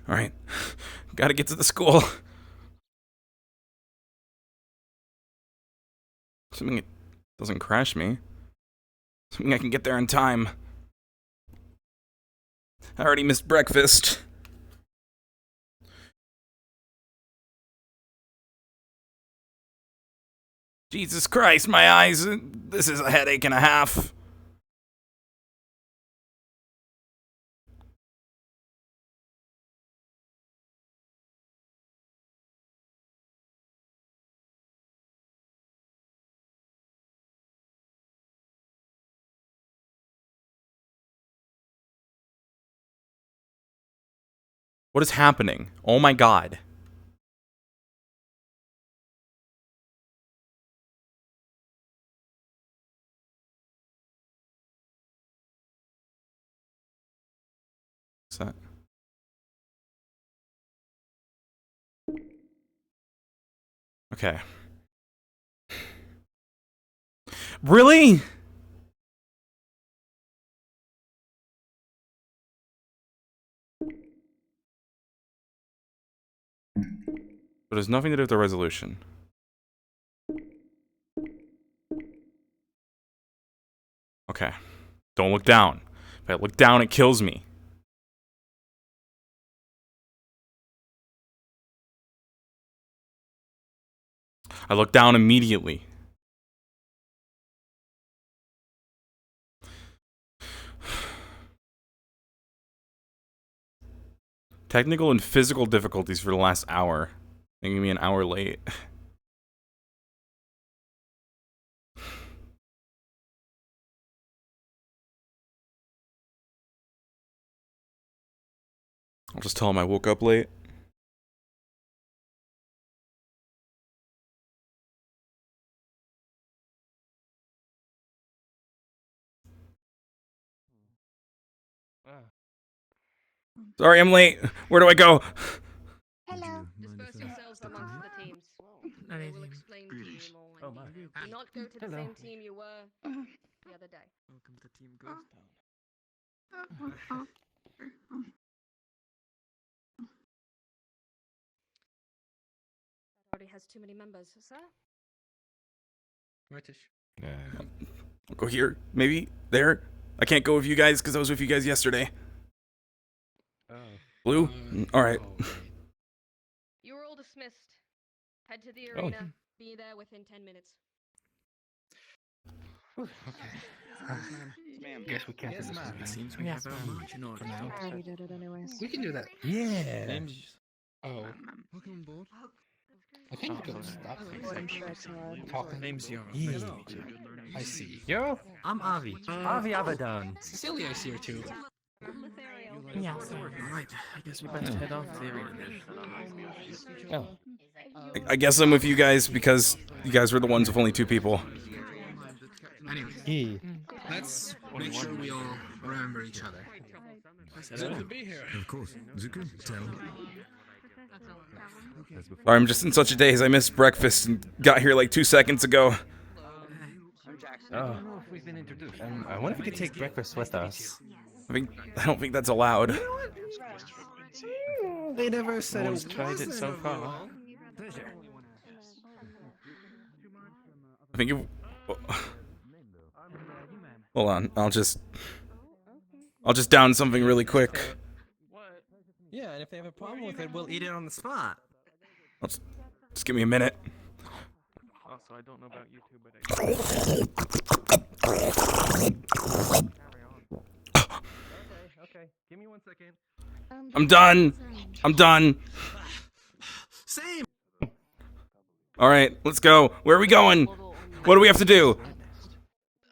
Alright. Gotta get to the school. Assuming it doesn't crash me. Assuming I can get there in time. I already missed breakfast. Jesus Christ, my eyes. This is a headache and a half. What is happening? Oh my god. What's that? Okay. Really? But it has nothing to do with the resolution. Okay. Don't look down. If I look down, it kills me. I look down immediately. Technical and physical difficulties for the last hour. Making me an hour late. I'll just tell him I woke up late. Sorry, I'm late. Where do I go? Hello. Disperse yourselves amongst the teams. I will explain to you more. Oh my. Do not go to the same team you were the other day. Welcome to Team Ghost That already has too many members, sir. Murtesh. I'll go here. Maybe there. I can't go with you guys because I was with you guys yesterday. Oh. Blue? Alright. You are all dismissed. Head to the arena. Be there within 10 minutes. Okay. Ma'am. Guess we can't. Yes, ma'am. It seems we have our march in order. We did it anyways. We can do that. Yeah. Names. Oh. Welcome on board. I think we Oh, can stop Talking. Name's Yara. Yeah. Nice to meet you. I see. Yo, I'm Avi. Avi Abaddon. Cecilia is here too. Yeah. Alright, I guess we better head off to the arena then. Oh. I guess I'm with you guys because you guys were the ones with only 2 people. Anyway, let's make sure we all remember each other. Good to be here. Of course. Zuko, tell. Sorry, I'm just in such a daze. I missed breakfast and got here like 2 seconds ago. Oh. I wonder if we could take breakfast with us. I don't think that's allowed. They never said One's tried it so far. I think you. Hold on. I'll just down something really quick. Yeah, and if they have a problem with it, we'll eat it on the spot. Just give me a minute. Also, I don't know about you two, but Okay. Give me 1 second. I'm done. I'm done. Same. All right, let's go. Where are we going? What do we have to do?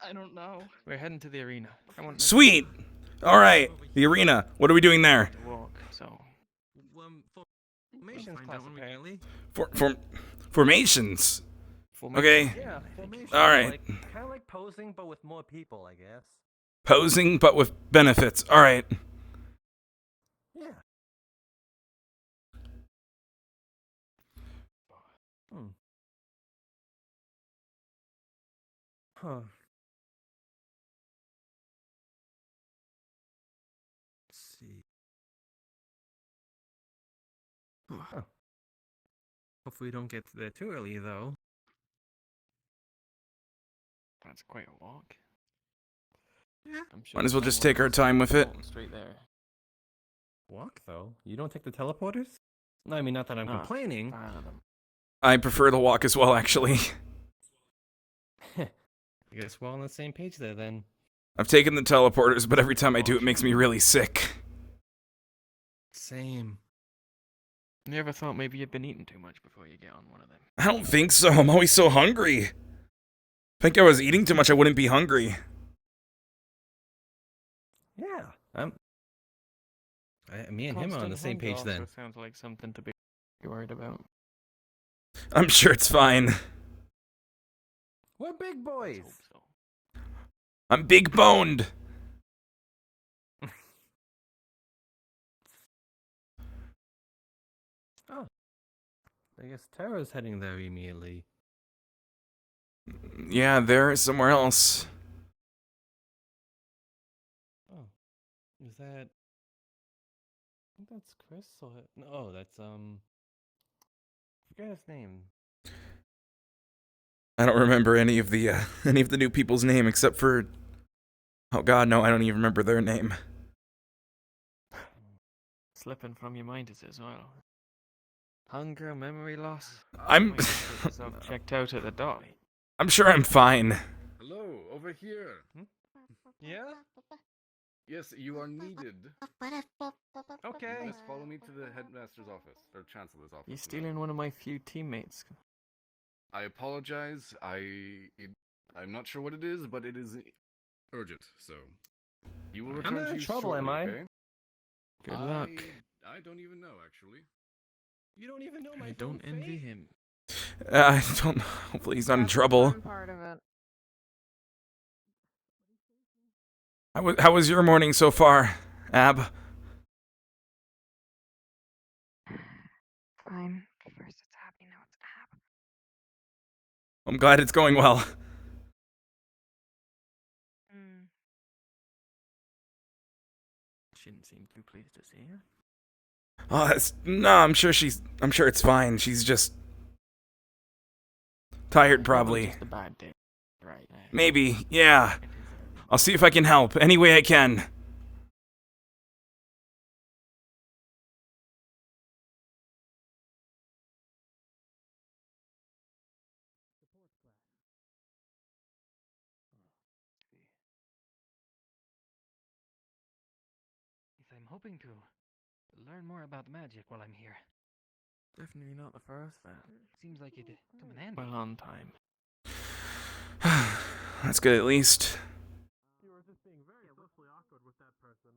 I don't know. We're heading to the arena. I want Sweet. All right, the arena. What are we doing there? to walk, so. Formations class, apparently. Formations. Formation. Okay. Yeah, formation. All right. Kind of like posing, but with more people, I guess. Posing, but with benefits. All right. Yeah. Huh. Oh. Hopefully we don't get there too early, though. That's quite a walk. Yeah. I'm sure Might as well there's just someone take our else time with it. Straight there. Walk, though? You don't take the teleporters? No, I mean, not that I'm complaining. Tired of them. I prefer the walk as well, actually. I guess we're all on the same page there, then. I've taken the teleporters, but every time I do, it makes me really sick. Same. You ever thought maybe you'd been eating too much before you get on one of them? I don't think so. I'm always so hungry. If I think I was eating too much, I wouldn't be hungry. Yeah. Me and him are on the same page then. Sounds like something to be worried about. I'm sure it's fine. We're big boys. Hope so. I'm big boned. Oh. I guess Tara's heading there immediately. Yeah, they're somewhere else. Oh. Is that... I think that's Chris or... No, that's, I forget his name. I don't remember any of the new people's name except for... Oh god, no, I don't even remember their name. Slipping from your mind is as well. Hunger, memory loss. I'm... checked out at the dock. I'm sure I'm fine. Hello, over here. Yeah? Yes, you are needed. Okay. Just follow me to the headmaster's office, or chancellor's office. You're stealing one of my few teammates. I apologize. I'm not sure what it is, but it is urgent. So you will return I'm to in you trouble, shortly, am I? okay? Good luck. I don't even know, actually. You don't even know my I don't envy him. I don't know. Hopefully he's not in trouble. Part of it. How was your morning so far, Ab? Fine. First it's happy, now it's ab. I'm glad it's going well. She didn't seem too pleased to see her. Oh, no, I'm sure it's fine. She's just tired, probably. Just a bad day. Right. Maybe, yeah. I'll see if I can help any way I can. I'm hoping to learn more about magic while I'm here. Definitely not the first then. Seems like it'd come in handy. Well on time. That's good at least. You were just being very socially awkward with that person.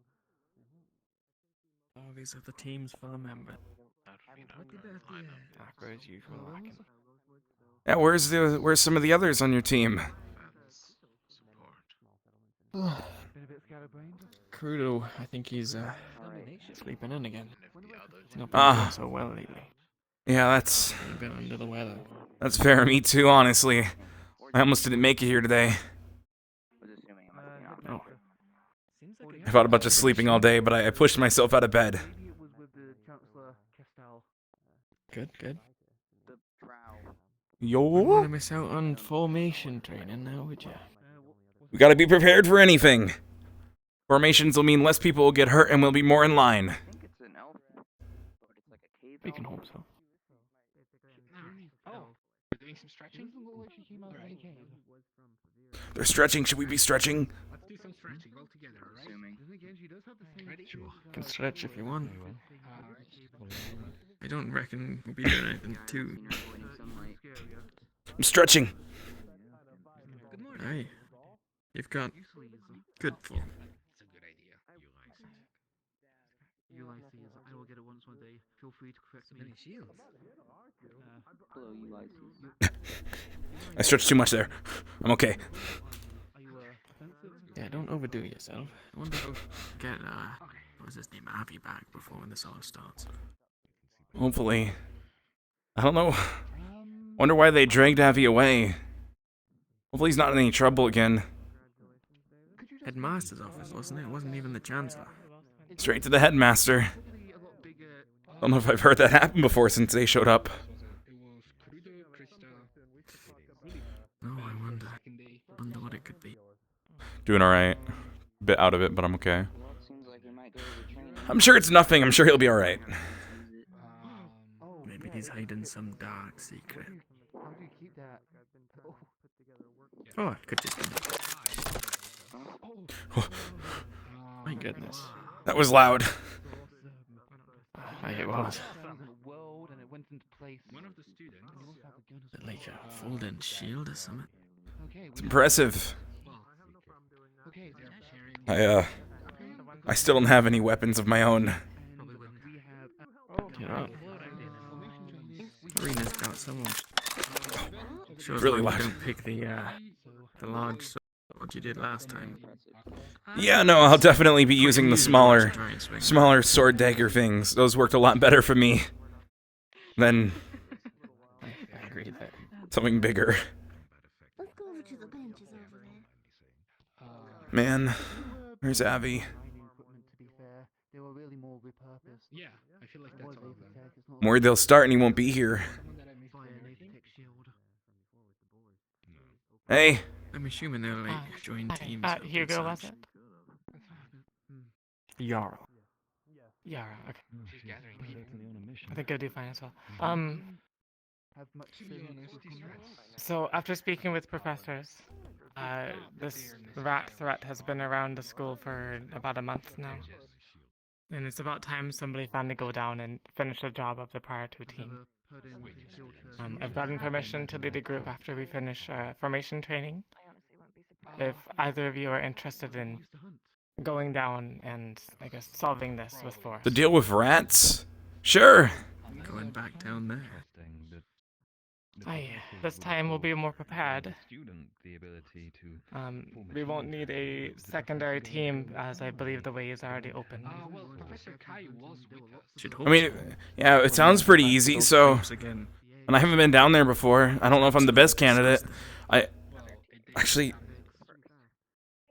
Oh, these are the teams for the members. Awkward as usual. Yeah, where's some of the others on your team? Crudo, I think he's sleeping in again. Not been Ah. doing so well lately. Yeah, that's He's been under the weather. fair. Me too, honestly. I almost didn't make it here today. Oh, I thought about just sleeping all day, but I pushed myself out of bed. Maybe it was with the Chancellor Kestal. good. Yo, Wouldn't want to miss out on formation training now, would you? we gotta be prepared for anything. Formations will mean less people will get hurt and we'll be more in line. We can hope so. Oh, we're doing some stretching? They're stretching. Should we be stretching? Let's do some stretching all together, alright? Ready? Can stretch if you want. I don't reckon we'll be doing anything too. I'm stretching. Aye. You've got good form. It's a good idea. Ulysses, I will get it once one day. Feel free to correct me. Many shields. I stretched too much there. I'm okay. Are you offensive? Yeah, don't overdo yourself. I wonder if we'll get, what's his name, Avi back before this all starts. Hopefully. I don't know. Wonder why they dragged Avi away. Hopefully he's not in any trouble again. Headmaster's office, wasn't it? It wasn't even the Chancellor. Straight to the headmaster. Probably a lot bigger don't know if I've heard that happen before since they showed up. No, I wonder what it could be. Doing alright. Bit out of it, but I'm okay. I'm sure it's nothing. I'm sure he'll be alright. Maybe he's hiding some dark secret. Oh, it could just be. My goodness. That was loud. It was. Like a folding shield or something. It's impressive. I still don't have any weapons of my own. You know, Arena's got someone. Sure, Really as long loud. as you don't pick the large sword you did last time. Yeah, no, I'll definitely be using the Use the large smaller, giant swing. smaller sword dagger things. Those worked a lot better for me than I agree there. something bigger. Let's go over to the benches over there. Man, where's Abby? Yeah, I feel like that's all of them. I'm worried they'll start and he won't be here. Hey, I'm assuming they'll like join teams. Hugo, was it? Yara. Yara, okay. She's gathering people. I think I'll do fine as well. So after speaking with professors, this rat threat has been around the school for about a month now. And it's about time somebody finally go down and finish the job of the prior two team. I've gotten permission to lead a group after we finish formation training. If either of you are interested in going down and, I guess, solving this with force. the deal with rats? Sure. Going back down there. This time we'll be more prepared. We won't need a secondary team, as I believe the way is already open. Well, Professor Kai was with us. Should hope I mean, so. yeah, it sounds pretty easy, Those so... types again. And I haven't been down there before. I don't know if I'm the best candidate. Actually...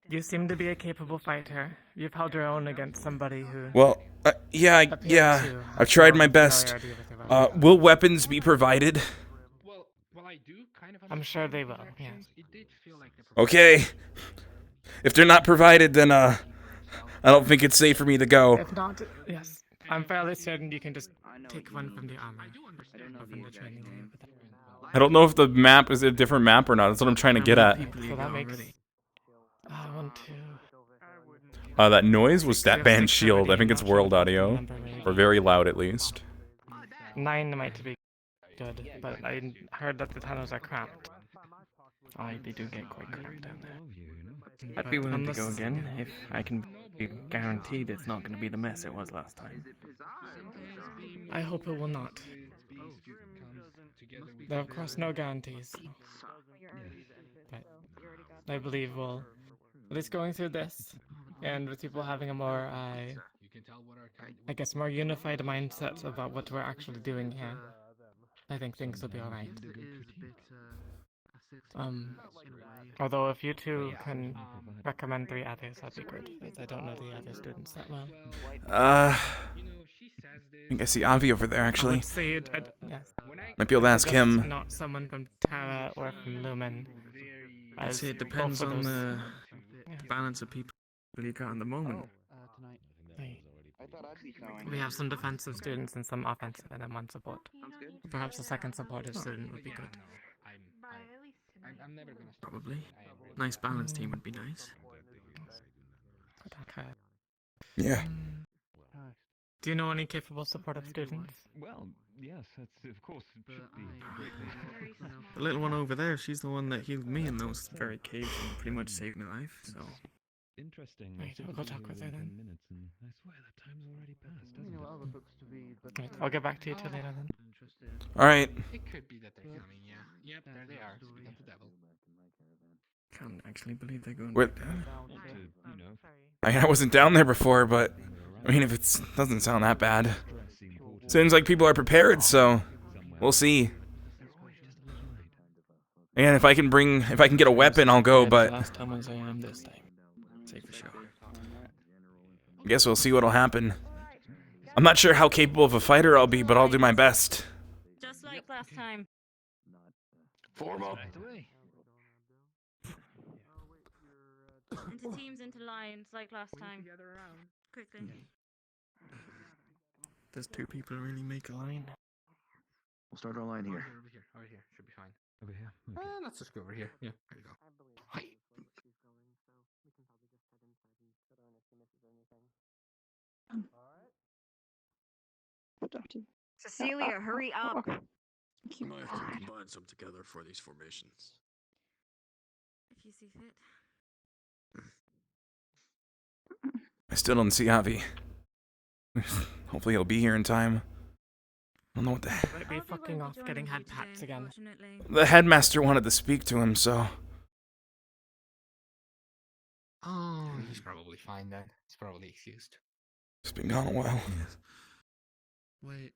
You seem to be a capable fighter. You've held your own against somebody who... Well, yeah, I've tried my best. Will weapons be provided? Well, I do kind of. I'm sure they will, yeah. It did feel like the Okay. If they're not provided, then, I don't think it's safe for me to go. If not, yes. I'm fairly certain you can just take one from the armor. Or from the training area. I don't know if the map is a different map or not. That's what I'm trying to get at. So that makes... 1, 2... That noise was that band shield. I think it's world audio. Or very loud, at least. 9 might be good, but I heard that the tunnels are cramped. They do get quite cramped down there. I'd be willing to go again if I can be guaranteed it's not going to be the mess it was last time. I hope it will not. There are, of course, no guarantees. But I believe we'll, at least going through this, and with people having a more, I guess, more unified mindset about what we're actually doing here, I think things will be alright. Although if you two can recommend 3 others, that'd be good, because I don't know the other students that well. I think I see Avi over there, I actually. would say yes. Might be able to ask Just him. not someone from Terra or from Lumen. I'd say it both depends of on those- the balance of people you got at the moment. We have some defensive students and some offensive, and then 1 support. Perhaps a second supportive student would be good. I'm never gonna stop. Probably. Nice balanced team would be nice. Okay. Yeah. Do you know any capable supportive students? Well, yes, that's of course it should be. The little one over there, she's the one that healed me in those very caves and pretty much saved my life, so... Interesting. Right, I'll go talk with her then. Minutes and I swear that time's already passed, hasn't it? Right, I'll get back to you till later then. Alright. It could be that they're coming, yeah. Yep, there they are. Speak of the devil. Can't actually believe they're going What? back down. I wasn't down there before, but... I mean, if it doesn't sound that bad. Seems like people are prepared, so... We'll see. And if I can get a weapon, I'll go, but... Last time as I am this time. Say for sure. I guess we'll see what'll happen. I'm not sure how capable of a fighter I'll be, but I'll do my best. Just like last time. Form up. Into teams, into lines, like last time. Quickly. Does two people really make a line? We'll start our line here. Over here. Should be fine. Over here? Okay. Let's just go over here. Yeah, there you go. Hi. Cecilia, hurry up. We might have to combine some together for these formations. If you see fit. I still don't see Avi. Hopefully he'll be here in time. I don't know what the heck. Might be fucking off getting head pats again. The headmaster wanted to speak to him, so... Oh, he's probably fine then. He's probably excused. He's been gone a while. Wait.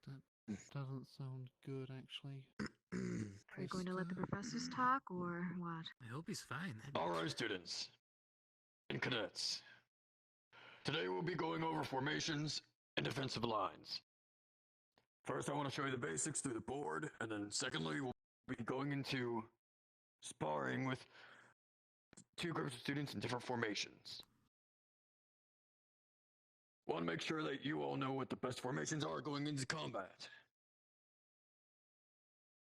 That doesn't sound good, actually. Are you going to let the professors talk, or what? I hope he's fine. Alright, students. And cadets. Today we'll be going over formations and defensive lines. First, I want to show you the basics through the board, and then secondly, we'll be going into sparring with two groups of students in different formations. Want to make sure that you all know what the best formations are going into combat.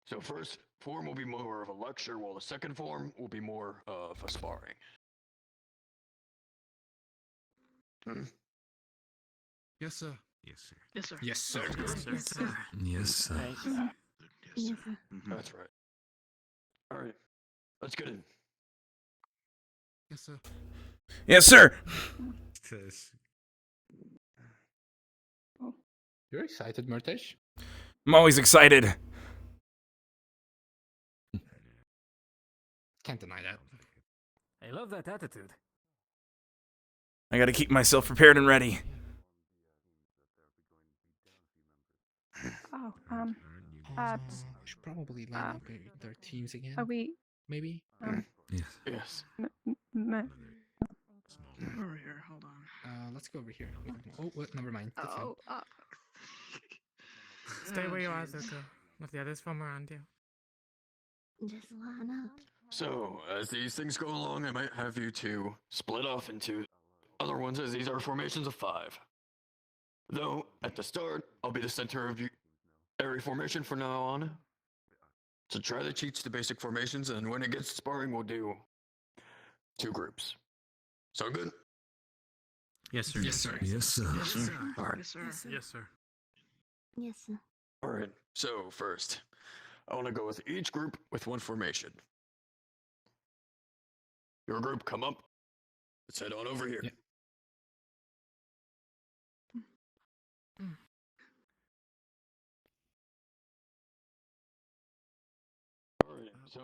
So first form will be more of a lecture, while the second form will be more of a sparring. Yes, sir. Yes, sir. Yes, sir. Yes, sir. Yes, sir. Yes, sir. Yes, sir. That's right. Alright, let's get in. Yes, sir. Yes, sir! You're excited, Murtesh? I'm always excited. Can't deny that. I love that attitude. I gotta keep myself prepared and ready. Oh, We should probably line up their teams again. are we? Maybe? Yes. Over here, hold on. Let's go over here. Oh, what? Never mind. That's fine. Stay where you are, Zuko. Let the others form around you. Just line up. So, as these things go along, I might have you two split off into other ones, as these are formations of 5. Though, at the start, I'll be the center of every formation from now on. So try to teach the basic formations, and when it gets to sparring, we'll do 2 groups. Sound good? Yes, sir. Yes, sir. Yes, sir. Yes, sir. Alright. Yes, sir. Yes, sir. Yes, sir. Alright, so first, I want to go with each group with 1 formation. Your group, come up. Let's head on over here. Yep. Alright, so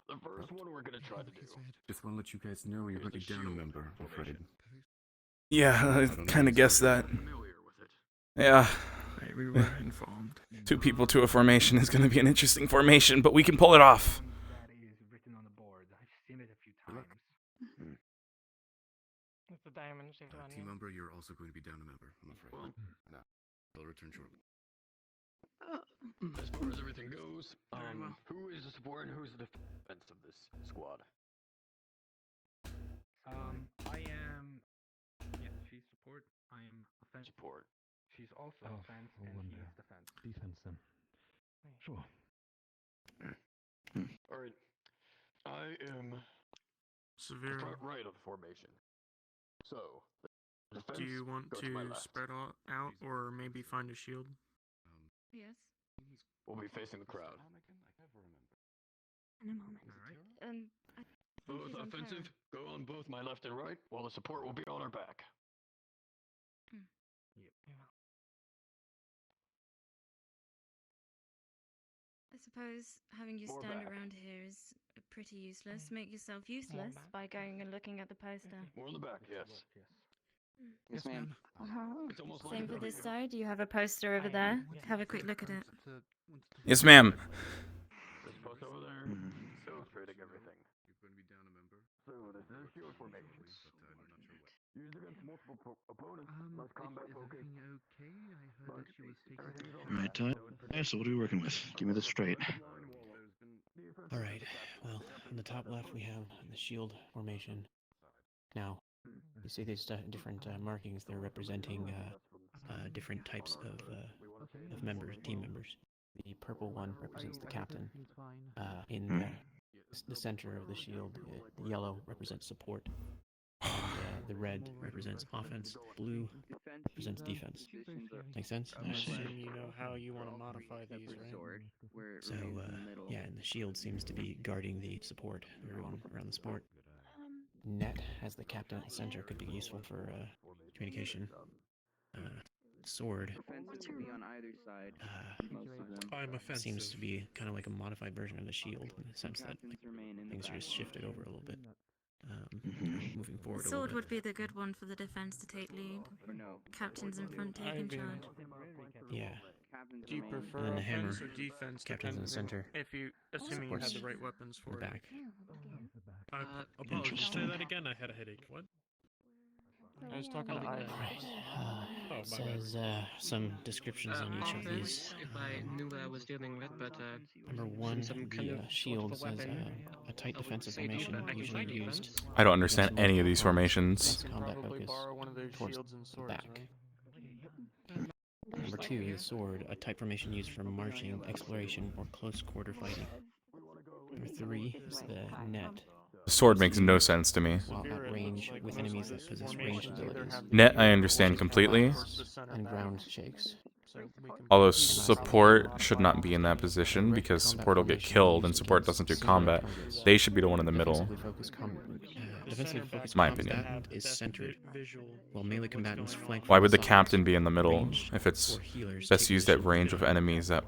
the first one we're gonna try to do. Just want to let you guys know you're already down a member, I'm afraid. Yeah, I kinda guessed that. Familiar with it. Yeah. We were informed. 2 people to a formation is gonna be an interesting formation, but we can pull it off. That is written on the board. I've seen it a few times. It's a diamond shaped on Team you. member, you're also going to be down a member, I'm afraid. No, they'll return shortly. As far as everything goes, who is the support and who's the defense of this squad? I am. Yes, she's support. I am offense. Support. She's also offense, and he is defense. Defense then. Sure. Alright. I am Severe. front right of the formation. So, the defense Do you want goes to my to left. spread out or maybe find a shield? Yes. We'll be facing the crowd. In a moment. Alright. I think Both he's on offensive, go on both my left and right, while the support will be on our back. I suppose having you More stand back. around here is pretty useless. Make yourself useless by going and looking at the poster. More in the back, yes. Yes, ma'am. It's almost like Same a for this W. side. You have a poster over there. Have a quick look at it. Yes, ma'am. This post over there, illustrating everything. You're going to be down a member, So, this is your formation. but I'm not sure what. Used against multiple opponents. Less combat focus. Okay? I heard that she was taking. Alright, so what are we working with? Give me this straight. Alright, well, on the top left we have the shield formation. Now, you see these different markings, they're representing different types of members, team members. The purple one represents the captain. In the center of the shield, the yellow represents support. And the red represents offense. Blue represents defense. Make sense? I assume you know how you want to modify these, right? So, yeah, and the shield seems to be guarding the support around the support. Net has the captain at the center, could be useful for communication. Sword seems to be kind of like a modified version of the shield in the sense that things are just shifted over a little bit. Moving forward a little Sword bit. would be the good one for the defense to take lead. Captains in front taking charge. Yeah. Do you prefer And then the hammer. offense or defense? Captain's in the center. If you, assuming you have the Supports right weapons for the it. back. Apologies. Say that again. I had a headache. What? I was talking to Ivan. It says some descriptions on each of these. If I knew what I was dealing with, but Number one, the shield says a tight defensive formation usually used. I don't understand any of these formations. Combat Probably focus borrow one of their towards shields and the swords, back. right? Number two, the sword, a type formation used for marching, exploration, or close quarter fighting. Number three is the net. The sword makes no sense to me. While at range with enemies that possess ranged abilities. Net, I understand completely. And ground shakes. Although support should not be in that position because support will get killed and support doesn't do combat. They should be the one in the middle. Defensive focus My combat opinion. is centered, while melee combatants flank from Why would the sides. captain be in the middle if it's best used at range of enemies that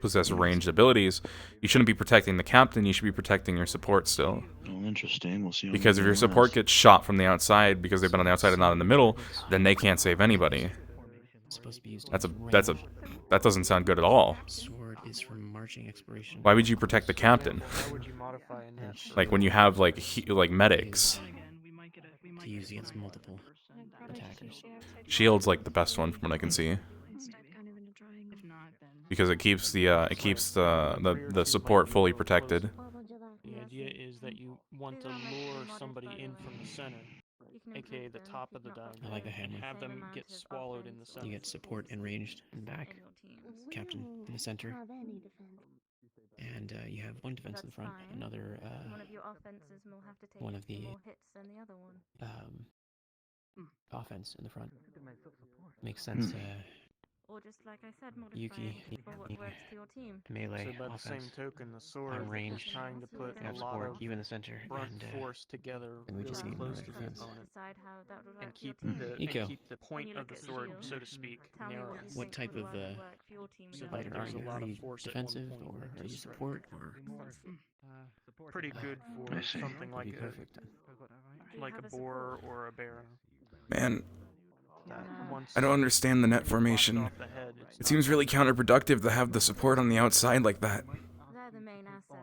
possess ranged abilities? You shouldn't be protecting the captain, you should be protecting your support still. Well, interesting. We'll see. Because if your support gets shot from the outside because they've been on the outside and not in the middle, then they can't save anybody. Supposed to be used That doesn't sound good at all. Sword is for marching exploration. Why would you protect the captain? How would you modify a net? Like when you have like medics. To use against multiple attackers. Shield's like the best one from what I can see. Because it keeps the support fully protected. The idea is that you want to lure somebody in from the center, aka the top of the diamond. I like the hammer. And have them get swallowed in the center. You get support and ranged and back. Captain in the center. And you have one defense in the front, another One of your offenses will have to take one of the more hits than the other one. offense in the front. Makes sense. Or just like I said, modify Yuki, it for what works for your team. melee So by the same offense. token, the sword I'm is ranged. trying to put I have a lot support. of You in the center. front And force together and we just really need close more to the defense. opponent. Decide how that would work And for your keep team. the Nico. point you of look the at sword, shield, so to speak, tell me narrow. what you What think type would of work for your team. So fighter are there's a you? lot Are of you force at defensive one point or to are you strike. support or? Pretty good I for see. something like Be a perfect then. like a boar or a bear. Man, That once I don't understand the net you knock it formation. off the head, it's It not seems really gonna- counterproductive to have the support on the outside like that. They're the main asset.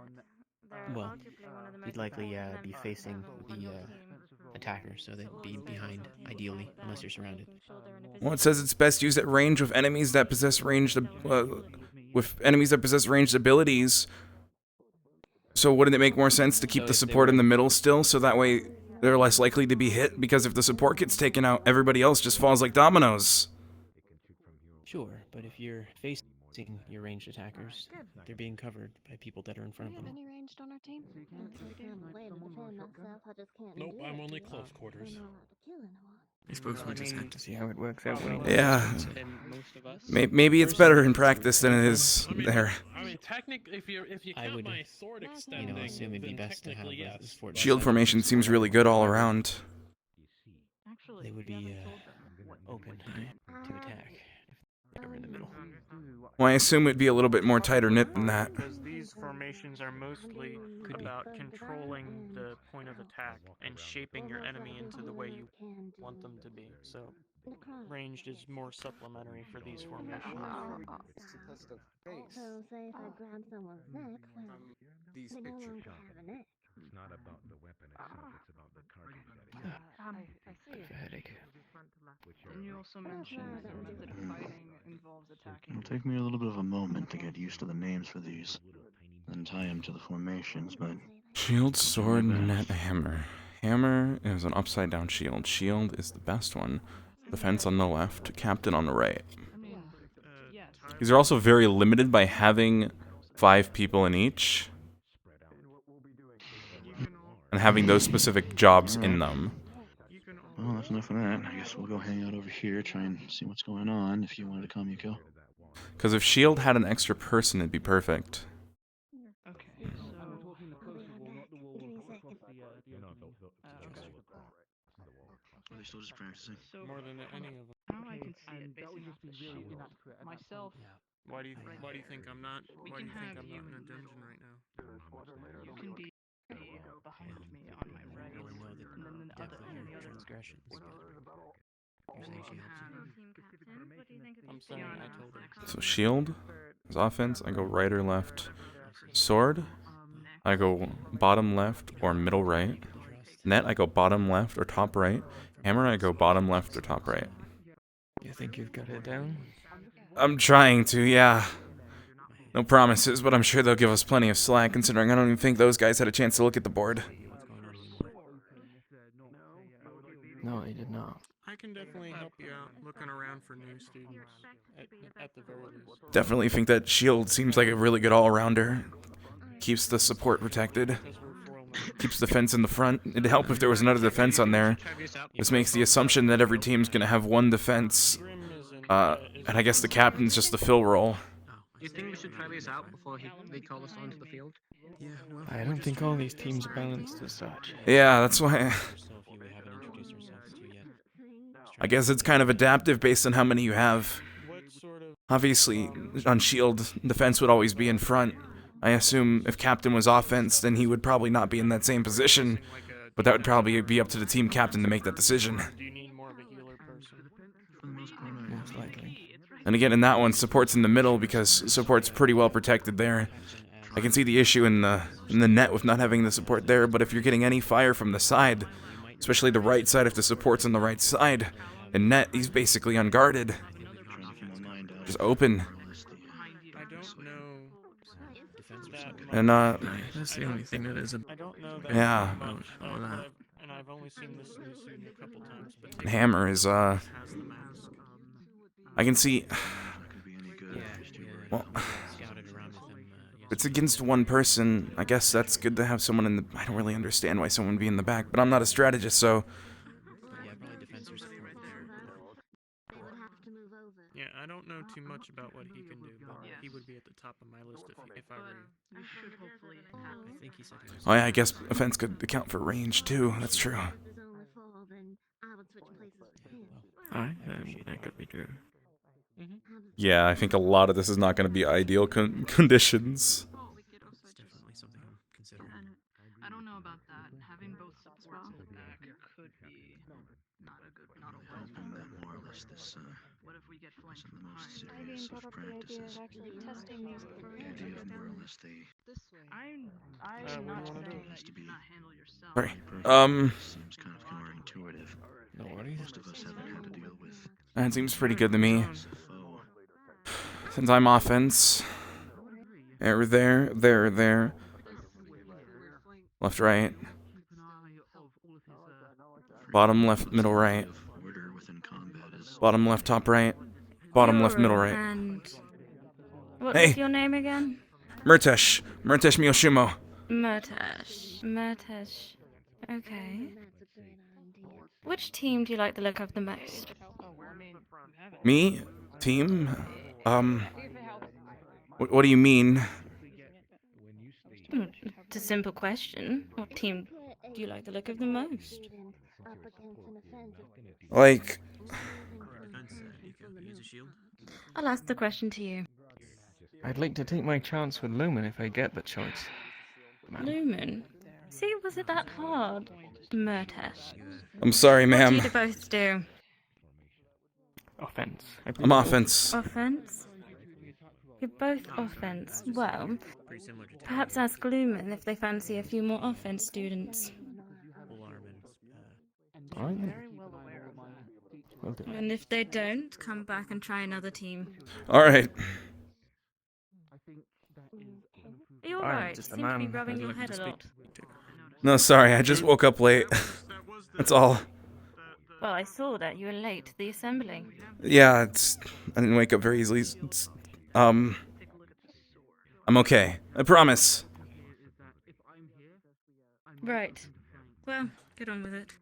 They're Well, arguably one of the most you'd likely important be members facing on your the team. attacker, so they'd be behind, ideally, unless you're surrounded. Well, it says it's best used at range with enemies that possess ranged abilities. So wouldn't it make more sense to keep So the if they support in were- the middle still, so that way they're less likely to be hit? Because if the support gets taken out, everybody else just falls like dominoes. Sure, but if you're facing your ranged attackers, they're being covered by people that are in front of them. Any ranged on our team? Nope, I'm only close quarters. I suppose we just have to see how it works out. Yeah. And most of us. Maybe it's better in practice than it is there. I mean, technically, if you I count would, my sword extending, assume it'd be then best to have technically the yes. support. Shield formation seems really good all around. They would be open to attack if they were in the middle. Well, I assume it'd be a little bit more tighter knit than that. Because these formations are mostly about controlling the point of attack and shaping your enemy into the way you want them to be. So ranged is more supplementary for these formations. It's a test of face. So say if I grab someone's neck, well, These they no pictures. longer have a neck. It's not about the weapon itself, it's about the target you I have a headache. Didn't you also mention that fighting involves attacking? It'll take me a little bit of a moment to get used to the names for these, then tie them to the formations, but... Shield, sword, net, hammer. Hammer is an upside down shield. Shield is the best one. Defense on the left, captain on the right. These are also very limited by having 5 people in each. And having those specific jobs in them. Well, that's enough of that. I guess we'll go hang out over here, try and see what's going on, if you wanted to come, Yuko. Because if Shield had an extra person, it'd be perfect. Okay, so... Are they still just practicing? So, More than any of them. how I can see it, based off the shield, myself... Why do you think I'm not? Why do you think I'm not in a dungeon right now? You can be behind me on my right, Really know the and then depth of your the other... transgressions. You're saying she helps you? I'm saying I told her. So Shield is offense. I go right or left. Sword, I go bottom left or middle right. Net, I go bottom left or top right. Hammer, I go bottom left or top right. You think you've got it down? I'm trying to, yeah. No promises, but I'm sure they'll give us plenty of slack, considering I don't even think those guys had a chance to look at the board. No, he did not. I can definitely help you out looking around for new students, at the very least. Definitely think that Shield seems like a really good all-rounder. Keeps the support protected. Keeps defense in the front. It'd help if there was another defense on there. This makes the assumption that every team's gonna have one defense. And I guess the captain's just the fill role. Do you think we should try this out before they call us onto the field? Yeah, well, I don't think all these teams are balanced as such. Yeah, that's why. I guess it's kind of adaptive based on how many you have. Obviously, on Shield, defense would always be in front. I assume if captain was offense, then he would probably not be in that same position. But that would probably be up to the team captain to make that decision. Do you need more of a healer person? Most likely. And again, in that one, support's in the middle because support's pretty well protected there. I can see the issue in the net with not having the support there, but if you're getting any fire from the side, especially the right side if the support's on the right side, in net, he's basically unguarded. Just open. I don't know. And, That's the only thing that is a... I don't know that yeah. much, and I've only seen this new student a couple times, but Hammer is, has the mask. I can see... Well, it's against one person. I guess that's good to have someone in the... I don't really understand why someone would be in the back, but I'm not a strategist, so... Yeah, I don't know too much about what he can do, but he would be at the top of my list if I were you. We should hopefully I think he said he was... Oh yeah, I guess offense could account for range, too. That's true. Alright, that could be true. Yeah, I think a lot of this is not going to be ideal conditions. It's definitely something I'm considering. I don't know about that. Having both supports in the back could be not a well. What if we get flanked from behind? I mean, brought up the idea of actually testing these I'm not saying that you cannot handle yourself. Sorry. Seems kind of counterintuitive. No worries. Most of us haven't had to deal with... That seems pretty good to me. Since I'm offense. There. Left, right. Bottom, left, middle, right. Bottom, left, top, right. Bottom, left, middle, right. And what Hey. was your name again? Murtesh Miyoshimo. Murtesh. Okay. Which team do you like the look of the most? Me? Team? What do you mean? It's a simple question. What team do you like the look of the most? Like... Use a shield? I'll ask the question to you. I'd like to take my chance with Lumen if I get the choice. Lumen? See, was it that hard? Murtesh. I'm sorry, What ma'am. do you both do? Offense. I'm offense. Offense? You're both offense. Well, Pretty similar to perhaps ask Lumen if they fancy a few more offense students. Alright then. Very well aware of that. Will do. And if they don't, come back and try another team. Alright. Are you Alright, alright? just a Seem to be man rubbing I'd your like head to a speak lot. to. No, sorry, I just woke up late. That's all. Well, I saw that. You were late to the assembly. Yeah, I didn't wake up very easily. I'm okay. I promise. Right. Well, get on with it.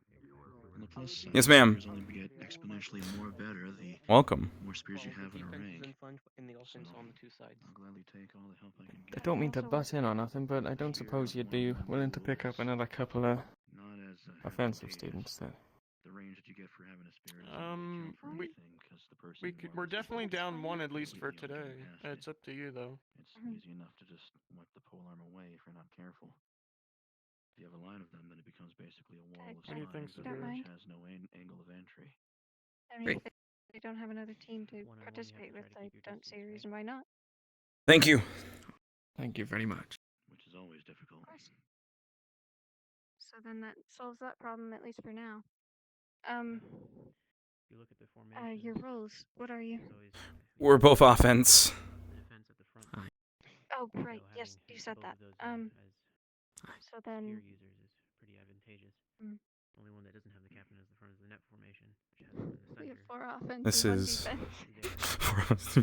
On the plus side, Yes, ma'am. spears only get exponentially more better the Welcome. more spears you have in a Defense rank. and flank in the offense on the two sides. I'll gladly take all the help I can I get. don't mean to butt in or nothing, but I don't suppose you'd be willing to pick up another couple of Not as offensive advantageous. students then. The range that you get for having a spear doesn't Um, account for we- anything, 'cause the person who We're owns definitely it down one at least for completely today. incapacitated. It's up to you though. It's easy enough to just wipe the polearm away if you're not careful. If you have a line of them, then it becomes basically a wall of What do you think, slides Sabira? which has no angle of entry. I mean, if they don't have another team to participate with, I don't see a reason why not. Thank you. Thank you very much. Which is always difficult. So then that solves that problem, at least for now. If you look at the formation, Your roles, what are you? We're both offense. defense at the front. Oh, right, yes, you said that. So then, Spear users is pretty advantageous. Mm. Only one that doesn't have the captain as the front is the net formation, which has one in the we have center. 4 offense This and 1 is defense.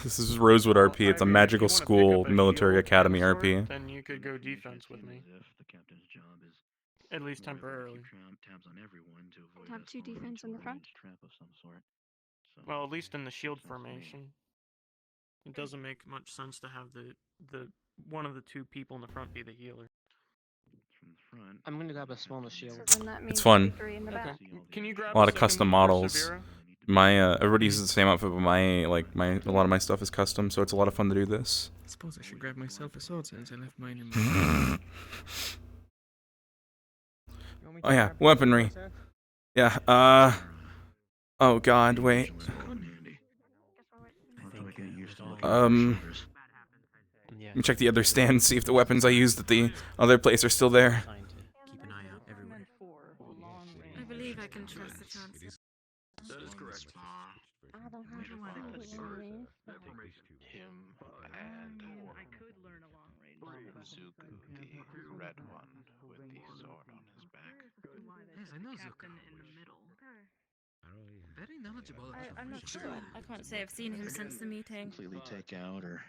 this is Rosewood RP. It's a magical school military academy Sword, RP. Then you could go defense with me. If the captain's job is At least more than to temporarily. keep tabs on everyone to avoid Have us 2 falling defense into in the a front. ranged trap of some sort. So Well, at least in the shield sense to me. formation. It doesn't make much sense to have the one of the 2 people in the front be the healer. From the front, I'm gonna grab a smaller shield. So then that means fun. 3 in the back. Can you grab A lot of second custom lead for models. Severa? My everybody uses the same outfit, but a lot of my stuff is custom, so it's a lot of fun to do this. I suppose I should grab myself a sword since I left mine in my. Oh yeah, weaponry. Yeah. Oh God, wait. Let me check the other stand, see if the weapons I used at the other place are still there. Keep an eye out everywhere. I believe I can trust the Chancellor. That is correct. I don't have to worry with Him and I could learn a long range. Zuku, the red one with the sword on his back. Yes, I know Zuko. In the middle. Very knowledgeable. I'm not sure. I can't say I've seen him since the meeting. completely take out or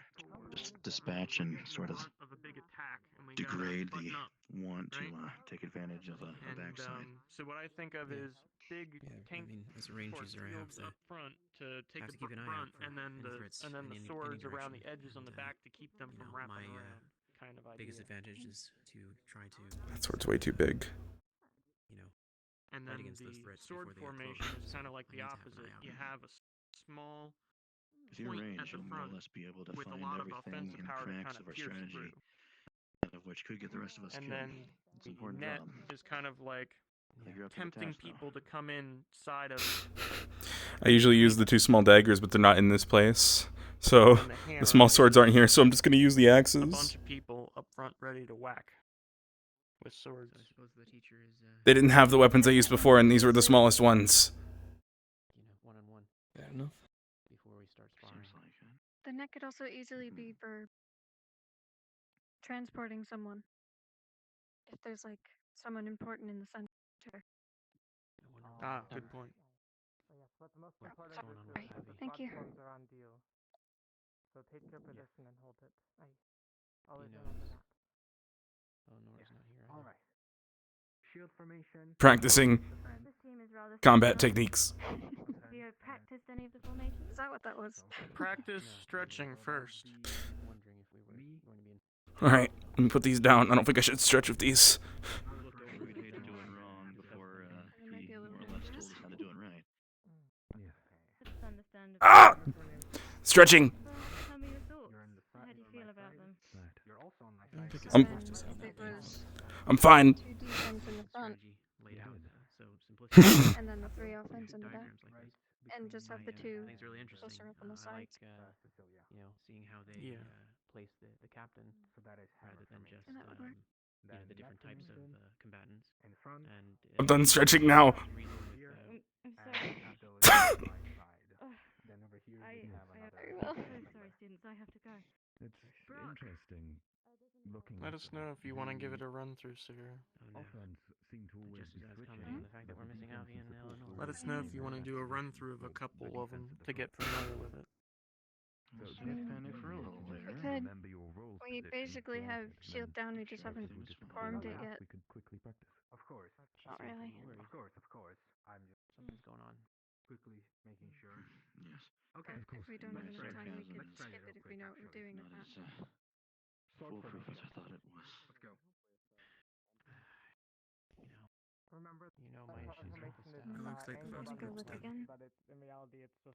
just dispatch and sort of Of a big attack, and we degrade gotta the button up, want to right? take advantage of a And backside. so what I think of is big Yeah, I tank mean, as a range force user, I have fields to up front to take have the to keep an eye front, out for and then any threats the in any swords around the direction. edges on the And, back to keep them you from know, wrapping my, around. Kind of idea. biggest advantage is to try to, That sword's way too big. you know, And fight then against those the threats sword before they get formation close. is kind of like I the need to have an opposite. eye out. You have a small With your point range, at the you'll more or front less be able to with a find lot of everything offensive in the power to cracks kind of of our pierce strategy, through. none of which could get the rest of us And killed. then It's the an important net job. is kind of like You're up to the tempting task now. people to come inside of I usually use the 2 small daggers, but they're not in this place. So and the hammer the small swords aren't is here, so I'm just gonna use the a axes. bunch of people up front ready to whack with swords. So I suppose the teacher is, They didn't have the weapons I used before, and these were the smallest ones. you know, one-on-one Fair enough. before we start sparring. Seems like it. The net could also easily be for transporting someone. If there's like someone important in the center. Ah, good point. But the most What's important going on is with that Abby? the Thank you. platforms are on deal. So take your position and hold it. Always knows? remember that. Oh, Nora's not here. All right. Shield formation. Practicing This team is rather combat simple. techniques. Have you practiced any of the formations? Is that what that was? Practice stretching first. Wondering if we were going to be in. Alright, let me put these down. I don't think I should stretch with these. We'd hate to do it wrong before It might he be a more little or less dangerous. told us how to do it right. It's understandable. Ah! Stretching! Tell me your thoughts. How do you feel about them? You're also on my I think side. it's So I'm- then just how if that it plays was I'm fine. 2 defense in the front, Strategy laid out. So simplicity. and then the 3 offense in the back, diagrams like this. and just have the I 2 think it's really interesting. closer up on the I like, sides. you know, seeing how they place the captain rather than just And that would work. you know, the different types of combatants. And I'm done stretching now. I'm sorry. Very well. I'm sorry, students. I have to go. It's interesting looking Let at us them. know if you want to give it a run through, Sarah. Oh, no. Offense seem to always Just be as I was switching. commenting on the fact that we're missing Avi and Eleanor. Let us know if you want to do a run through of a couple of them to get familiar with it. So get panic for a little We later. could. Remember your roles We position basically throughout have it, and shield then down. We just haven't if we just formed it overlap, yet. we could quickly practice. Of course. Not really. Something's going on. Quickly making sure. Yes. Okay. If we don't have enough time, we could skip it if we know what we're doing with that. Foolproof as I thought it was. Let's go. You know my issues with the staff. It looks like the Want first to go group's look done. again?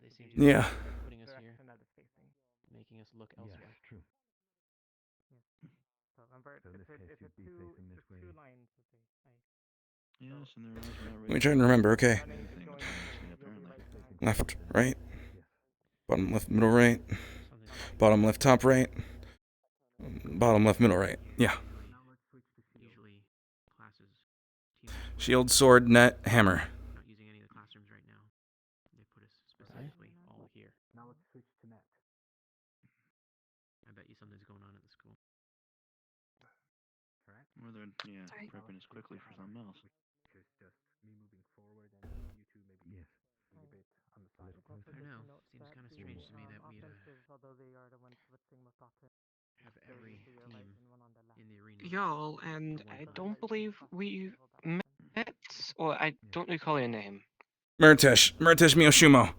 They seem to be Yeah. putting us here, making us look elsewhere. Yes, true. So this case should be facing this way. Yes, and their eyes are not Let me try and remember, okay. anything apparently. Left, right. Bottom left, middle right. Bottom left, top right. Bottom left, middle right. Yeah. Usually classes, Shield, sword, net, hammer. not using any of the classrooms right now. They put us specifically all here. Now let's switch to net. I bet you something's going on at the school. Correct? Or they're prepping us quickly for something else. It's just me moving forward and you two maybe a bit on the side. I don't know. Seems kind of strange to me that we'd have every team in the arena. Y'all, and I don't believe we met, or I don't recall your name. Murtesh Miyoshumo.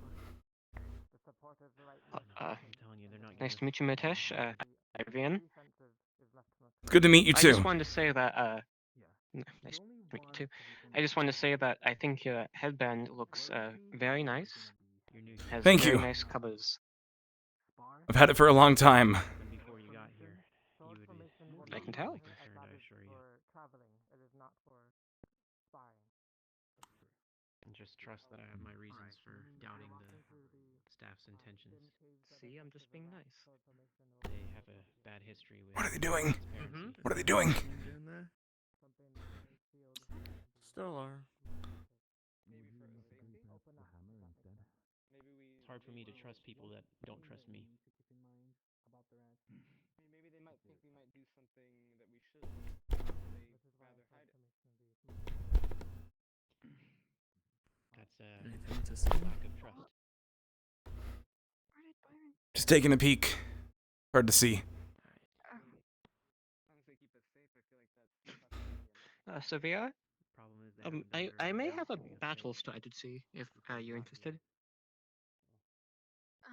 I'm telling you, they're not Nice to meet you, Murtesh. Ivan. Good to meet you I too. just wanted to say that, nice to meet you too. I just wanted to say that I think your headband looks very nice. Has Thank very you. nice covers. I've had it for a long time. Before you got here, you would be I can tell. concerned, I assure you. And just trust that I have my reasons for doubting the staff's intentions. See, I'm just being nice. They have a bad history with What are they doing? transparency. What are they doing? Still are. It's hard for me to trust people that don't trust me. Maybe they might think we might do something that we should. They rather hide it. That's Anything to say? lack of trust. Just taking a peek. Hard to see. Honestly, keep it safe. I feel like that's Sevilla? Problem is they haven't done I their may best have a keeping us battle safe. strategy if you're interested.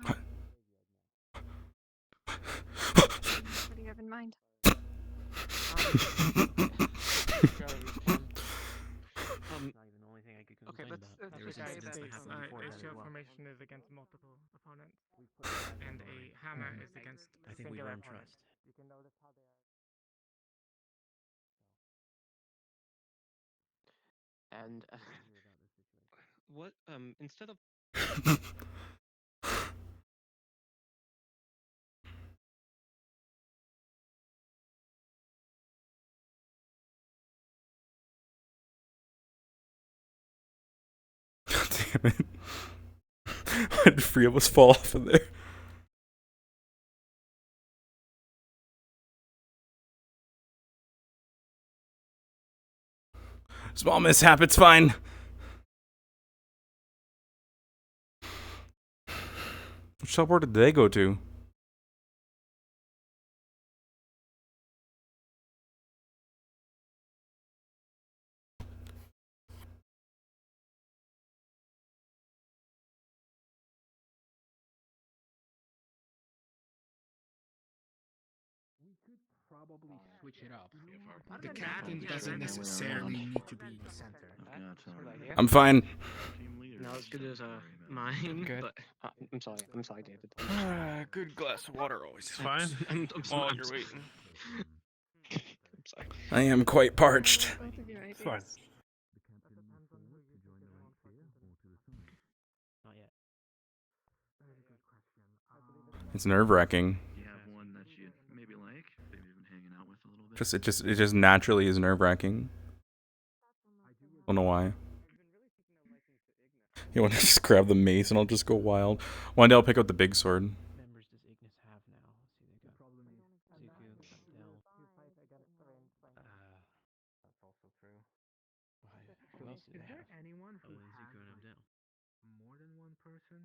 What do you have in mind? Not even the only thing I could complain about. There was incidents that happened before that as well. formation is against multiple opponents, and a hammer is against I think we singular earned opponent. trust. You can notice how they are. And what instead of Damn it. Why did three of us fall off of there? Small mishap, it's fine. Which teleport did they go to? Probably switch it up. The captain doesn't necessarily need to be center. I'm fine. not as good as mine, Good. but I'm sorry, David. Good glass of water always is I'm- fine. I'm sorry, While I'm you're sorry. waiting. I'm sorry. I am quite parched. Both of your It's fine. ideas. Not yet. It's nerve-wracking. Do you have one that you maybe like? Maybe you've been hanging out with a little bit? It just naturally is nerve-wracking. I don't know why. You want to just grab the mace and I'll just go wild. One day I'll pick up the big sword. Members does Ignis have now? See, they got Zuku, Dell. That's also true. Who else do they have? Anyone who Other than Zuko and Abdel. more than one person?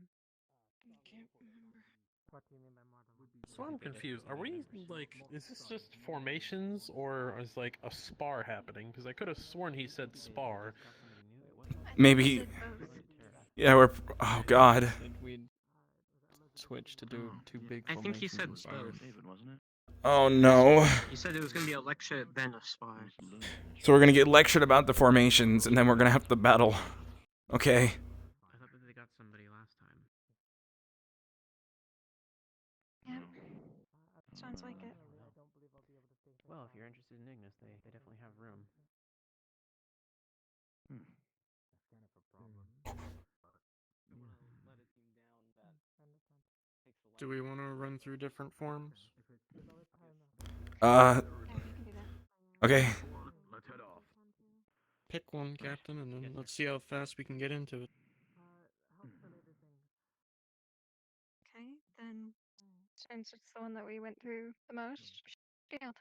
I can't remember. What do you mean by more than one? So I'm confused. Are we, like, is this just formations, or is, like, a spar happening? Because I could have sworn he said spar. Maybe. Yeah, we're. Oh God. We'd switch to do two big I think he said formations. both. David, wasn't it? Oh no. He said it was going to be a lecture, then a spar. So we're gonna get lectured about the formations, and then we're gonna have to battle. Okay. I thought that they got somebody last time. Yeah. Sounds like it. Well, if you're interested in Ignis, they definitely have room. Do we want to run through different forms? Okay. Let's head off. Pick one, Captain, and then let's see how fast we can get into it. Okay, then since it's the one that we went through the most, shield.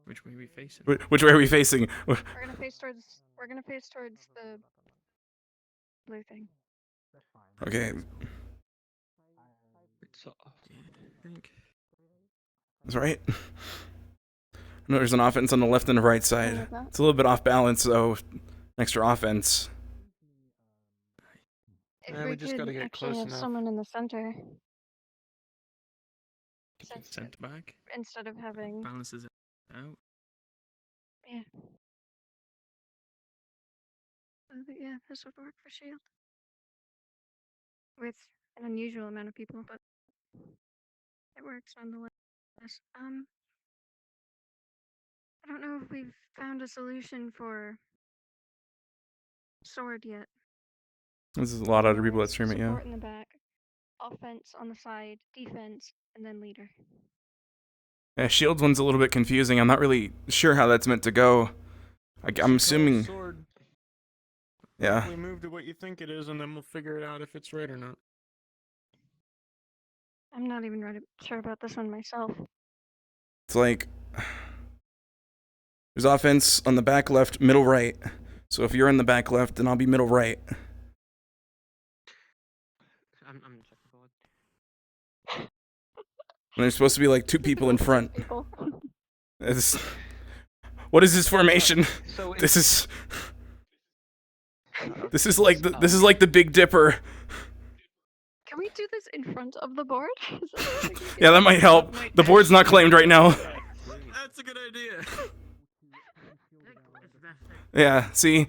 Which way are we facing? Which way are we facing? We're gonna face towards the blue thing. Okay. It's off. I think. That's right. No, there's an offense on the left and the right side. It's a little bit off balance, though. Extra offense. If we just gotta get actually close have enough. someone in the center Get sent back. instead of having Balances it out. yeah. Yeah, this would work for shield with an unusual amount of people, but it works nonetheless. I don't know if we've found a solution for sword yet. This is a lot of other people that stream it, yeah. Support in the back, offense on the side, defense, and then leader. Yeah, shield one's a little bit confusing. I'm not really sure how that's meant to go. I'm assuming. Sword. Yeah. We move to what you think it is, and then we'll figure it out if it's right or not. I'm not even sure about this one myself. It's like there's offense on the back left, middle right. So if you're in the back left, then I'll be middle right. I'm checking forward. And there's supposed to be like two people in front. What is this formation? So this is like the Big Dipper. Can we do this in front of the board? Yeah, that might help. The board's not claimed right now. That's a good idea. Yeah, see?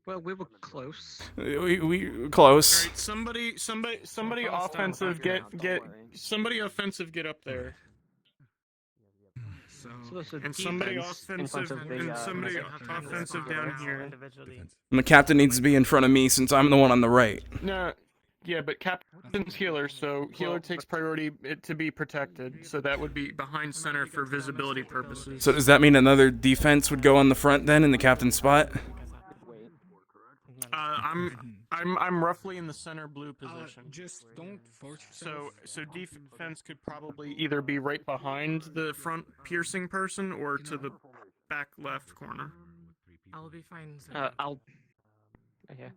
Well, we were close. We close. All right, somebody offensive somebody offensive get up there. And somebody offensive and somebody offensive down here. And the captain needs to be in front of me since I'm the one on the right. No, yeah, but captain's healer, so healer takes priority to be protected, so that would be behind center for visibility purposes. So does that mean another defense would go on the front then in the captain's spot? I'm roughly in the center blue position. Just don't force yourself. So defense could probably either be right behind the front piercing person or to the back left corner. I'll be fine. Okay.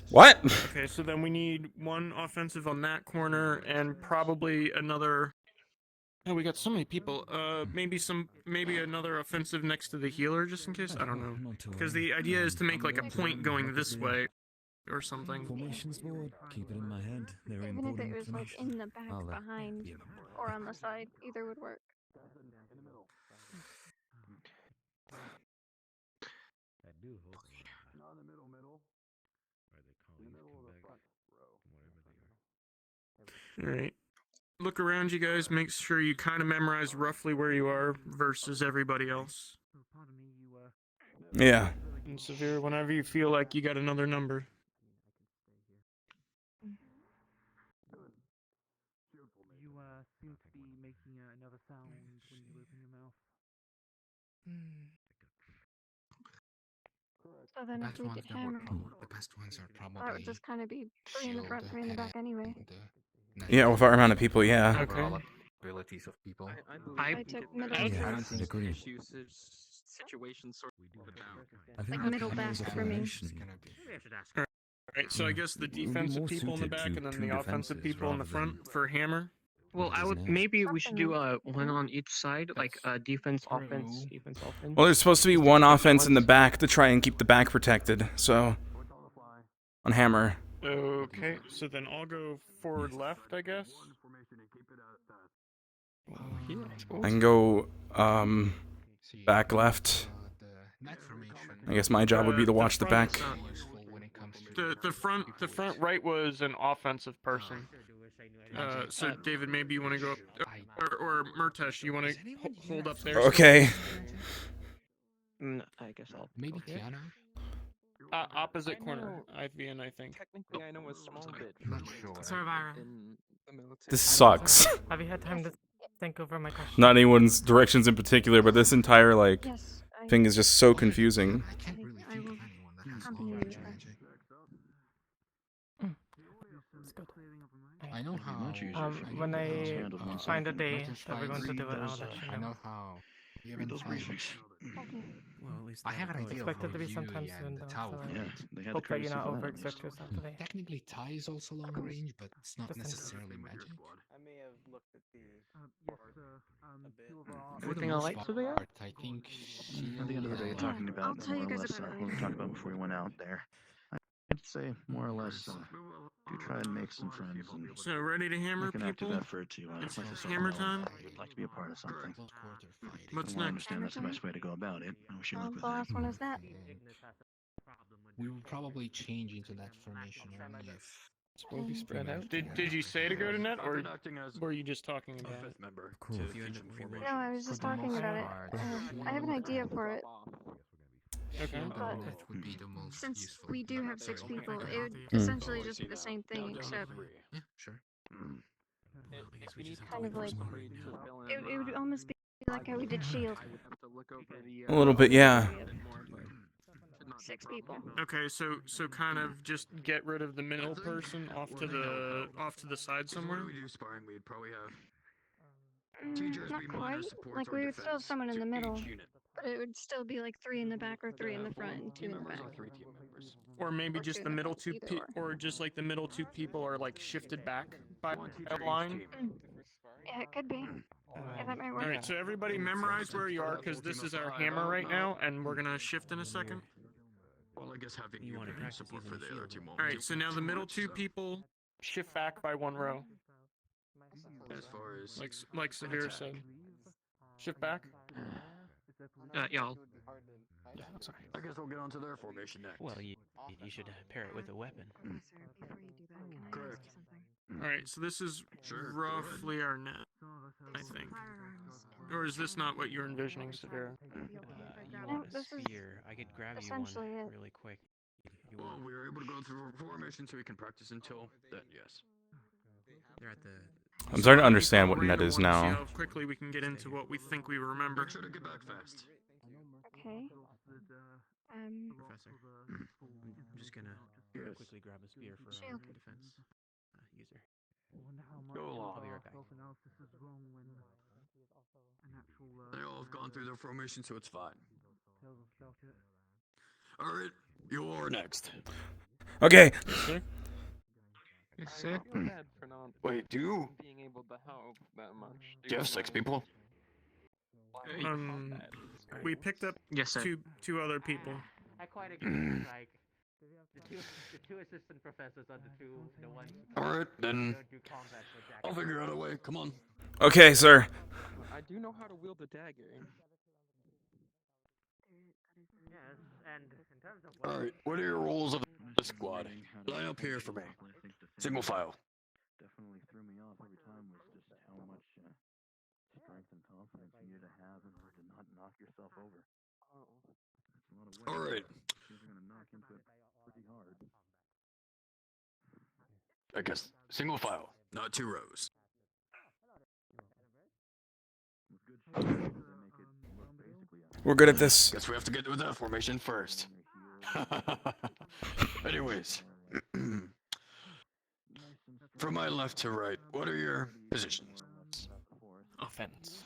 What? Okay, so then we need one offensive on that corner and probably another. Oh, we got so many people. Maybe another offensive next to the healer, just in case. I don't know. Because the idea is to make like a point going this way, or something. Formations board. Keep it in my head. They're Even if important it was like information. in the back behind or on the side, either would work. Alright. Look around you guys, make sure you kind of memorize roughly where you are versus everybody else. Yeah. And Severe, whenever you feel like you got another number. You seem to be making another sound when you open your mouth. So then if we did hammer, The best ones are that would probably just kind of be 3 in the front, shield 3 in the back anyway. Yeah, with our amount of people, yeah. Okay. Abilities of people. I took middle I first. don't think agree. Situation sort I think Like middle back as a for me. formation. Right, so I guess the It would be defensive more people in the suited back to and then two the offensive defenses people in the rather front than for hammer. Well, I would maybe we should do one on each side, like defense, offense, defense, offense. Well, there's supposed to be one offense in the back to try and keep the back protected, so... On hammer. Okay, so then I'll go forward left, I guess. I can go, back left. I guess my job would be to watch the back. The front right was an offensive person. So David, maybe you want to go up, or Murtesh, you want to hold up there? Okay. I guess I'll. Maybe okay. Tiana? Opposite corner, IVN, I think. Technically, I know a small bit. Not sure. Sorry, Byron. In the military. This sucks. Have you had time to think over my question? Not anyone's directions in particular, but this entire, like, Yes, thing is just so confusing. I can't really I think will of anyone that has accompany all you. that magic. It's good. I know how. When I find a day that we're going to do it, I'll let you I know. know how. You haven't those tried. briefings. well, at least I have an idea of Expect how it to be you sometime and soon, the though, tower. so Yeah, they had the hope that you're courtesy not for that, at overexert least. yourself today. Technically, tie is also long range, but it's not Just enough. necessarily magic. I may have looked at the. Everything all right, Severe? I think she At the end of the day, Yeah, talking I'll about tell more you or guys less about it what we later. talked about before we went out there. I'd say more or less, do try and make some friends and So ready to hammer, make an active people? effort to It's let the hammer know time. that you'd like to be a part of something. What's I next? understand that's the best way to go about it. I wish you luck with The that. last one is that. We will probably change into that formation only if Supposed to be spread out. Did you say to go to net, or were you just talking about it? Of course. No, I was just talking about it. I have an idea for it. Okay. But would be the most since useful. we do have 6 people, it would Hmm. essentially just be the same thing, except Yeah, sure. kind of like it would almost be like how we did Shield. A little bit, yeah. 6 people. Okay, so kind of just get rid of the middle person off to the side somewhere. Sparring, we'd probably have Not quite. Like we would still have someone in the middle, but it would still be like 3 in the back or 3 in the front and 2 in the back. Or maybe Or just two the in the middle front, two, either or just like the middle 2 people are like shifted back by a line. Yeah, it could be. Yeah, that might work. All right, so everybody memorize where you are, because this is our hammer right now, and we're gonna shift in a second. Well, I guess having you support for the other 2 All right, so now the middle 2 people shift back by 1 row, As far as like Severe said. Shift back. Y'all. yeah, sorry. I guess we'll get onto their formation next. Well, you should pair it with a weapon. Correct. All right, so this is roughly our net, I think. Or is this not what you're envisioning, Severe? You No, want a this is spear? I could grab you one essentially it. really quick. You Well, want? we were able to go through formation, so we can practice until then. Yes. They're at the. I'm starting to understand what net is See now. how quickly we can get into what we think we remember. Make sure to get back fast. Okay. Professor. I'm just gonna quickly grab a spear for our Shield. defense user. Go along. I'll be right back. They all have gone through their formation, so it's fine. All right, you're next. Okay. Yes, sir. Wait, do you Being able to help that much. have 6 people? We picked up Yes, sir. two other people. I quite agree. Like the two assistant professors are the ones. All right, then I'll figure out a way. Come on. Okay, sir. I do know how to wield a dagger. Yes, and in terms of All right, what are your roles of the squad? Line up here for me. Single file. Definitely threw me off every time was just how much strength and confidence you need to have in order to not knock yourself over. That's a lot of weight. All right. You're gonna knock into it pretty hard. I guess single file, not 2 rows. We're good at this. Guess we have to get with that formation first. Anyways, from my left to right, what are your positions? Offense.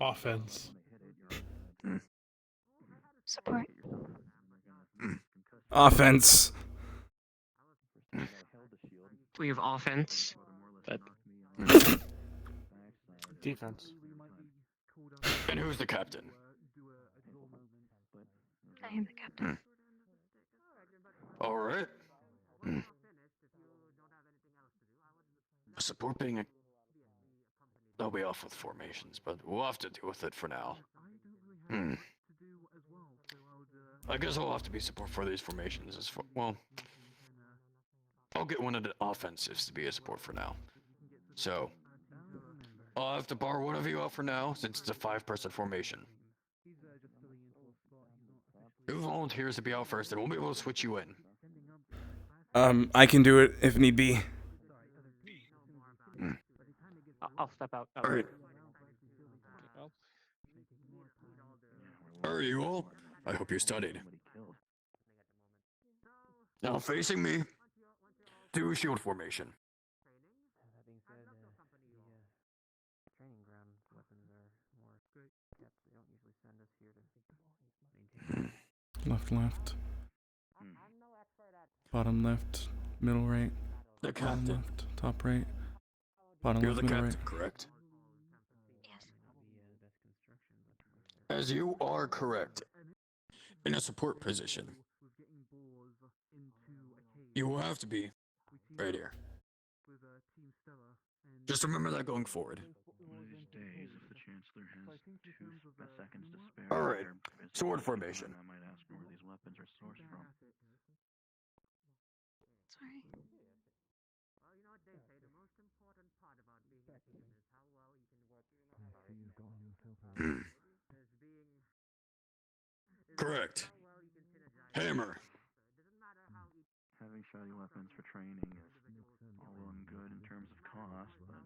Offense. Support. Offense. We have offense, but Defense. And who's the captain? I am the captain. All right. Support being a... I'll be off with formations, but we'll have to deal with it for now. I guess I'll have to be support for these formations as for... Well, I'll get one of the offensives to be a support for now. So, I'll have to borrow one of you out for now, since it's a 5-person formation. Who volunteers to be out first, and we'll be able to switch you in. I can do it if need be. I'll step out. Alright. Alright, you all. I hope you studied. Now facing me, do a shield formation. Left, left. Bottom left, middle right. The Bottom captain. left, top right. Bottom You're left, the middle captain, right. correct? Yes. As you are correct. In a support position. You will have to be right here. Just remember that going forward. One of these days, if the Chancellor has 2 seconds to spare. Alright, sword formation. I might ask where these weapons are sourced from. Sorry. Correct. Hammer. Having shoddy weapons for training is all well and good in terms of cost, but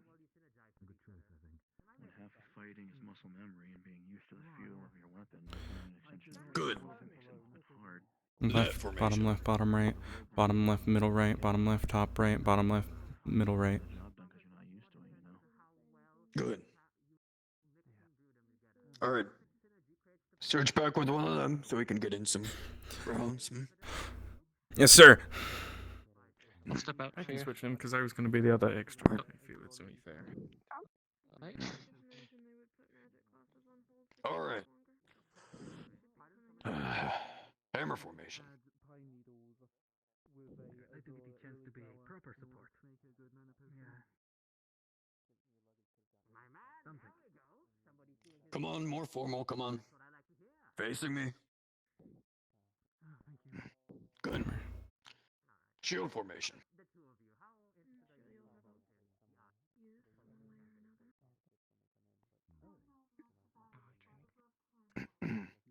when half of fighting is muscle memory and being used to the feel of your weapon, an extension of Good. it makes it a little bit hard. Left, bottom left, bottom right. Bottom left, middle right. Bottom left, top right. Bottom left, middle right. Job done 'cause you're not used to it, you know. Good. Alright. Search back with one of them so we can get in some rounds. Yes, sir. I'll step out I for can you. switch in because I was going to be the other extra. I feel it's only fair. Alright. Hammer formation. I do get the chance to be a proper support. Come on, more formal, come on. Facing me. Good. Shield formation.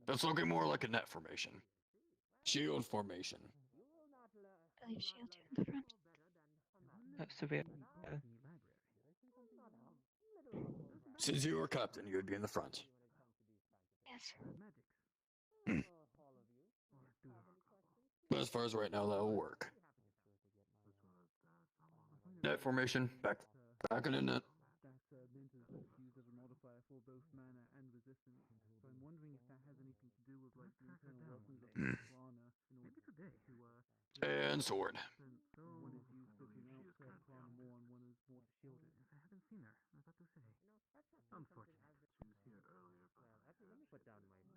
That's looking more like a net formation. Shield formation. I leave shield you in the front. Severe. Since you were captain, you would be in the front. Yes. But as far as right now, that'll work. Net formation, back in the net. And sword.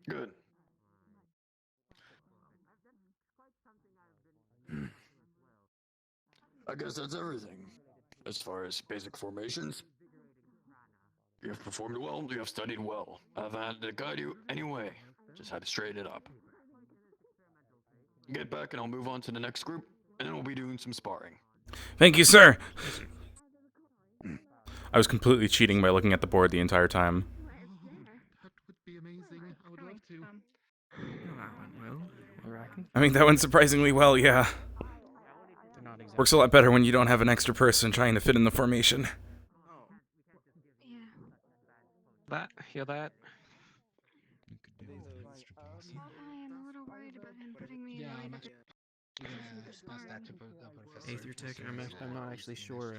Good. I guess that's everything. As far as basic formations, you have performed well, you have studied well. I've had to guide you anyway, just had to straighten it up. Get back and I'll move on to the next group, and then we'll be doing some sparring. Thank you, sir. I was completely cheating by looking at the board the entire time. That would be amazing. I would love to. That went well, I reckon. I mean, that went surprisingly well, yeah. Works a lot better when you don't have an extra person trying to fit in the formation. Yeah. that? Hear that? I'm a little worried about him putting me in a way that could Aether Tech, I'm not actually sure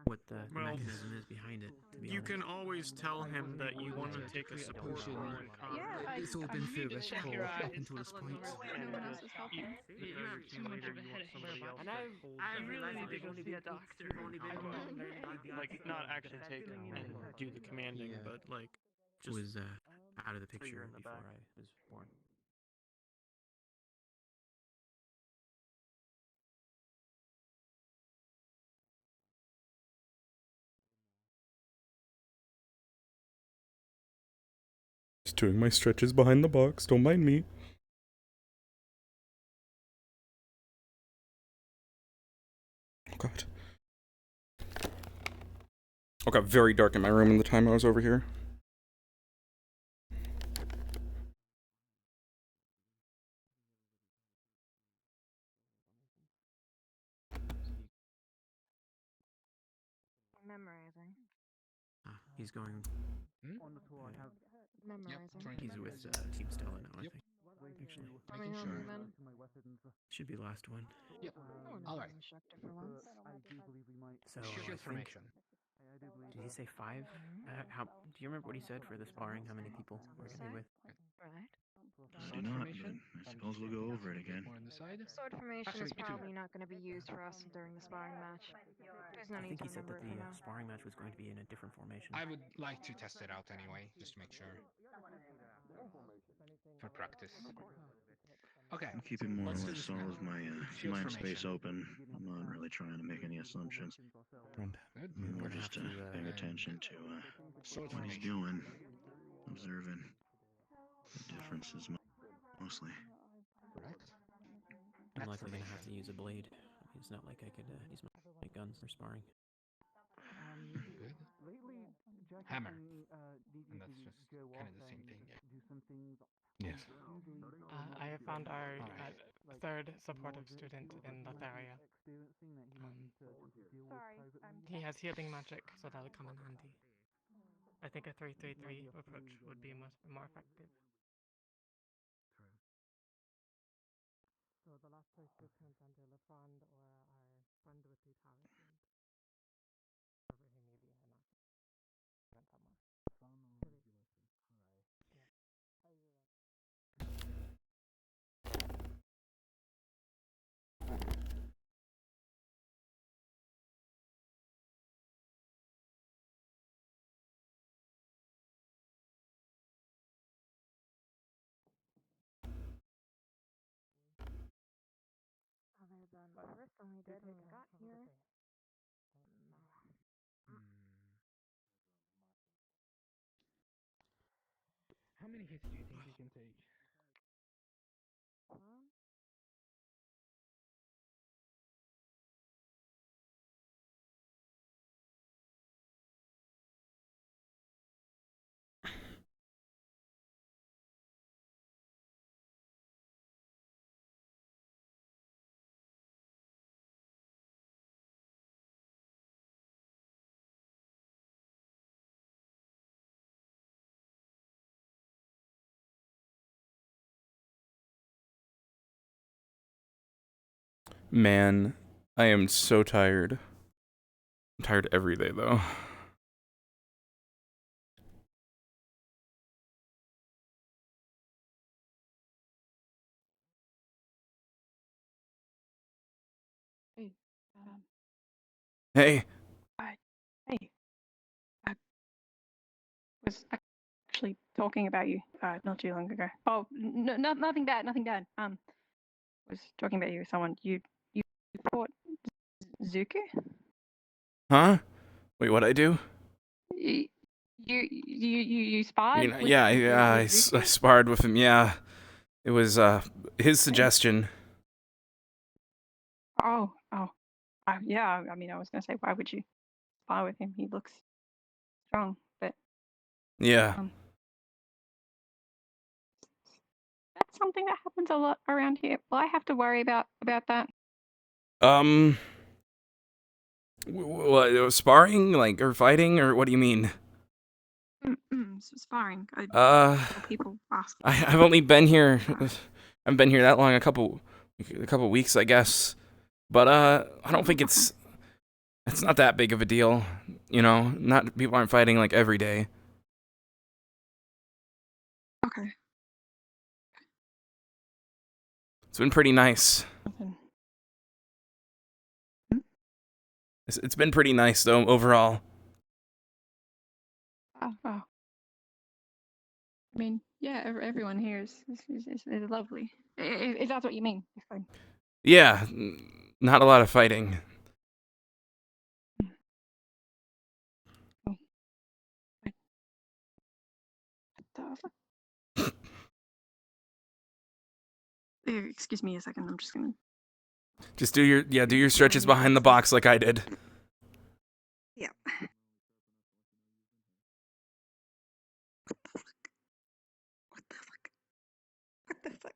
what the Well, mechanism is behind it, to be You honest. can always tell him that you want to take a support role in combat. It's all been theoretical up until this point. You tell your team leader you want somebody else to hold them. really need to go see a doctor. Like, not actually take and do the commanding, but like, just was out of the so picture you're in the before back. I was born. Just doing my stretches behind the box, don't mind me. Oh god. It got very dark in my room in the time I was over here. Memorizing. He's going. Memorizing. He's with Team Stella now, I think. Actually, Coming home then. should be the last one. I want to be instructor for once. So I think. Did he say 5? How? Do you remember what he said for the sparring? How many people we're gonna be with? Right. I do not, but I suppose we'll go over it again. Sword formation is probably not going to be used for us during the sparring match. There's no I need think to he said remember that it the for now. sparring match was going to be in a different formation. I would like to test it out anyway, just to make sure. For practice. Okay. I'm keeping more or less all of my mind space open. I'm not really trying to make any assumptions. More just paying attention to what he's doing, observing the differences mostly. I'm likely gonna have to use a blade. It's not like I could use my guns for sparring. Good. Hammer. And that's just kind of the same thing. Yes. I have found our third supportive student in Lotharia. He has healing magic, so that'll come in handy. I think a 3-3-3 approach would be more effective. So the last place lieutenant under Lefrand or our friend with the talisman. Wherever he may be or not. Somewhere. Other than personally did when I got here. How many hits do you think you can take? Man, I am so tired. I'm tired every day, though. Hey. Hey. Hey. I was actually talking about you not too long ago. Oh, nothing bad, nothing bad. Was talking about you with someone. You fought Zuko? Huh? Wait, what'd I do? You sparred? You know, with, yeah, I Zuko? sparred with him, yeah. It was, his suggestion. Oh. Yeah, I mean, I was going to say, why would you spar with him? He looks strong, but... Yeah. That's something that happens a lot around here. Will I have to worry about that? What, sparring, like, or fighting, or what do you mean? Sparring. People ask. I've only been here. I've been here that long, a couple weeks, I guess. But I don't think it's not that big of a deal. You know, not people aren't fighting like every day. Okay. It's been pretty nice. It's been pretty nice though overall. Oh. I mean, yeah, everyone here is lovely. If that's what you mean, it's fine. Yeah, not a lot of fighting. Excuse me a second. I'm just gonna. Just do your stretches behind the box like I did. Yeah. What the fuck?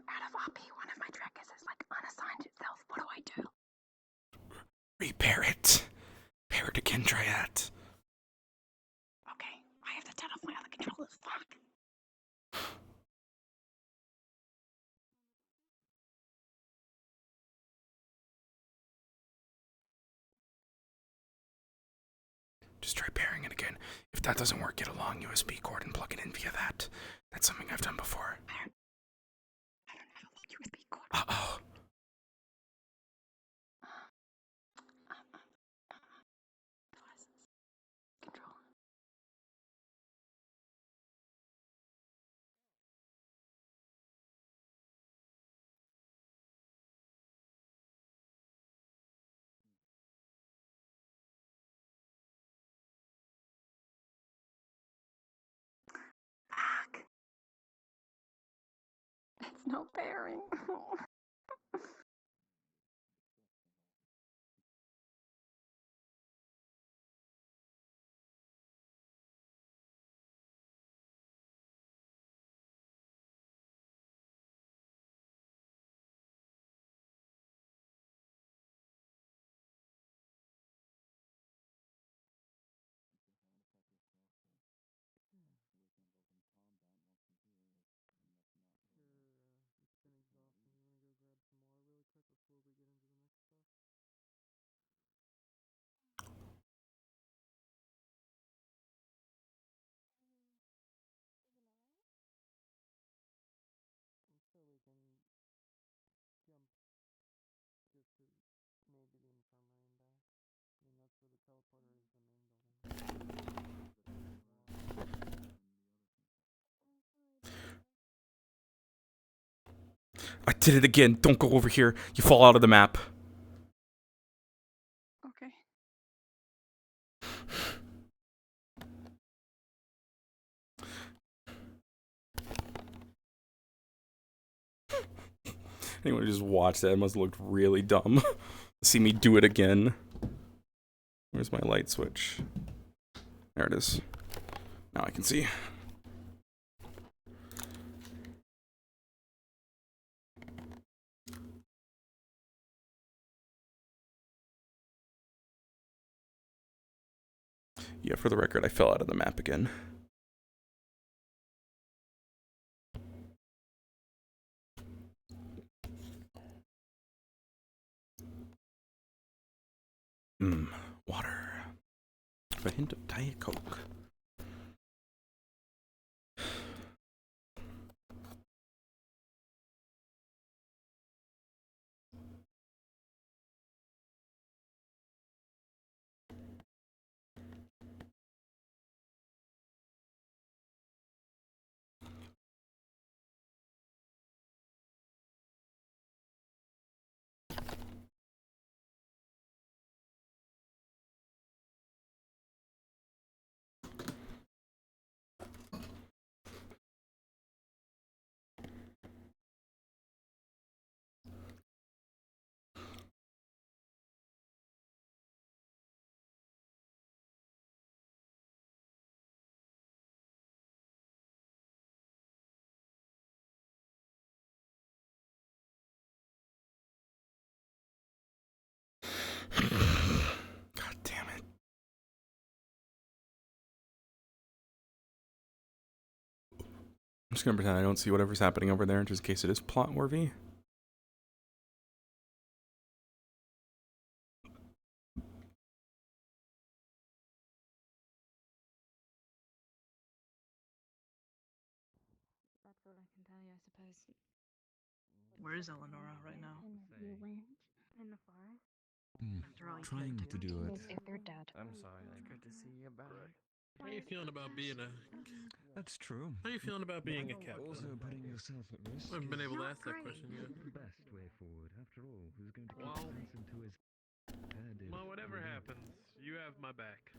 Out of OP, one of my trackers is like unassigned itself. What do I do? Repair it. Repair it again, Triad. Okay, I have to turn off my other controllers. Fuck. Just try pairing it again. If that doesn't work, get a long USB cord and plug it in via that. That's something I've done before. I don't have a long USB cord. Uh-oh. Devices. Control. Fuck. It's not pairing. I did it again. Don't go over here. You fall out of the map. Okay. Anyone who just watched that must have looked really dumb. See me do it again. Where's my light switch? There it is. Now I can see. Yeah, for the record, I fell out of the map again. Water. A hint of Diet Coke. just gonna pretend I don't see whatever's happening over there, just in case it is plot worthy. That's what I can tell you, I suppose. Where is Eleonora right now? In the forest. After all you Trying to do it. If they're dead. I'm sorry. It's good to see you back. How you feeling about being a? That's true. How you feeling about being a captain? Also putting yourself at risk. I haven't been able to ask that Not question yet. the best way forward. After all, who's going to Well, listen to his head? Well, whatever happens, you have my back.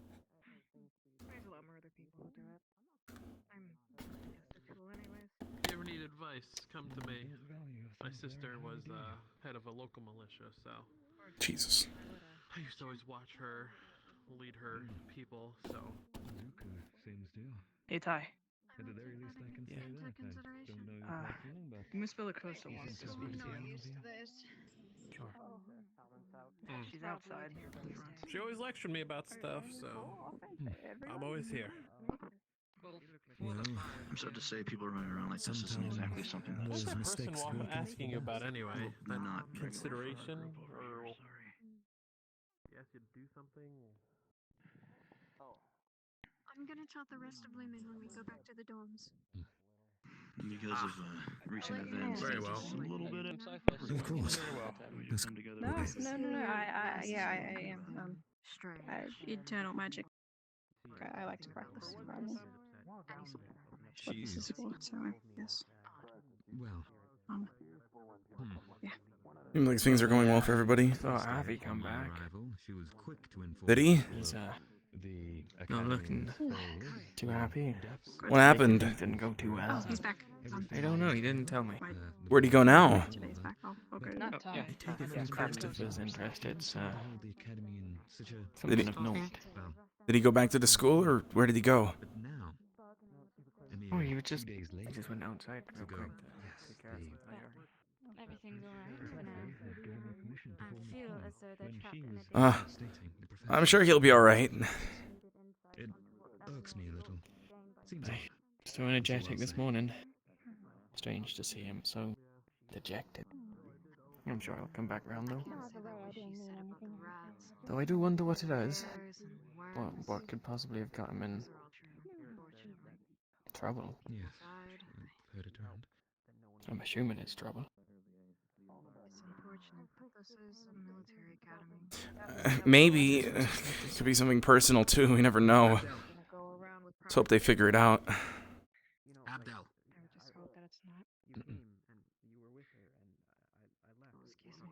There's a lot more other people who do it. I'm just a tool anyways. If you ever need advice, come to me. My sister was head of a local militia, so. Jesus. I used to always watch her lead her people, so. Seems to. Hey Ty. At the very least, I can say that. I don't know Uh, your feeling, but Miss Villacosa wants to speak to you. Sure. She's outside. She always lectured me about stuff, so I'm always here. Well, I'm sorry to say, people running around like this isn't exactly something What's that's that person asking you about anyway? That not consideration or he asked you to do something? I'm gonna tell the rest of Lehman when we go back to the dorms. because of recent events. Very well. It's a little bit of course. Let's come together. No, with no, no, no. I am. Eternal magic. I like to practice. What this is for, so yes. Well. Yeah. Seems like things are going well for everybody. So Avi come back. She was quick to inform Did he? He's the not looking too happy. What happened? Things didn't go too well. He's back. I don't know. He didn't tell me. Where'd he go now? Today's back. I'll go. Not Yeah. if Christopher's interested, so the academy in such a Did something he- of note. Did he go back to the school, or where did he go? now. Oh, he just went outside real quick. Take care of the- something. Everything's alright for now. I feel as though they're trapped in a I'm sure he'll be alright. It irks me a little. Seems Hey, so energetic this morning. Strange to see him so dejected. I'm sure he'll come back round though. Though I do wonder what it is. What could possibly have got him in trouble? Yes. Heard it around. I'm assuming it's trouble. It's unfortunate, but this is a military academy. Maybe. It could be something personal, too. We never know. Let's hope they figure it out. Abdel. I would just hope that it's not. Excuse me.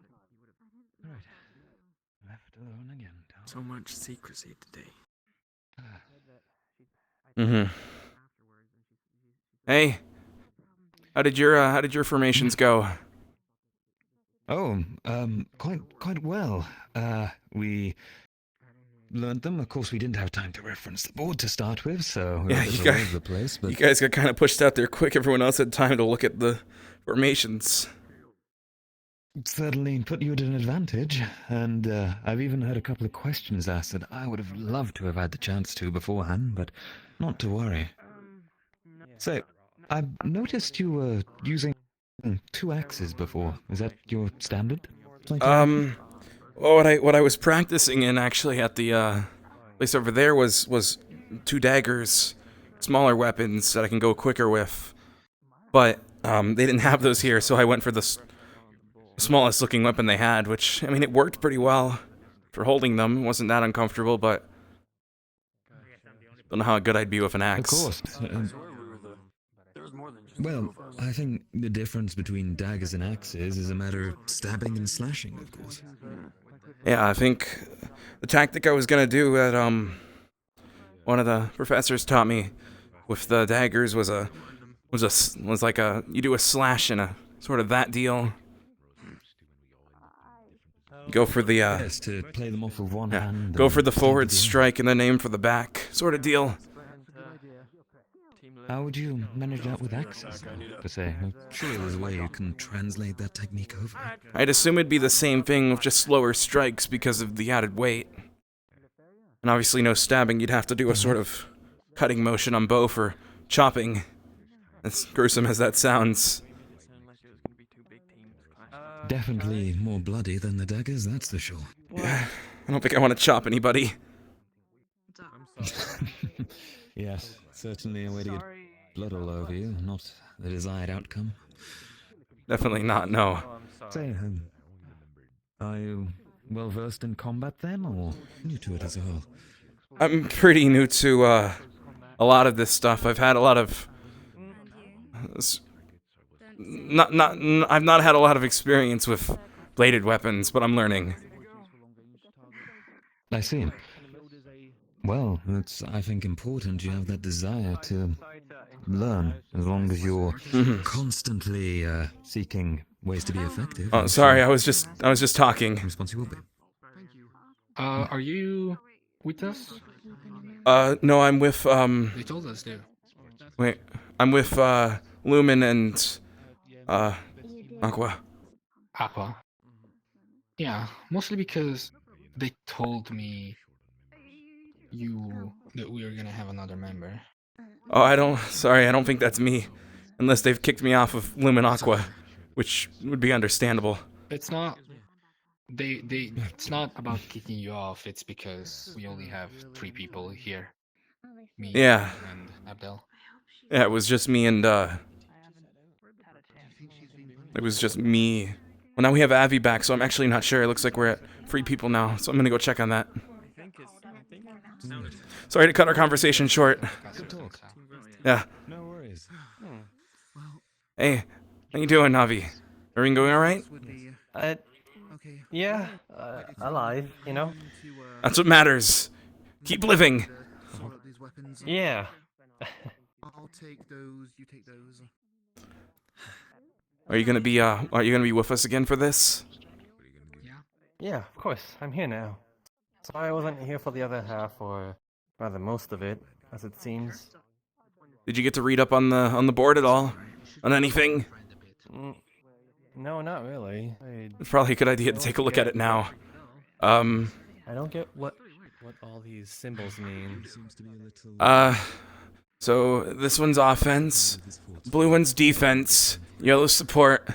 Right. Left alone again. So much secrecy today. Mm-hmm. Hey. How did your formations go? Oh, quite well. We learned them. Of course, we didn't have time to reference the board to start with, so we were a bit all over the place. But you guys got kind of pushed out there quick. Everyone else had time to look at the formations. certainly put you at an advantage, and I've even heard a couple of questions asked that I would have loved to have had the chance to beforehand, but not to worry. So, I noticed you were using 2 axes before. Is that your standard? Well, what I was practicing in actually at the place over there was 2 daggers, smaller weapons that I can go quicker with. But they didn't have those here, so I went for the smallest looking weapon they had, which, I mean, it worked pretty well for holding them. It wasn't that uncomfortable, but don't know how good I'd be with an axe. Of course. Well, I think the difference between daggers and axes is a matter of stabbing and slashing, of course. Yeah, I think the tactic I was gonna do that one of the professors taught me with the daggers was like you do a slash and a sort of that deal. Go for the yes, to play them off with one hand. Go for the forward strike and then aim for the back, sort of deal. How would you manage that with axes, per se? Surely there's a way you can translate that technique over. I'd assume it'd be the same thing with just slower strikes because of the added weight. And obviously no stabbing, you'd have to do a sort of cutting motion on bow for chopping. As gruesome as that sounds. Definitely more bloody than the daggers, that's for sure. Yeah, I don't think I want to chop anybody. Yes, certainly a way to get blood all over you, not the desired outcome. Definitely not, no. Say, are you well versed in combat then, or new to it as a whole? I'm pretty new to a lot of this stuff. I've had a lot of I've not had a lot of experience with bladed weapons, but I'm learning. I see. Well, it's, I think, important you have that desire to learn, as long as you're constantly seeking ways to be effective. Oh, sorry, I was just talking. Response you will be. Are you with us? No, I'm with, They told us there. wait, I'm with, Lumen and, Aqua. Aqua. Yeah, mostly because they told me that we were gonna have another member. Oh, I don't think that's me. Unless they've kicked me off of Lumen Aqua, which would be understandable. It's not. It's not about kicking you off. It's because we only have 3 people here. Me, Yeah. and Abdel. Yeah, it was just me and, it was just me. Well, now we have Avi back, so I'm actually not sure. It looks like we're at 3 people now, so I'm gonna go check on that. Sorry to cut our conversation short. Good talk. Yeah. No worries. Hey, how you doing, Navi? Everything going alright? Yeah, alive, you know? That's what matters. Keep living. Yeah. I'll take those. You take those. Are you gonna be with us again for this? Yeah, of course, I'm here now. Sorry I wasn't here for the other half, or rather most of it, as it seems. Did you get to read up on the board at all? On anything? No, not really. It's probably a good idea to take a look at it now. I don't get what all these symbols mean. So this one's offense, blue one's defense, yellow's support,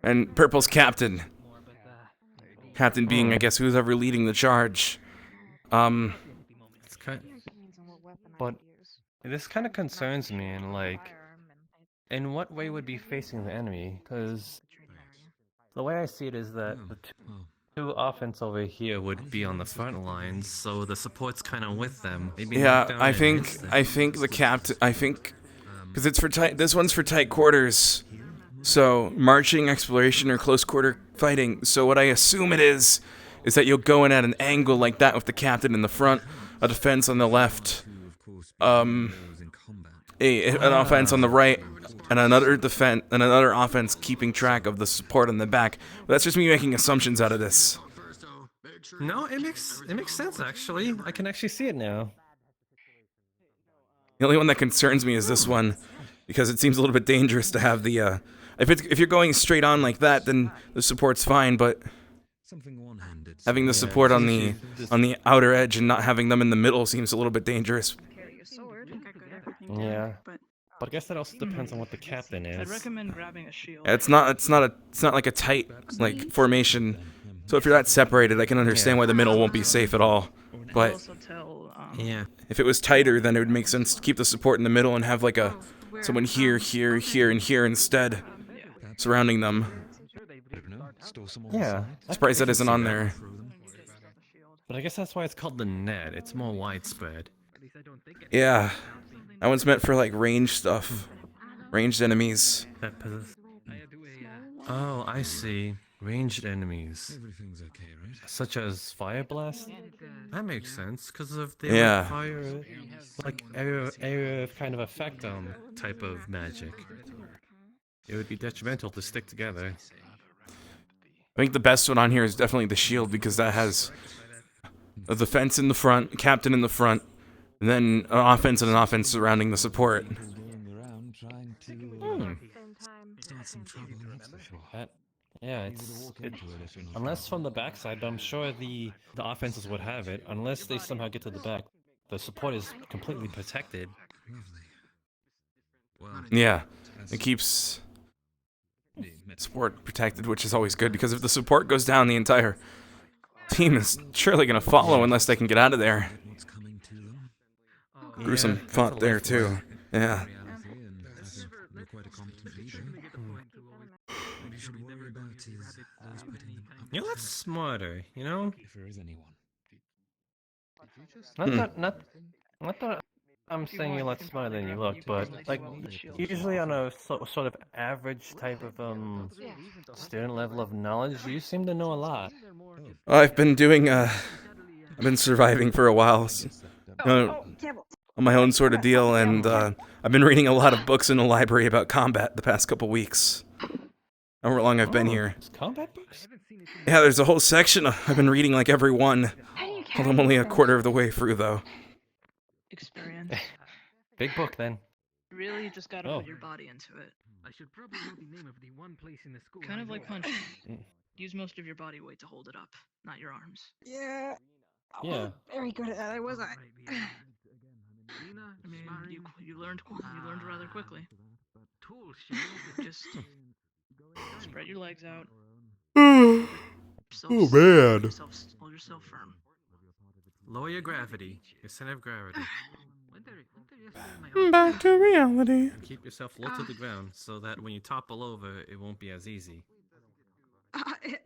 and purple's captain. Captain being, I guess, who's ever leading the charge. It's but this kind of concerns me, and like, in what way would be facing the enemy? Because the way I see it is that the two offense over here would be on the front lines, so the support's kind of with them. Maybe Yeah, I think the captain. I think because it's for tight. This one's for tight quarters. So marching, exploration, or close quarter fighting. So what I assume it is that you'll go in at an angle like that with the captain in the front, a defense on the left, an offense on the right, and another offense keeping track of the support on the back. But that's just me making assumptions out of this. No, it makes sense actually. I can actually see it now. The only one that concerns me is this one, because it seems a little bit dangerous to have the. If you're going straight on like that, then the support's fine. But having the support on the outer edge and not having them in the middle seems a little bit dangerous. Yeah, but I guess that also depends on what the captain is. I'd recommend grabbing a shield. It's not like a tight like formation. So if you're that separated, I can understand why the middle won't be safe at all. But yeah, if it was tighter, then it would make sense to keep the support in the middle and have like someone here, and here instead, surrounding them. Yeah, Surprised that isn't on there. But I guess that's why it's called the net. It's more widespread. Yeah, that one's meant for like ranged stuff, ranged enemies. Oh, I see. Ranged enemies. Everything's okay, right? Such as Fire Blast? That makes sense, because of the Yeah. fire, like area kind of effect type of magic. It would be detrimental to stick together. I think the best one on here is definitely the shield, because that has a defense in the front, captain in the front, and then an offense surrounding the support. Yeah, unless from the backside, but I'm sure the offenses would have it. Unless they somehow get to the back, the support is completely protected. Yeah, It keeps support protected, which is always good, because if the support goes down, the entire team is surely going to follow unless they can get out of there. Gruesome fought there, too. Yeah. You're a lot smarter, you know? If there is anyone. Not that I'm saying you're a lot smarter than you look, but like usually on a sort of average type of student level of knowledge, you seem to know a lot. I've been doing, I've been surviving for a while. On my own sort of deal, and I've been reading a lot of books in the library about combat the past couple weeks. However long I've been here. Combat books? Yeah, there's a whole section. I've been reading like every one. Well, I'm only a quarter of the way through, though. Experience. Big book, then. Really, you just gotta put your body into it. I should probably know the name of the one place in the school. Kind of like punching. Use most of your body weight to hold it up, not your arms. Yeah. Yeah. Very good at that, was I? I mean, you learned rather quickly. Just spread your legs out. Oh, man. Hold yourself firm. Lower your gravity. Your center of gravity. Back to reality. And keep yourself low to the ground so that when you topple over, it won't be as easy. Like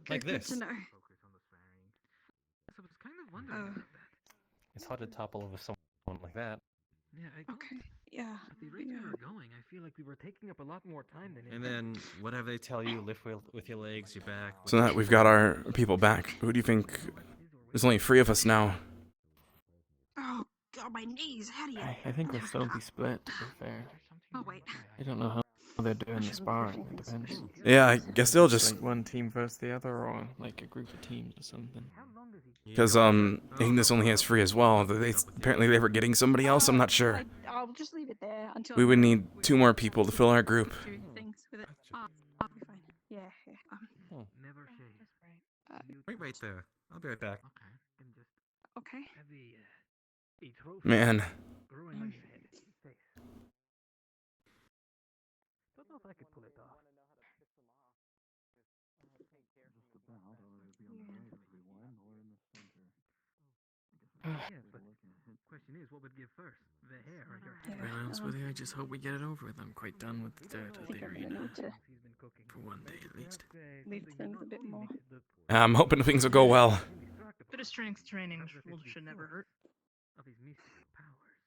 Good this. to know. It's hard to topple over someone like that. Okay. Yeah. At the rate we were going, I feel like we were taking up a lot more time than. And then whatever they tell you, lift with your legs, your back. So that we've got our people back. Who do you think? There's only 3 of us now. Oh God, my knees. How do you? I think we'll still be split, to be fair. Oh wait. I don't know how they're doing the sparring. It depends. Yeah, I guess they'll just like one team versus the other, or like a group of teams or something. because Ignis only has 3 as well. Apparently they were getting somebody else. I'm not sure. I'll just leave it there until. We would need 2 more people to fill our group. Do things with it. I'll be fine. Yeah. Never say. Wait right there. I'll be right back. Okay. Man. Growing on your head. Don't know if I could pull it off. Yes, but question is, what would give first, the hair or your To be honest with you, I just hope we get it over with. I'm quite done with the dirt of the arena. For one day at least. Leave things a bit more. I'm hoping things will go well. Bit of strength training should never hurt. Of these mystical powers.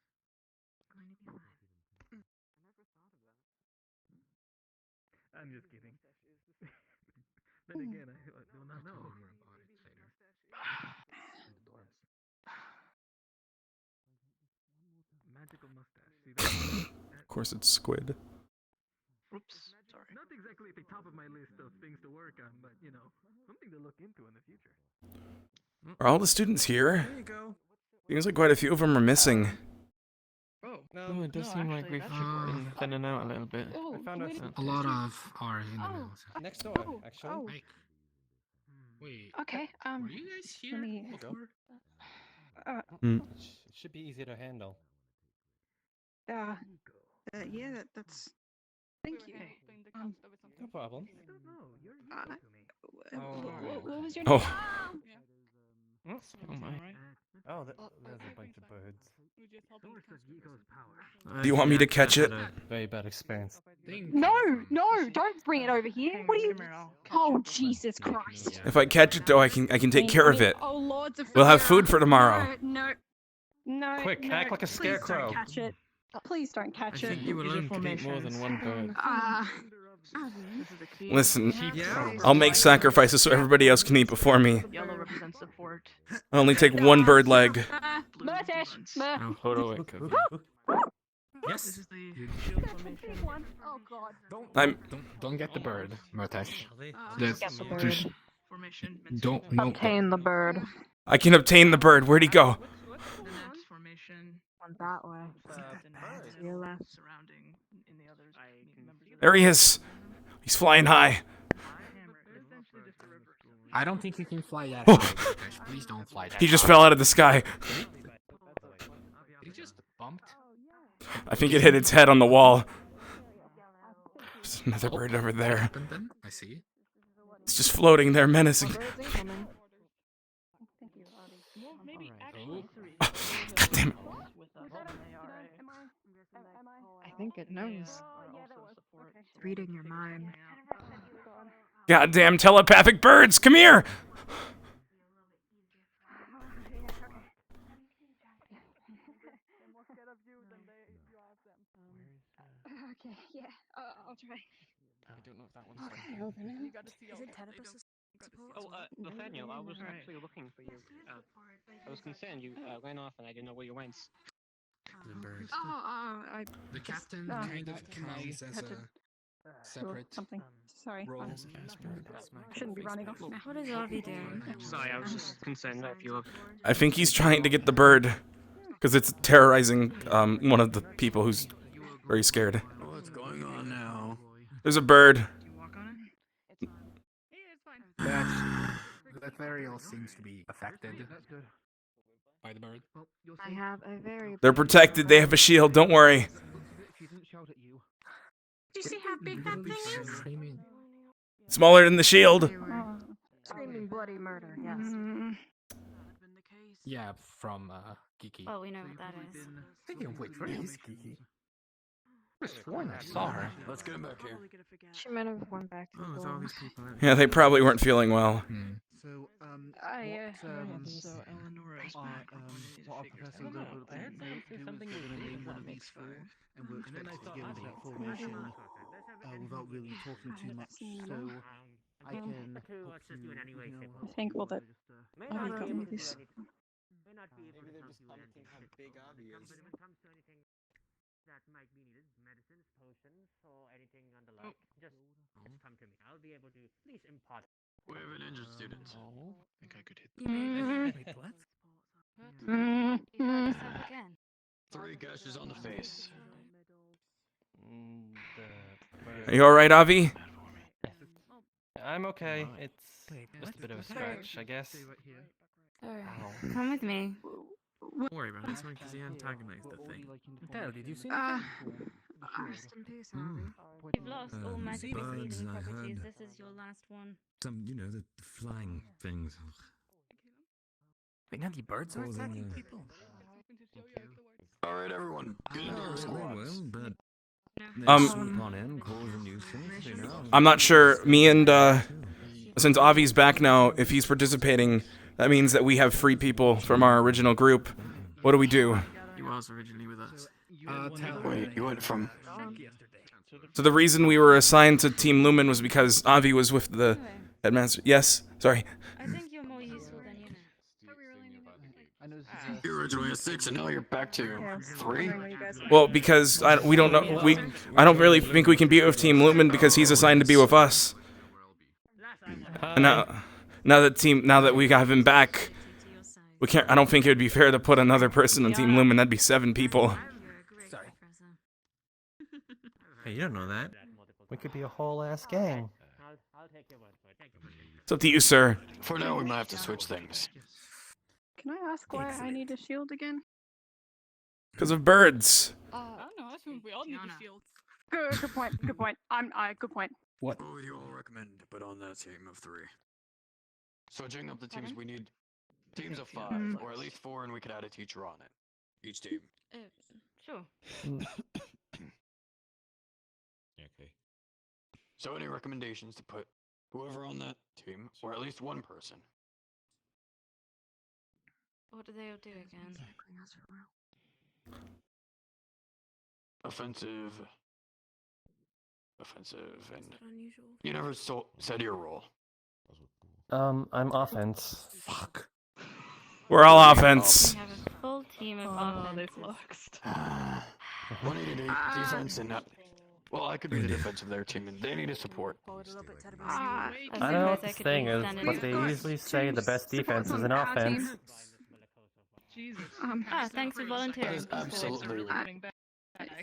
I'm just kidding. Then again, I do not know. Magical mustache. See that? Of course it's squid. Oops, sorry. Not exactly at the top of my list of things to work on, but you know, something to look into in the future. Are all the students here? There you go. Seems like quite a few of them are missing. No, it does seem like we've been thinning out a little bit. Oh, I found out A lot of are in the middle. next door, actually. Oh. Wait. Okay. Were you guys here Let me. before? It should be easy to handle. Yeah, that's. Thank you. No problem. What was your Oh. name? Oh my. Oh, there's a bunch of birds. Do you want me to catch it? Very bad experience. No, don't bring it over here. What are you? Oh, Jesus Christ. If I catch it, though, I can take care of it. Oh, Lords of We'll have Fire. food for tomorrow. No. Quick, no, act like a please scarecrow. Don't catch it. Please don't catch I it. think you alone could eat more than one bird. Listen, I'll make sacrifices so everybody else can eat before me. Yellow represents support. I only take 1 bird leg. Murtesh. Oh, hold on. Yes. This is the Oh God. Don't get the bird, Murtesh. Get the bird. Just Formation. don't Obtain the bird. I can obtain the bird. Where'd he go? The next formation. One that way. To your left. Surrounding in the others. There he is. He's flying high. I don't think you can fly that Oh. high, Murtesh. Please don't fly that He just high. fell out of the sky. He just bumped. I think it hit its head on the wall. There's another bird over there. I see. It's just floating there, menacing. God damn it. I think it knows. It's reading your mind. Goddamn telepathic birds, come here! Okay, yeah, I'll try. I don't know if that one's Okay, hold on. Is it Tenebus support? Oh, Nathaniel, I was actually looking for you. I was concerned you ran off and I didn't know where you went. The bird. I. The captain kind of counts as a separate something. Sorry. role. I shouldn't be running off now. What is Avi doing? Sorry, I was just concerned that if you were... I think he's trying to get the bird. Because it's terrorizing one of the people who's very scared. What's going on now? There's a bird. That Varial seems to be affected by the bird. I have a very. They're protected. They have a shield. Don't worry. Do you see how big that thing is? Smaller than the shield. Screaming bloody murder, yes. Yeah, from Kiki. Oh, we know what that is. Speaking of which, where is Kiki? I sworn I saw her. Let's get him back here. She might have went back. Oh, there's all these people. Yeah, they probably weren't feeling well. So, so Eleanor is back. What Professor Robo who was going to name one of these four, and we're expected to give us that formation without really talking too much. So, I can. I think all that Avi got me this. Maybe they're just commenting how big Avi is. That might be needed, medicines, potions, or anything on the like. Just come to me. I'll be able to at least impart. We have an injured student. I think I could hit Wait, what? You hurt yourself again. 3 gashes on the face. Are you alright, Avi? I'm okay. It's just a bit of a scratch, I guess. Come with me. Don't worry about this one because he antagonized the thing. Dale, did you see Rest in peace, You've lost all magic birds, healing I properties. heard. This is your last one. Some, you know, the flying things. Wait, now the birds are Oh, attacking yeah. people? Alright, everyone. Get into your squads. Well, but Um, swoop on in, cause a nuisance, you know. I'm not sure. Me and, since Avi's back now, if he's participating, that means that we have free people from our original group. What do we do? He was originally with us. Wait, you went from... So the reason we were assigned to Team Lumen was because Avi was with the headmaster. Yes? Sorry. I think you're more useful than you know. You were originally a 6 and now you're back to 3? Well, because we don't know. I don't really think we can be with Team Lumen because he's assigned to be with us. And now that we have him back, we can't. I don't think it would be fair to put another person on Team Lumen. That'd be 7 people. Hey, you don't know that. We could be a whole ass gang. It's up to you, sir. For now, we might have to switch things. Can I ask why I need a shield again? Because of birds. I don't know, I think we all need a shield. Good point. Good point. Good point. What would you all recommend to put on that team of 3? Switching up the teams, we need teams of 5, or at least 4, and we could add a teacher on it. Each team. Sure. Okay. So any recommendations to put whoever on that team, or at least one person? What do they all do again? Offensive, and you never said your role. I'm offense. Fuck. We're all offense. We have a full team of offense. One needed defense and not. Well, I could be the defense of their team, and they need a support. I don't know what this thing is, but they usually say the best defense is an offense. Jesus. Thanks for volunteering. That is absolutely right.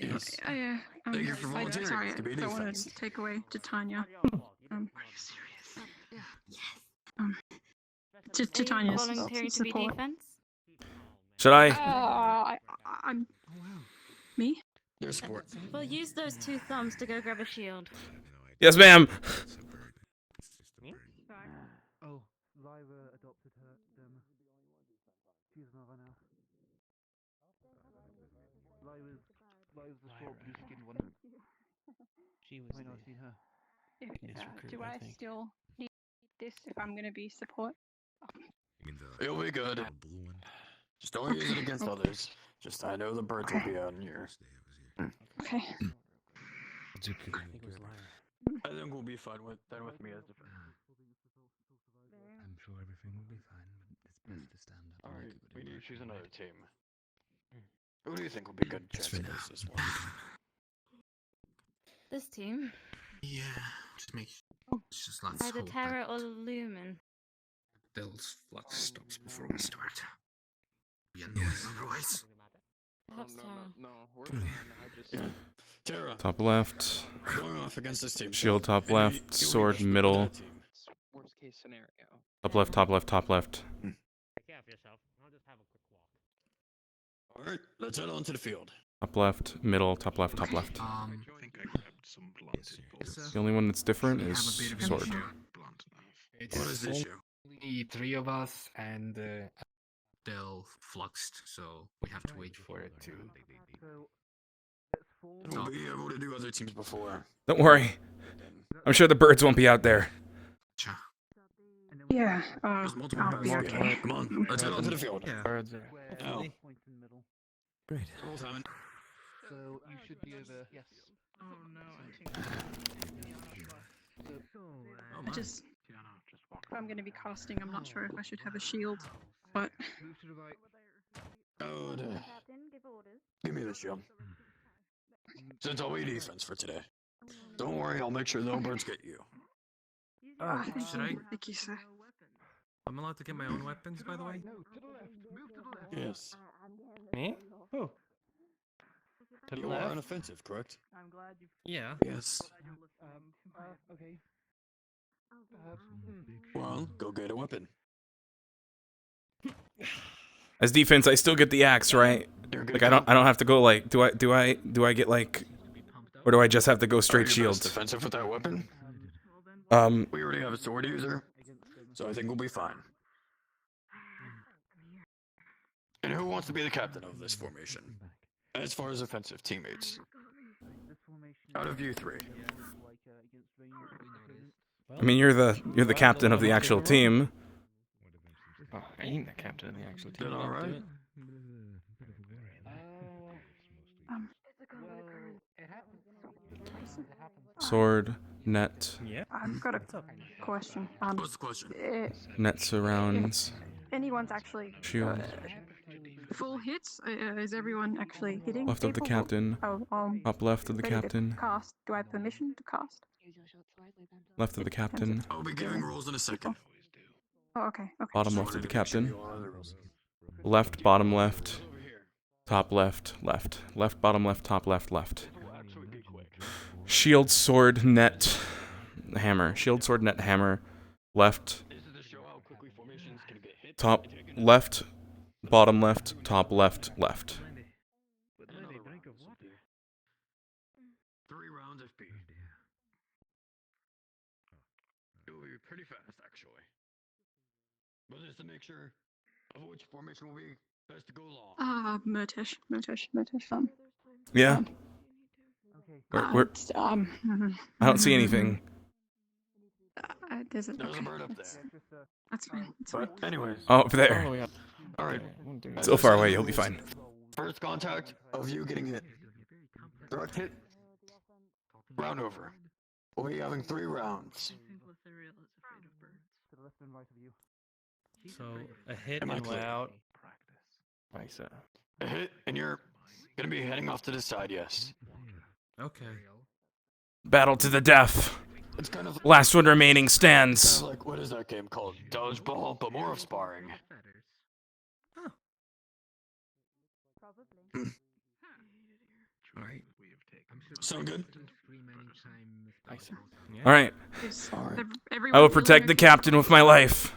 Yes. Thank you for volunteering Sorry, to be I don't want defense. to take away Titania. Titania's Volunteering to be support. defense? Should I? I'm me. their support. Well, use those 2 thumbs to go grab a shield. Yes, ma'am. Oh, Lyra adopted them. She's another now. Lyra's the short blue-skinned one. She was. Might not have seen her. Do I still need this if I'm going to be support? It'll be good. Just don't use it against others. Just I know the birds will be out in here. Okay. I think we'll be fine with me as defense. I'm sure everything will be fine, but it's best to stand up. Alright, we need to choose another team. Who do you think will be good chance against this one? This team. Yeah, just make. Just let's Either hope Terra or Lumen. Bill's flux stops before we start. Be annoying otherwise. Perhaps Terra. No, we're fine. I just Terra. Top left. Going off against this team. Shield top left. Sword middle. Worst case scenario. Top left, top left, top left. Take care of yourself. I'll just have a quick walk. Alright, let's head on to the field. Top left, middle, top left, top left. I think I grabbed some blunted bullets. The only one that's different is sword. It's What is the issue? only 3 of us, and they'll fluxed, so we have to wait for it to. We'll be able to do other teams before. Don't worry. I'm sure the birds won't be out there. Yeah, There's multiple I'll be birds. okay. Come on, let's head on to the field. Birds are. Now. Great. Roll time. So you should be over. Yes. Oh no, I think. I just, if I'm going to be casting, I'm not sure if I should have a shield, but. Move to the right. Oh, give me the shield. Since I'll be defense for today. Don't worry, I'll make sure no birds get you. Should I? Thank you, sir. I'm allowed to get my own weapons, by the way? Yes. Me? Who? To the You left? are unoffensive, correct? I'm glad you. Yeah. Yes. Okay. Well, go get a weapon. As defense, I still get the axe, right? Like I don't have to go like do I get like, or do I just have to go straight shield? Defensive with that weapon? We already have a sword user, so I think we'll be fine. And who wants to be the captain of this formation? As far as offensive teammates. Out of you 3. I mean, you're the captain of the actual team. Oh, I ain't the captain of the actual team. Then alright. Sword, net. Yeah. I've got a question. What's the question? Net surrounds. Anyone's actually Shield. full hits? Is everyone actually hitting? Left of the people? captain. Top left of the ready to captain. Cast. Do I have permission to cast? Left of the captain. I'll be giving rules in a second. Oh, okay. Okay. Bottom left of the captain. Left, bottom left. Top left, left. Left, bottom left, top left, left. Shield, sword, net, hammer. Shield, sword, net, hammer. Left. Top left, bottom left, top left, left. 3 rounds FP. It will be pretty fast, actually. But just to make sure of which formation will be best to go along. Murtesh. Yeah. Where, I don't see anything. There's a bird up there. That's fine. But anyways. Oh, up there. Alright. So far away, you'll be fine. First contact of you getting hit. Direct hit. Round over. We'll be having 3 rounds. So a hit Am I and clear? out. Nice. A hit, and you're gonna be heading off to the side, yes. Okay. Battle to the death. It's kind of Last one remaining kind stands. of like, what is that game called? Dodgeball, but more of sparring. Alright. Sound good? All right. Everyone I will feeling protect the okay? captain with my life.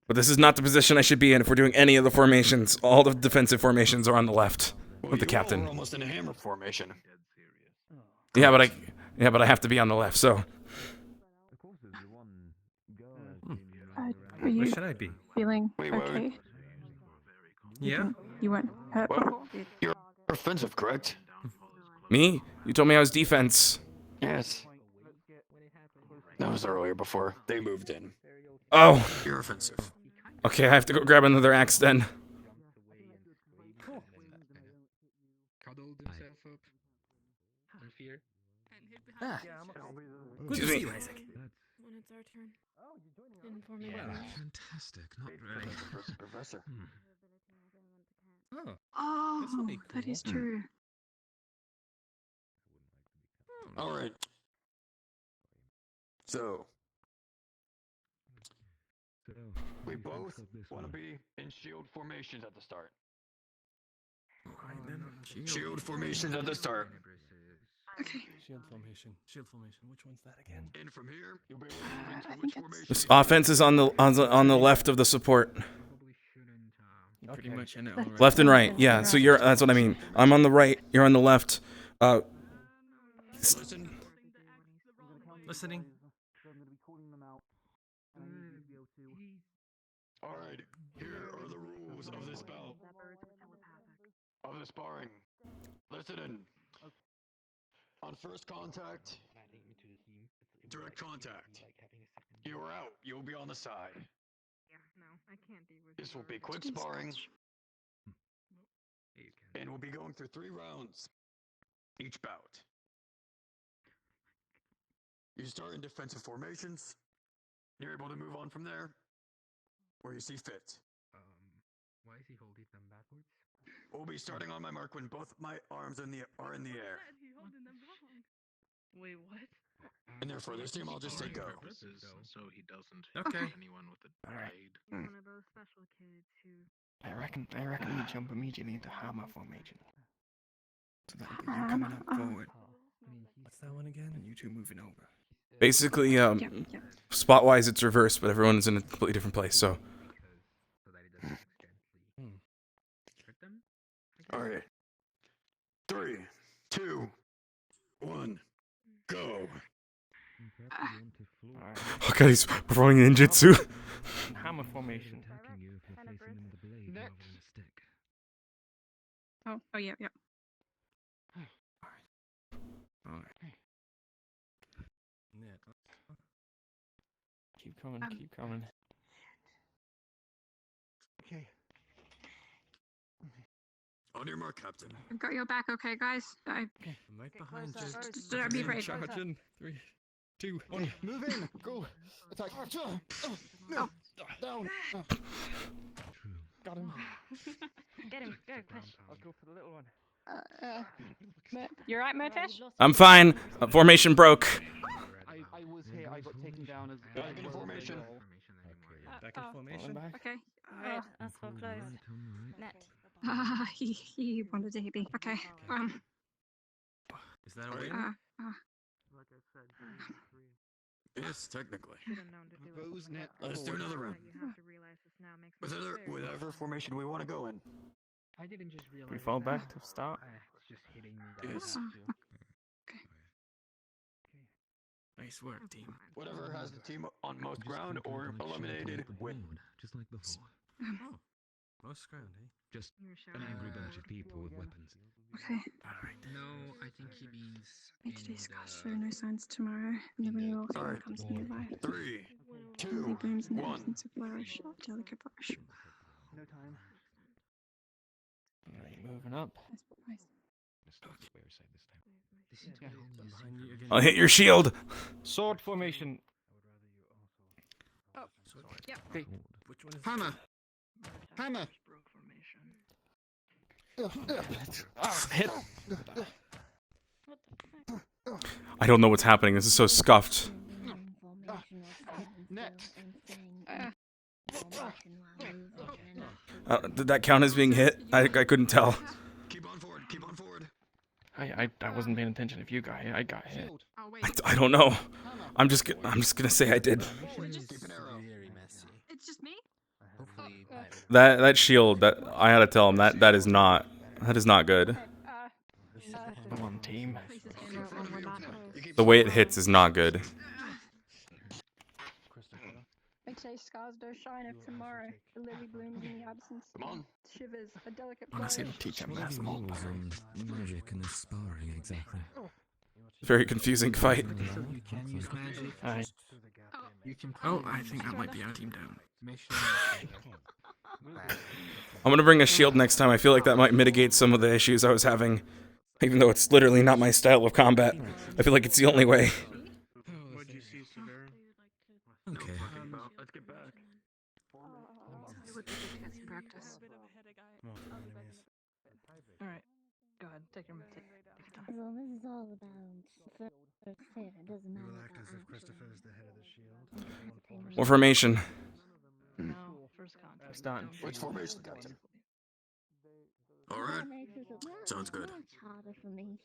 But this is not the position I should be in if we're doing any of the formations. All the defensive formations are on the left. with the captain. We're almost in a hammer formation. Yeah, but I have to be on the left. So. Are you Where should I be? feeling Wait, okay? Yeah? You weren't hurt before? You're offensive, correct? Me? You told me I was defense. Yes. That was earlier before they moved in. Oh. You're offensive. Okay, I have to go grab another axe then. Cuddled himself up. In fear. Good to see you, Isaac. When it's our turn. Inform me. Fantastic. Not really. Professor. Oh. Oh, This'll be that cool. is true. All right. So, we both want to be in shield formations at the start. Shield formations at the start. Okay. Shield formation. Shield formation. Which one's that again? And from here, you'll be able to move into I which think formation? This offense is on the left of the support. Pretty much in it already. Left and right. Yeah. So that's what I mean. I'm on the right. You're on the left. Listen. Listening. All right. Here are the rules of this bout. Of the sparring. Listen in. On first contact, direct contact. You are out. You will be on the side. This will be quick sparring, and we'll be going through 3 rounds each bout. You start in defensive formations. You're able to move on from there, where you see fit. Why is he holding them backwards? We'll be starting on my mark when both my arms are in the air. Wait, what? And therefore, this team, I'll just say go. So he doesn't Okay. hit anyone with a blade. One of those special kids who. I reckon we jump immediately into hammer formation. So that'll be you coming up forward. What's that one again? And you two moving over. Basically, spot-wise, it's reversed, but everyone's in a completely different place. So. All right. 3, 2, 1, go. Oh god, he's performing ninjutsu. Hammer formation. Oh, yeah. Alright. Keep coming. Okay. On your mark, Captain. I've got your back, okay, guys? I'm right behind you. Just don't be afraid. Charging. 3, 2, 1. Move in. Go. Attack. No. Down. Got him. Get him. Go, push. I'll go for the little one. You're right, Murtesh? I'm fine. Formation broke. I was here. I got taken down as. Back in formation. Back in formation. Okay. Alright, that's all closed. Net. He wanted to hit me. Okay. Is that a win? Yes, technically. Let's do another round. Whatever formation we want to go in. I didn't just realize. We fall back to start. Just hitting. Yes. Nice work, team. Whatever has the team on most ground or eliminated win. Just like this. Oh, most ground, eh? Just an angry bunch of people with weapons. Okay. Alright. No, I think he means. Need to discuss show no signs tomorrow. And then when you all see what comes nearby. 3, 2, Only booms in the 1. absence of flourish, delicate brush. No time. Alright, moving up. I'll hit your shield. Sword formation. Oh, yeah. Okay. Which one is Hammer. Hammer. Hit. I don't know what's happening. This is so scuffed. Net. Did that count as being hit? I couldn't tell. Keep on forward. Keep on forward. I wasn't paying attention if you got hit. I got hit. Oh, wait. I don't know. I'm just gonna say I did. Keep an arrow. It's just me? That shield, that I had to tell him that is not That is not good. I'm on team. The way it hits is not good. Make say scars do shine of tomorrow. The lily blooms in the absence. Come on. Shivers, a delicate I see flourish. the teacher math rules on magic and this sparring exactly. Very confusing fight. You can use magic. You can Oh, I think that might be our team down. I'm gonna bring a shield next time. I feel like that might mitigate some of the issues I was having. Even though it's literally not my style of combat. I feel like it's the only way. What'd you see, Severa? Okay. Let's get back. Practice. Alright, go ahead, take your time. Well, this is all about first hit. It doesn't matter about action. What formation? No, first contact. It's done. Which formation, Captain? Alright. Sounds good. Much harder for me.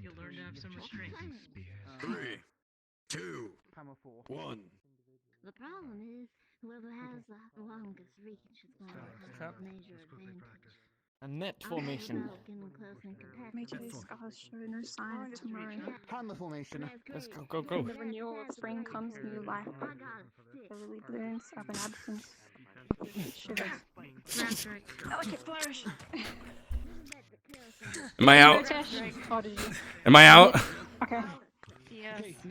You'll learn to have some restraint. 3, 2, 1. The problem is, whoever has the longest reach is going to have a major advantage. A net formation. Make say scars show no sign of tomorrow. Panda formation. Let's go. When the renewal of spring comes, new life. The lily blooms of an absence. Shivers. Delicate flourish. Am I out? Oh, did you? Am I out? Okay.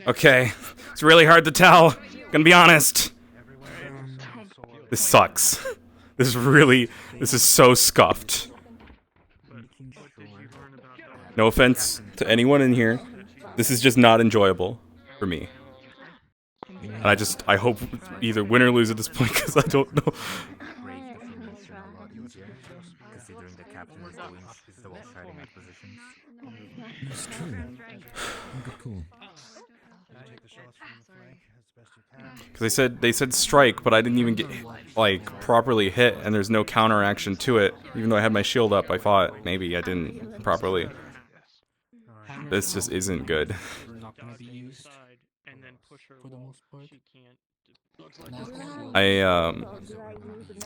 Okay. It's really hard to tell. Gonna be honest. This sucks. This is so scuffed. No offense to anyone in here. This is just not enjoyable for me. And I hope either win or lose at this point because I don't know. Considering the captain is doing the wall-shining positions. That's true. Good call. Because they said strike, but I didn't even get like properly hit, and there's no counter action to it. Even though I had my shield up, I thought maybe I didn't properly. This just isn't good.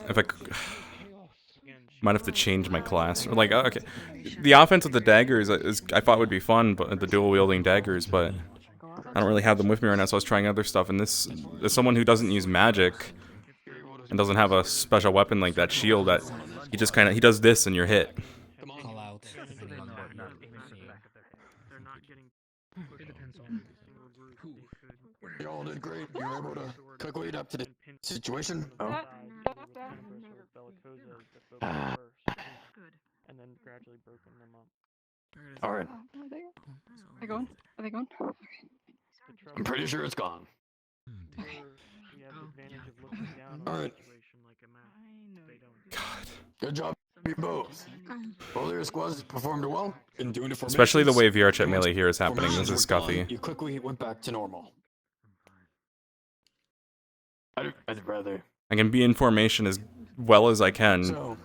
If I might have to change my class, or like okay, the offense with the daggers I thought would be fun, but the dual wielding daggers, but I don't really have them with me right now, so I was trying other stuff. And this is someone who doesn't use magic and doesn't have a special weapon like that shield. That he does this and you're hit. Call out depending on what you're You all did great. You were able to quickly adapt to the situation. Oh. And then gradually broken them up. All right. Are they going? Are they going? I'm pretty sure it's gone. All right. Good job, you both. Both of your squads performed well in doing it. Especially the way VR chat melee here is happening. This is scuffy. You quickly went back to normal. I'd rather. I can be in formation as well as I can,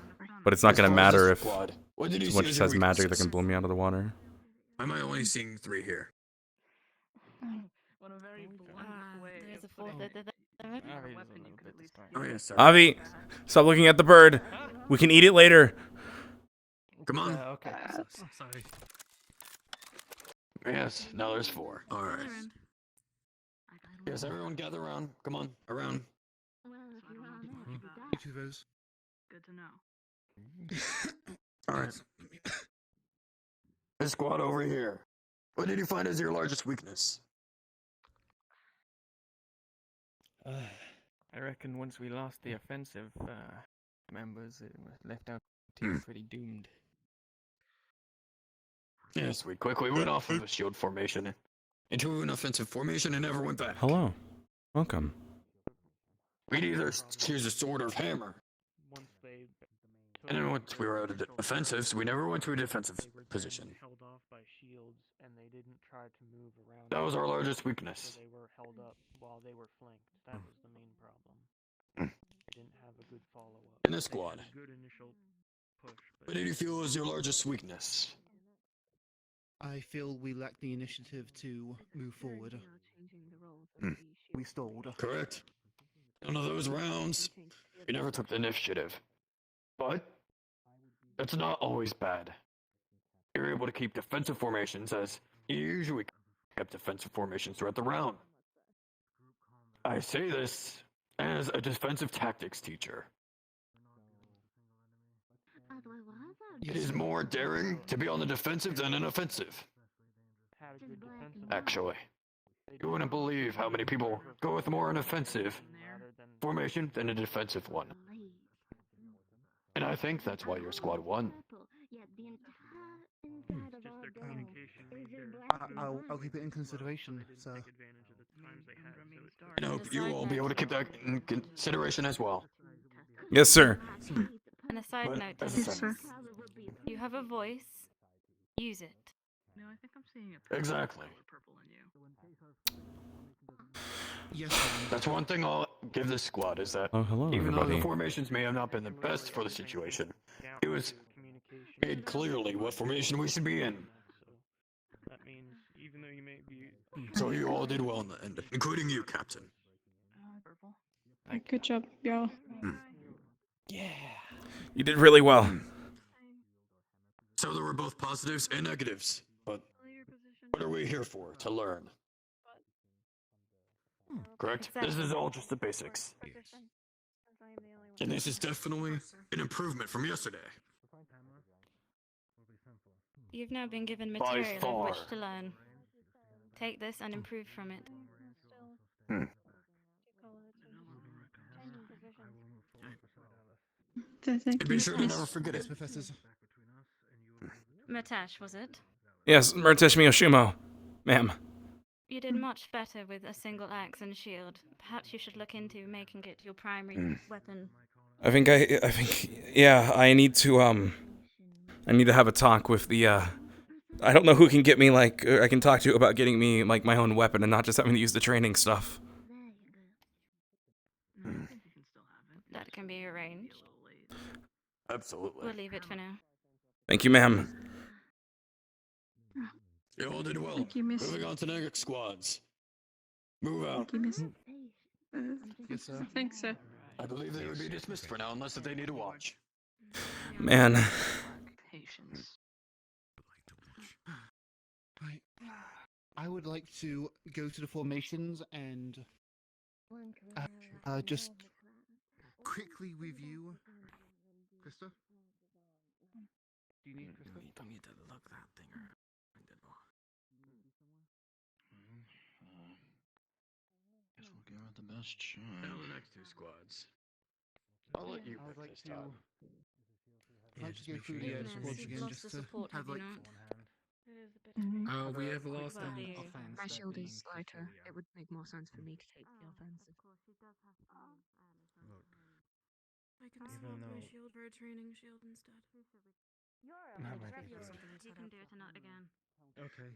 but it's not gonna matter if someone just has magic that can blow me out of the water. Am I only seeing 3 here? There's a fourth. Oh yes, sir. Avi, stop looking at the bird. We can eat it later. Come on. Okay. Sorry. Yes, now there's 4. All right. Yes, everyone gather around. Come on, around. Each of those. Good to know. All right. This squad over here. What did you find as your largest weakness? I reckon once we lost the offensive members, it left our team pretty doomed. Yes, we quickly went off of a shield formation into an offensive formation and never went back. Hello. Welcome. We'd either choose a sword or hammer. And then once we were out of offensives, we never went to a defensive position. Held off by shields, and they didn't try to move around. That was our largest weakness. So they were held up while they were flanked. That was the main problem. They didn't have a good follow-up. In the squad. Good initial push. What did you feel was your largest weakness? I feel we lack the initiative to move forward. We stalled. Correct. None of those rounds, we never took the initiative. But It's not always bad. You're able to keep defensive formations as you usually kept defensive formations throughout the round. I say this as a defensive tactics teacher. It is more daring to be on the defensive than an offensive. Actually, you wouldn't believe how many people go with more an offensive formation than a defensive one. And I think that's why your squad won. I'll keep it in consideration, sir. And I hope you will be able to keep that in consideration as well. Yes, sir. And a side But note, as I said- you have a voice. Use it. No, I think I'm seeing a Exactly. purple in you. Yes. That's one thing I'll give this squad is that Oh, hello, even though everybody. the formations may have not been the best for the situation, it was made clearly what formation we should be in. That means even though you may be So you all did well in the end, including you, Captain. Purple. Good job, y'all. You did really well. So there were both positives and negatives, but what are we here for? To learn. Correct? This is all just the basics. And this is definitely an improvement from yesterday. You've now been given By material of far. which to learn. Take this and improve from it. And be sure to never forget it. Professors. Murtesh, was it? Yes, Murtesh Miyoshimo. Ma'am. You did much better with a single axe and shield. Perhaps you should look into making it your primary weapon. I think, yeah, I need to have a talk with the, I don't know who can get me, like, I can talk to about getting me, like, my own weapon and not just having to use the training stuff. That can be arranged. Absolutely. We'll leave it for now. Thank you, ma'am. You all did well. Thank you, miss. Moving on to next squads. Move out. Thank you, miss. Yes, sir. Thanks, sir. I believe they would be dismissed for now unless they need to watch. Man. Patience. I would like to go to the formations and just quickly review. Krista? Do you need Krista? You don't need to look that thing or Guess we'll give it the best shot. Now the next two squads. I'll let you pick this time. I'd like to go through the squads again just to have like. We have lost an offense. My shield is lighter. It would make more sense for me to take the offensive. I can swap my shield for a training shield instead. You can do it and not again. Okay.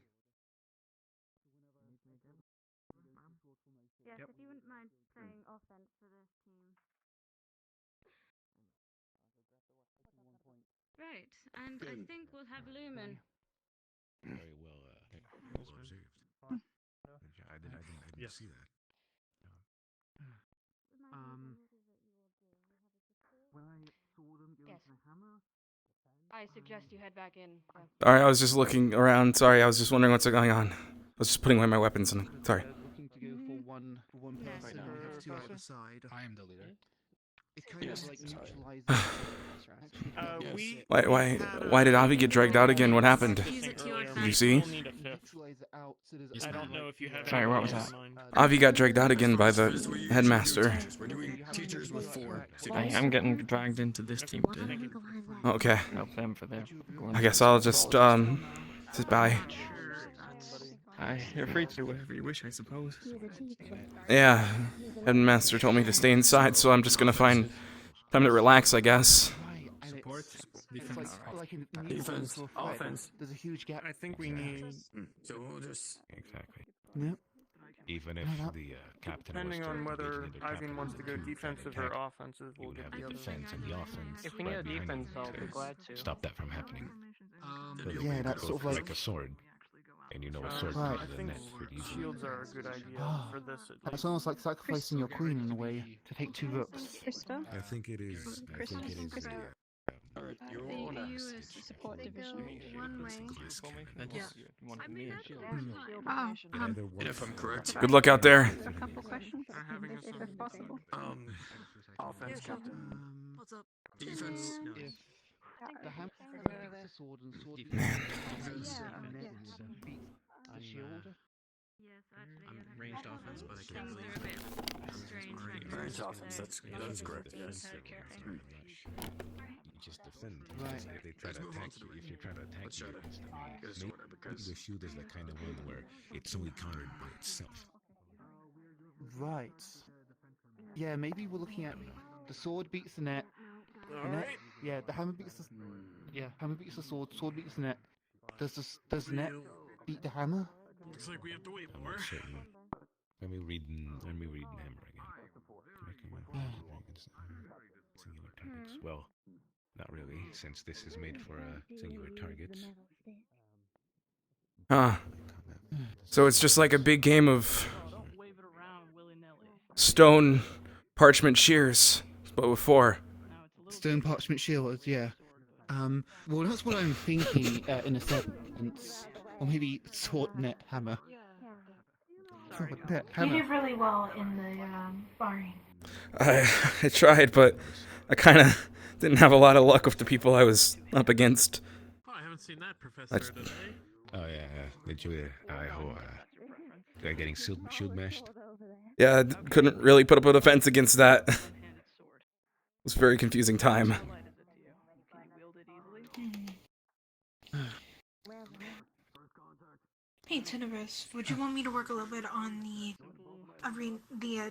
Yes, if you wouldn't mind playing offense for this team. Right, and I think we'll have Lumen. Very well observed. I didn't see that. When I saw them go Yes. to the hammer. I suggest you head back in. Alright, I was just looking around. Sorry, I was just wondering what's going on. I was just putting away my weapons and sorry. Looking to go for one person, and have two out the side. I am the leader. It kind Yes. of like neutralizes. Why did Avi get dragged out again? What happened? Did you see? I don't know if you have. Sorry, what was that? Avi got dragged out again by the headmaster. We're doing teachers with 4. I'm getting dragged into this team to Okay. help them for their. I guess I'll just bye. You're free to whatever you wish, I suppose. Yeah, headmaster told me to stay inside, so I'm just gonna find time to relax, I guess. Support, defense. Defense, offense. There's a huge gap. I think we need. So we'll just. Exactly. Yep. Even if the captain Depending was on whether designated Ivan captain wants to go of the defensive or attack, offensive, you we'll would get have the the other. defense and the offense. If we need a right behind defense, you I'll be to glad to. stop that from happening. Yeah, that's sort of like. Like a sword. And you know a sword Right. goes I to the think net pretty easily. shields are a good idea for this. At That's least. almost like sacrificing your queen in a way to take two books. Krista? I think it is. I think it is. Alright, you're The on EU acid. is the support division. One way. Yeah. I mean, that's Oh, And if I'm correct, Good luck out there. A couple questions, if possible. offense, captain. What's up? Defense. If the hammer beats the sword and sword beats Man. the net beats the shield. Yes, actually. I'm yeah. ranged offense, but I can't Things really. are a bit strange right now. Ranged offense, so that is correct. being careful. You just defend. Right. If they try Let's to move on attack to the you, if you try to attack Let's you try to against them, get a maybe sword because the shield is the kind of one where it's only countered by itself. Right. Yeah, maybe we're looking at the sword beats the net. Yeah, the hammer beats the. Yeah, hammer beats the sword. Sword beats the net. Does the net beat the hammer? looks like we have to wait I'm more. not certain. Let me read Hammer again. Singular targets. Well, not really, since this is made for singular targets. Huh. So it's just like a big game of stone parchment shears, but with 4. Stone parchment shield. Yeah. Well, that's what I'm thinking in a sense, or maybe sword net hammer. Sword net You hammer. did really well in the sparring. I tried, but I kind of didn't have a lot of luck with the people I was up against. Oh, I haven't seen that, Professor, today. Oh yeah, did you getting shield mashed? Yeah, I couldn't really put up a defense against that. It was a very confusing time. Hey, Tenebris, would you want me to work a little bit on the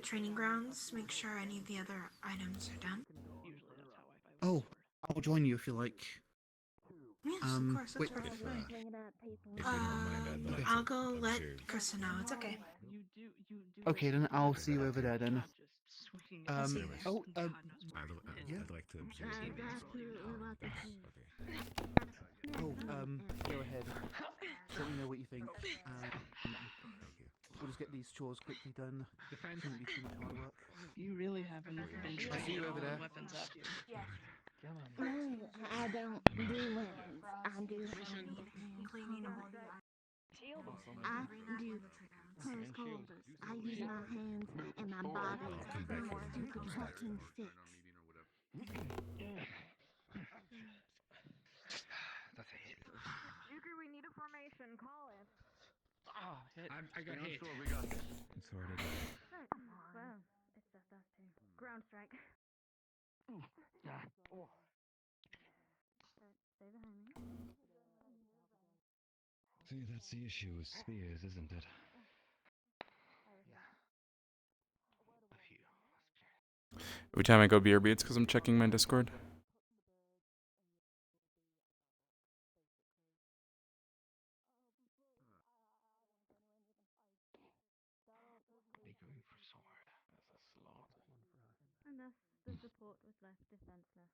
training grounds? Make sure any of the other items are done. Oh, I'll join you if you like. Yes, of course, that's wait. perfectly fine. If they don't mind, I'd like I'll to go let observe. Krista know. It's okay. Okay, then I'll see you over there then. I'll see you there. Oh, yeah. I'd like to observe. Oh, go ahead. Let me know what you think. We'll just get these chores quickly done. Shouldn't be too much hard work. You really haven't been I'll see you over there. weapons, have you? No, I don't do weapons. I do cleaning and I do close quarters. I use my hands and my body to protect and fix. Juker, we need a formation. Call it. I got hit. It's already done. Well, it's just us two. Ground strike. Stay behind me. See, that's the issue with spears, isn't it? Every time I go BRB, it's because I'm checking my Discord. And thus the support was left defenseless.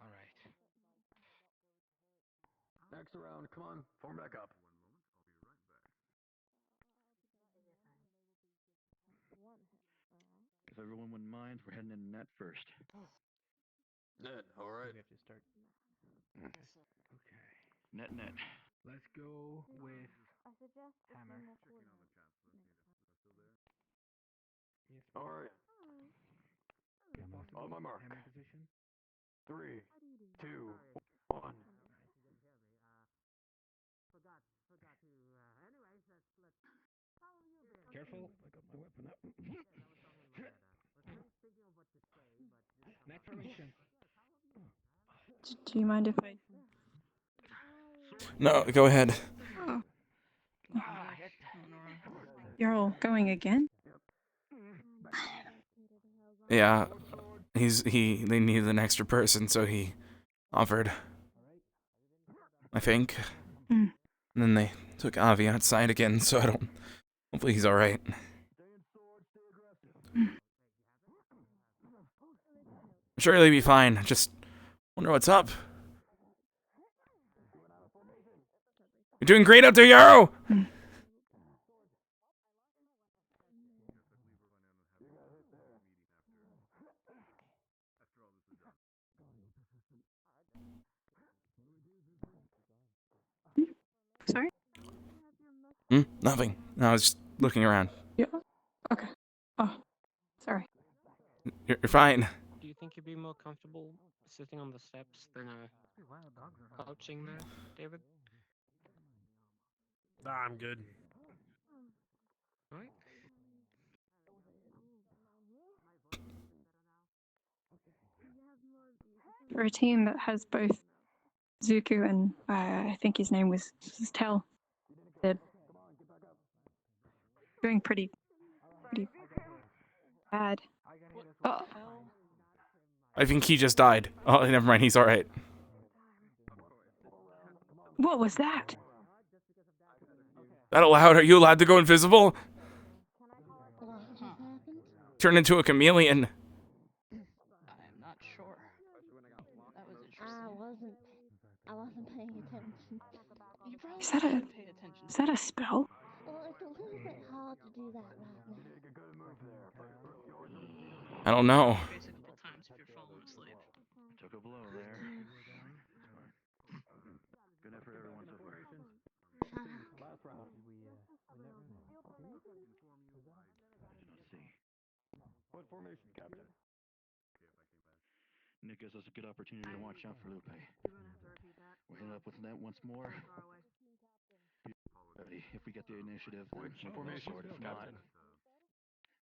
All right. Next round, come on, form back up. If everyone wouldn't mind, we're heading in net first. Net, all right. We have to start. Okay. Net. Let's go with hammer. All right. On my mark. Hammer position. 3, 2, 1. Careful, I got my weapon up. Next formation. Do you mind if I? No, go ahead. Oh. You're all going again? Yeah, they needed an extra person, so he offered. I think. Mm. And then they took Avi outside again, so I don't. Hopefully he's alright. Surely he'll be fine. Just wonder what's up. You're doing great out there, Yarrow! Nothing. No, I was just looking around. Yeah. Okay. Oh, sorry. You're fine. Do you think you'd be more comfortable sitting on the steps than crouching there, David? Nah, I'm good. Alright. For a team that has both Zuko and I think his name was Tell, they're doing pretty bad. Oh, I think he just died. Oh, never mind. He's all right. what was that? That allowed? Are you allowed to go invisible? Turn into a chameleon. I'm not sure. That was interesting. I wasn't paying attention. You probably Is that a should pay attention. is that a spell? Well, it's a little bit hard to do that right now. I don't know. Face a couple times if you're falling asleep. Took a blow there. Good effort, everyone, so far. Let's see. What formation, Captain? Nick gives us a good opportunity to watch out for Lupe. We'll hit up with that once more. Ready. If we get the initiative, then what formation? If not,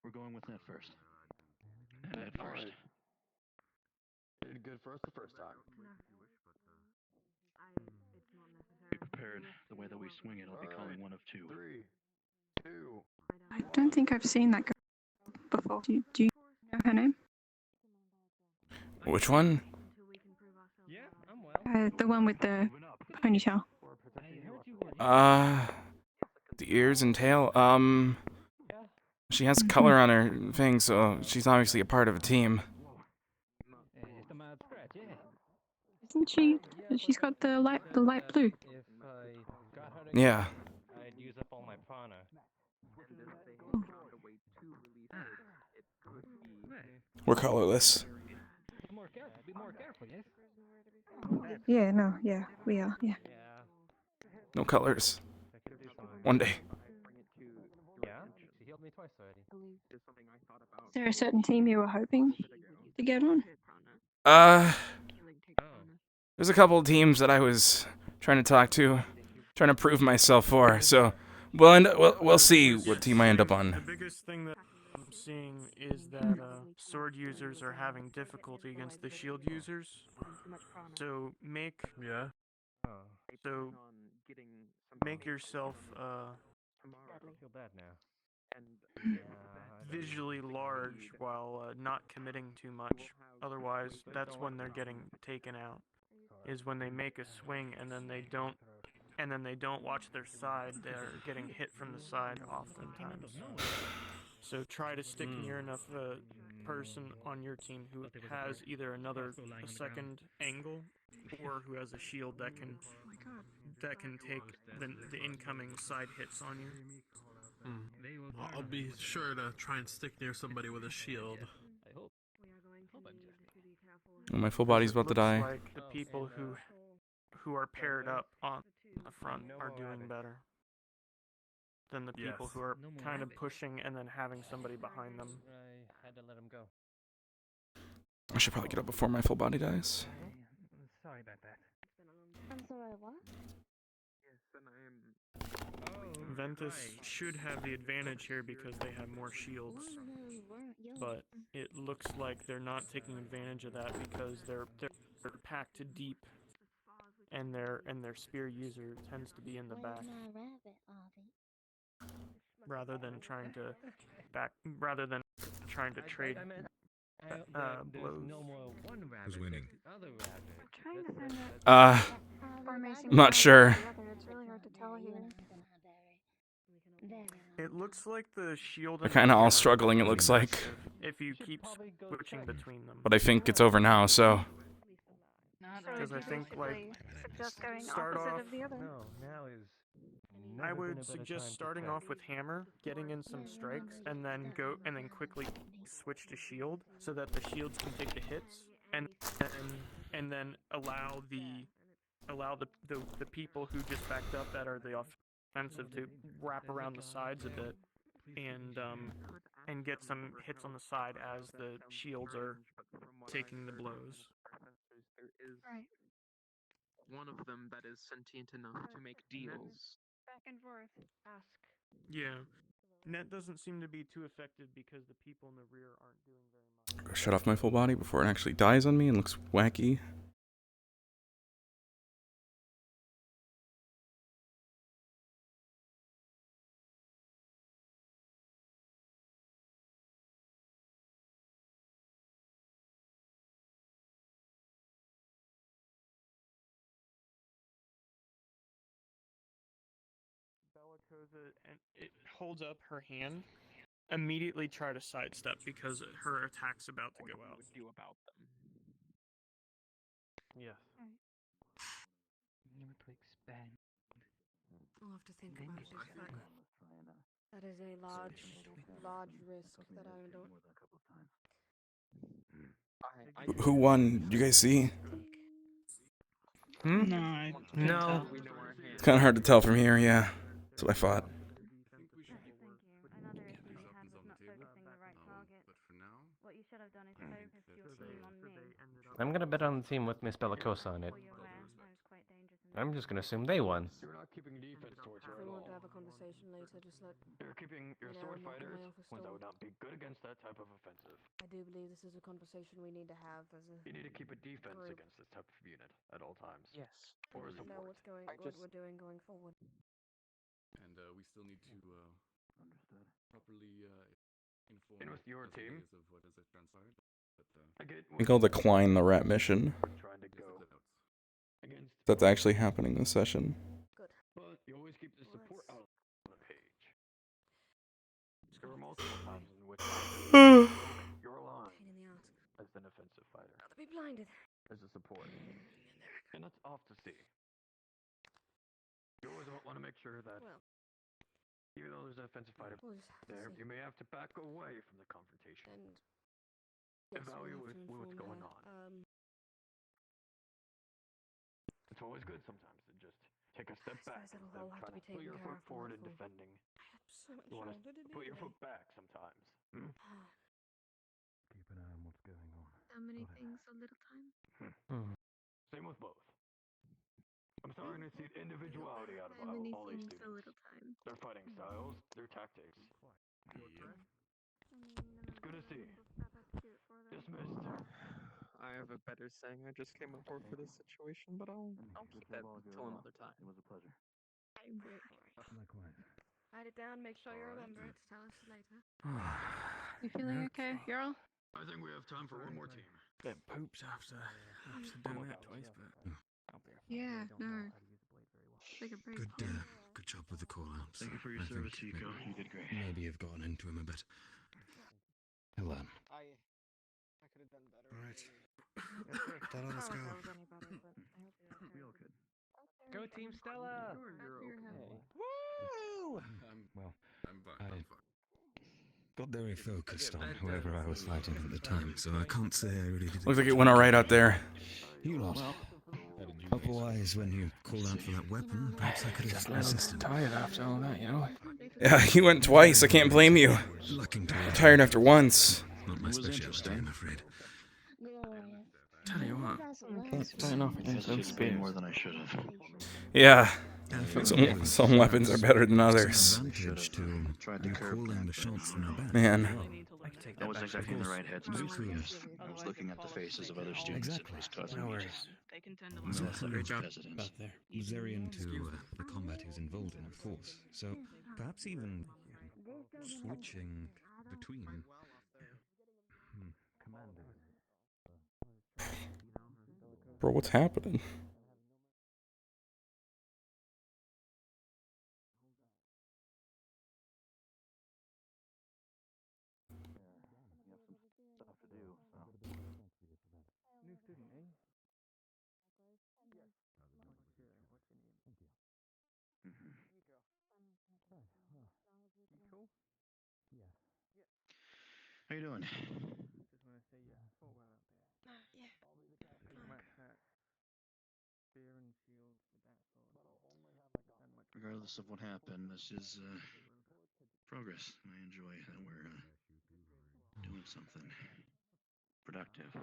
we're going with net first. Net first. Did good for us the first time. Be prepared. The way that we swing it, I'll be calling one of two. 3, 2. I don't think I've seen that girl before. Do you know her name? Which one? The one with the ponytail. The ears and tail. She has color on her thing, so she's obviously a part of a team. Isn't she? She's got the light blue. Yeah. I'd use up all my prana. We're colorless. Be more careful, yes? Yeah, no, yeah, we are, yeah. No colors. One day. Yeah, she healed me twice already. Is there a certain team you were hoping to get on? There's a couple of teams that I was trying to talk to, trying to prove myself for, so we'll see what team I end up on. The biggest thing that I'm seeing is that sword users are having difficulty against the shield users. So make yourself feel bad now. visually large while not committing too much. Otherwise, that's when they're getting taken out. Is when they make a swing and then they don't watch their side. They're getting hit from the side oftentimes. So try to stick near enough person on your team who has either a second angle or who has a shield that can take the incoming side hits on you. I'll be sure to try and stick near somebody with a shield. Oh, my full body's about to die. Like the people who are paired up on the front are doing better than the people who are kind of pushing and then having somebody behind them. I had to let him go. I should probably get up before my full body dies. Sorry about that. I'm sorry, what? Ventus should have the advantage here because they have more shields, but it looks like they're not taking advantage of that because they're packed deep, and their spear user tends to be in the back. Rather than trying to trade blows. Who's winning? I'm not sure. It's really hard to tell here. It looks like the shield. They're kind of all struggling, it looks like. If you keep switching between them. But I think it's over now, so. Because I think Suggest going start opposite off. of the other. I would suggest starting off with hammer, getting in some strikes, and then quickly switch to shield so that the shields can take the hits, and then allow the people who just backed up that are the defensive to wrap around the sides a bit and get some hits on the side as the shields are taking the blows. There is Right. one of them that is sentient enough to make deals. Back and forth. Ask. Yeah. Net doesn't seem to be too effective because the people in the rear aren't doing very much. Shut off my full body before it actually dies on me and looks wacky. Bellicosa, and it holds up her hand. Immediately try to sidestep because her attack's about to go out. What would do about them? Yes. Never to expand. I'll have to think about it. That is a large risk that I don't. Who won? Did you guys see? Hmm? No. It's kind of hard to tell from here, yeah. That's what I thought. Thank you. Another issue we had was not focusing the right target. What you should have done is focus your team on me. I'm gonna bet on the team with Miss Bellicosa on it. I'm just gonna assume they won. You're not keeping defense towards her If at we want all. to have a conversation later, just let. You're keeping your sword fighters, ones that would not be good against that type of offensive. I do believe this is a conversation we need to have as a. You need to keep a defense group. against this type of unit at all times. Yes. Or a Know support. what's going, what we're doing going forward. And we still need to properly inform And with your team, of what has transpired. But, I get I think I'll decline the rat mission. trying to go against. That's actually happening this session. Good. But you always keep the support out on the page. There were multiple times in which your line Pain in the ass. as an offensive fighter, Rather be blinded. as a support, and that's off to see. You always want to make sure that Well, even though there's an offensive fighter we'll just have to there, see. you may have to back away from the confrontation. And yes, Evaluate we'll have to what's inform going her. on. It's always good sometimes to just take a step back suppose instead it'll all of have to trying be to put taken your care foot of forward and more fully. defending. I have so much You want shoulder to to do put your today. foot back sometimes. Keep an eye on what's going on. So many things, so little time. Same with both. I'm starting to see individuality out of So many all these things, so students. little time. Their fighting styles, their tactics. It's good to see. Dismissed. I have a better saying I just came up with for this situation, but I'll keep that till another time. It was a pleasure. Likewise. Write it down. Make sure you remember it. Tell us later. You feeling okay, Jarl? I think we have time for one more team. Bit poops after doing that twice, but Yeah, no. Take a break. Good job with the call-outs. Thank you for your service, Chico. You did great. Maybe you've gotten into him a bit. Hello. I could have done better. All right. Stella, let's go. We all could. Go Team Stella! Woo! Well, I got very focused on whoever I was fighting at the time, so I can't say I really did. Looks like it went alright out there. You lot. Otherwise, when you called out for that weapon, perhaps I could have assisted. Tired after all that, you know. Yeah, he went twice. I can't blame you. Looking I'm tired after once. Not my specialty, I'm afraid. Tell you what, starting off against those spears. More than I should have. Yeah. Some weapons are better than others. Advantage to calling the shots from the back. Man. I was exactly in the right headspace for this. I was looking at the faces of other students and it was causing me just They can tend to I'm also urge hesitance. about there. Very into the combat he was involved in, of course. So perhaps even switching between commanders. Bro, what's happening? New student, eh? How you doing? Just want to say you fought well out there. Yeah. Big rat tat, spear and shield with that sword. And much regardless of what happened, this is progress. I enjoy that we're doing something productive.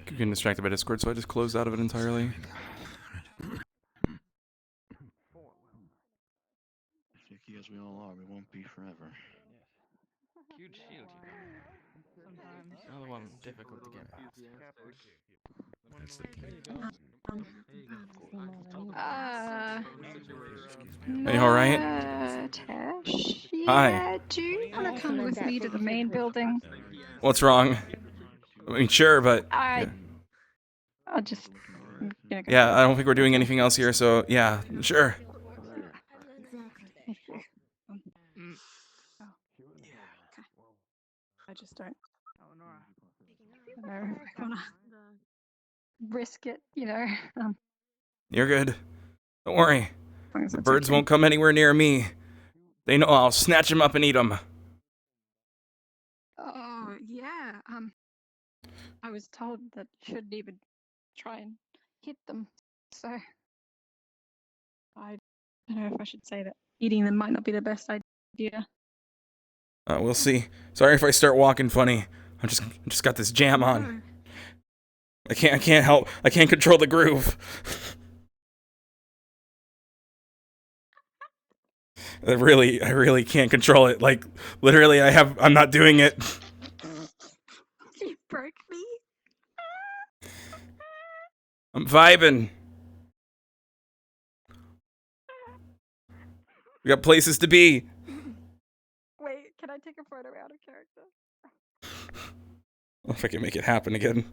Keep getting distracted by Discord, so I just closed out of it entirely. Sticky as we all are, we won't be forever. Huge shield, Sometimes. Another one difficult to get past. That's the point. Are you alright? Murtesh? Hi. Yeah, do you want to come with me to the main building? What's wrong? I mean, sure, but... I'll just... Go. Yeah, I don't think we're doing anything else here, so yeah, sure. I just don't know if I want to risk it, you know. You're good. Don't worry. As The it's birds okay. won't come anywhere near me. They know I'll snatch them up and eat them. Oh, yeah. I was told that you shouldn't even try and hit them, so I don't know if I should say that eating them might not be the best idea. We'll see. Sorry if I start walking funny. I just got this jam on. I can't help. I can't control the groove. I really can't control it. Like, literally, I'm not doing it. You broke me. I'm vibing. We got places to be. Wait, can I take a photo out of character? If I can make it happen again.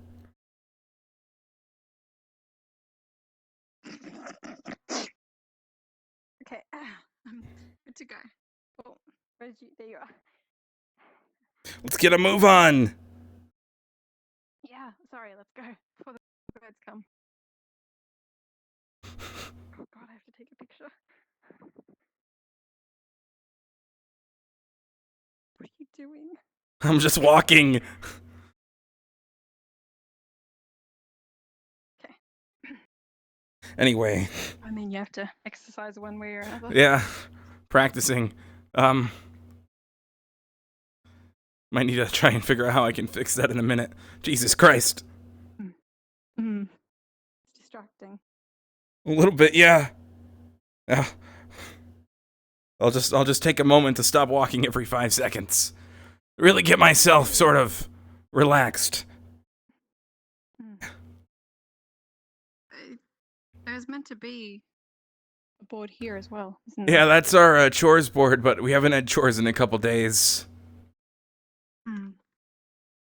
Okay, I'm good to go. Oh, where did you? There you are. Let's get a move on. Yeah, sorry, let's go before the birds come. Oh god, I have to take a picture. What are you doing? I'm just walking. Okay. Anyway. I mean, you have to exercise one way or another. Yeah, practicing. Might need to try and figure out how I can fix that in a minute. Jesus Christ. It's distracting. A little bit, yeah. Yeah. I'll just take a moment to stop walking every 5 seconds. Really get myself sort of relaxed. There's meant to be a board here as well, isn't there? Yeah, that's our chores board, but we haven't had chores in a couple days.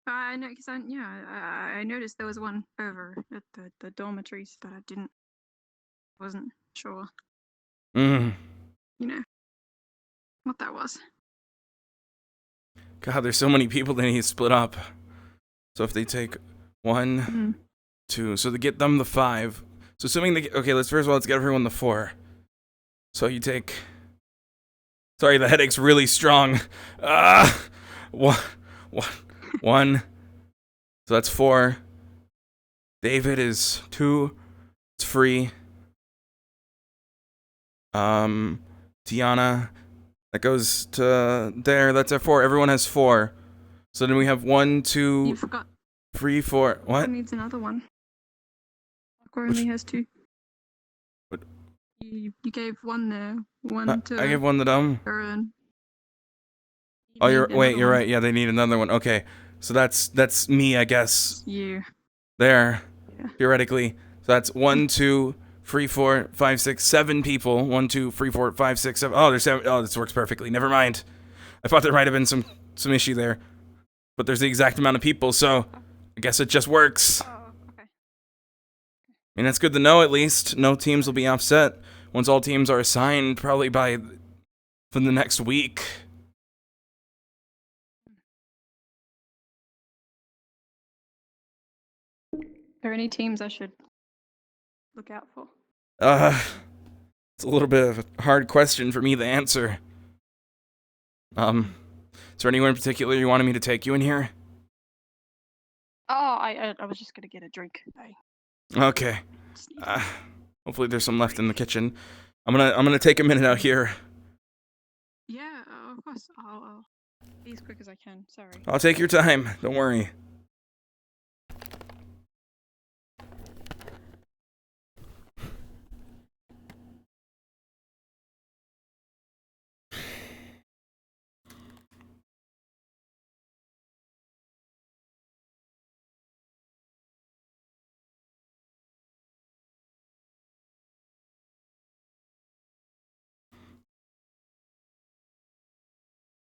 I know, because I noticed there was one over at the dormitories that I wasn't sure. You know what that was. God, there's so many people that need to split up. So if they take 1, 2, so to get them the 5. So assuming they, okay, let's get everyone the 4. So you take, sorry, the headache's really strong. 1. So that's 4. David is 2. It's free. Tiana, that goes to there. That's at 4. Everyone has 4. So then we have 1, 2, You forgot. 3, 4. What? Who needs another one? Aqua only has 2. What? You gave 1 there. 1 to. I gave 1 to them. Aaron. Oh, you're right. Yeah, they need another one. Okay, so that's me, I guess. You. There, theoretically. So that's 1, 2, 3, 4, 5, 6, 7 people. 1, 2, 3, 4, 5, 6, 7. Oh, there's 7. Oh, this works perfectly. Never mind. I thought there might have been some issue there, but there's the exact amount of people, so I guess it just works. Oh, okay. I mean, that's good to know, at least. No teams will be upset once all teams are assigned, probably for the next week. Are there any teams I should look out for? It's a little bit of a hard question for me to answer. Is there anyone in particular you wanted me to take you in here? Oh, I was just gonna get a drink. Okay. Hopefully there's some left in the kitchen. I'm gonna take a minute out here. Yeah, of course. I'll be as quick as I can. Sorry. I'll take your time. Don't worry.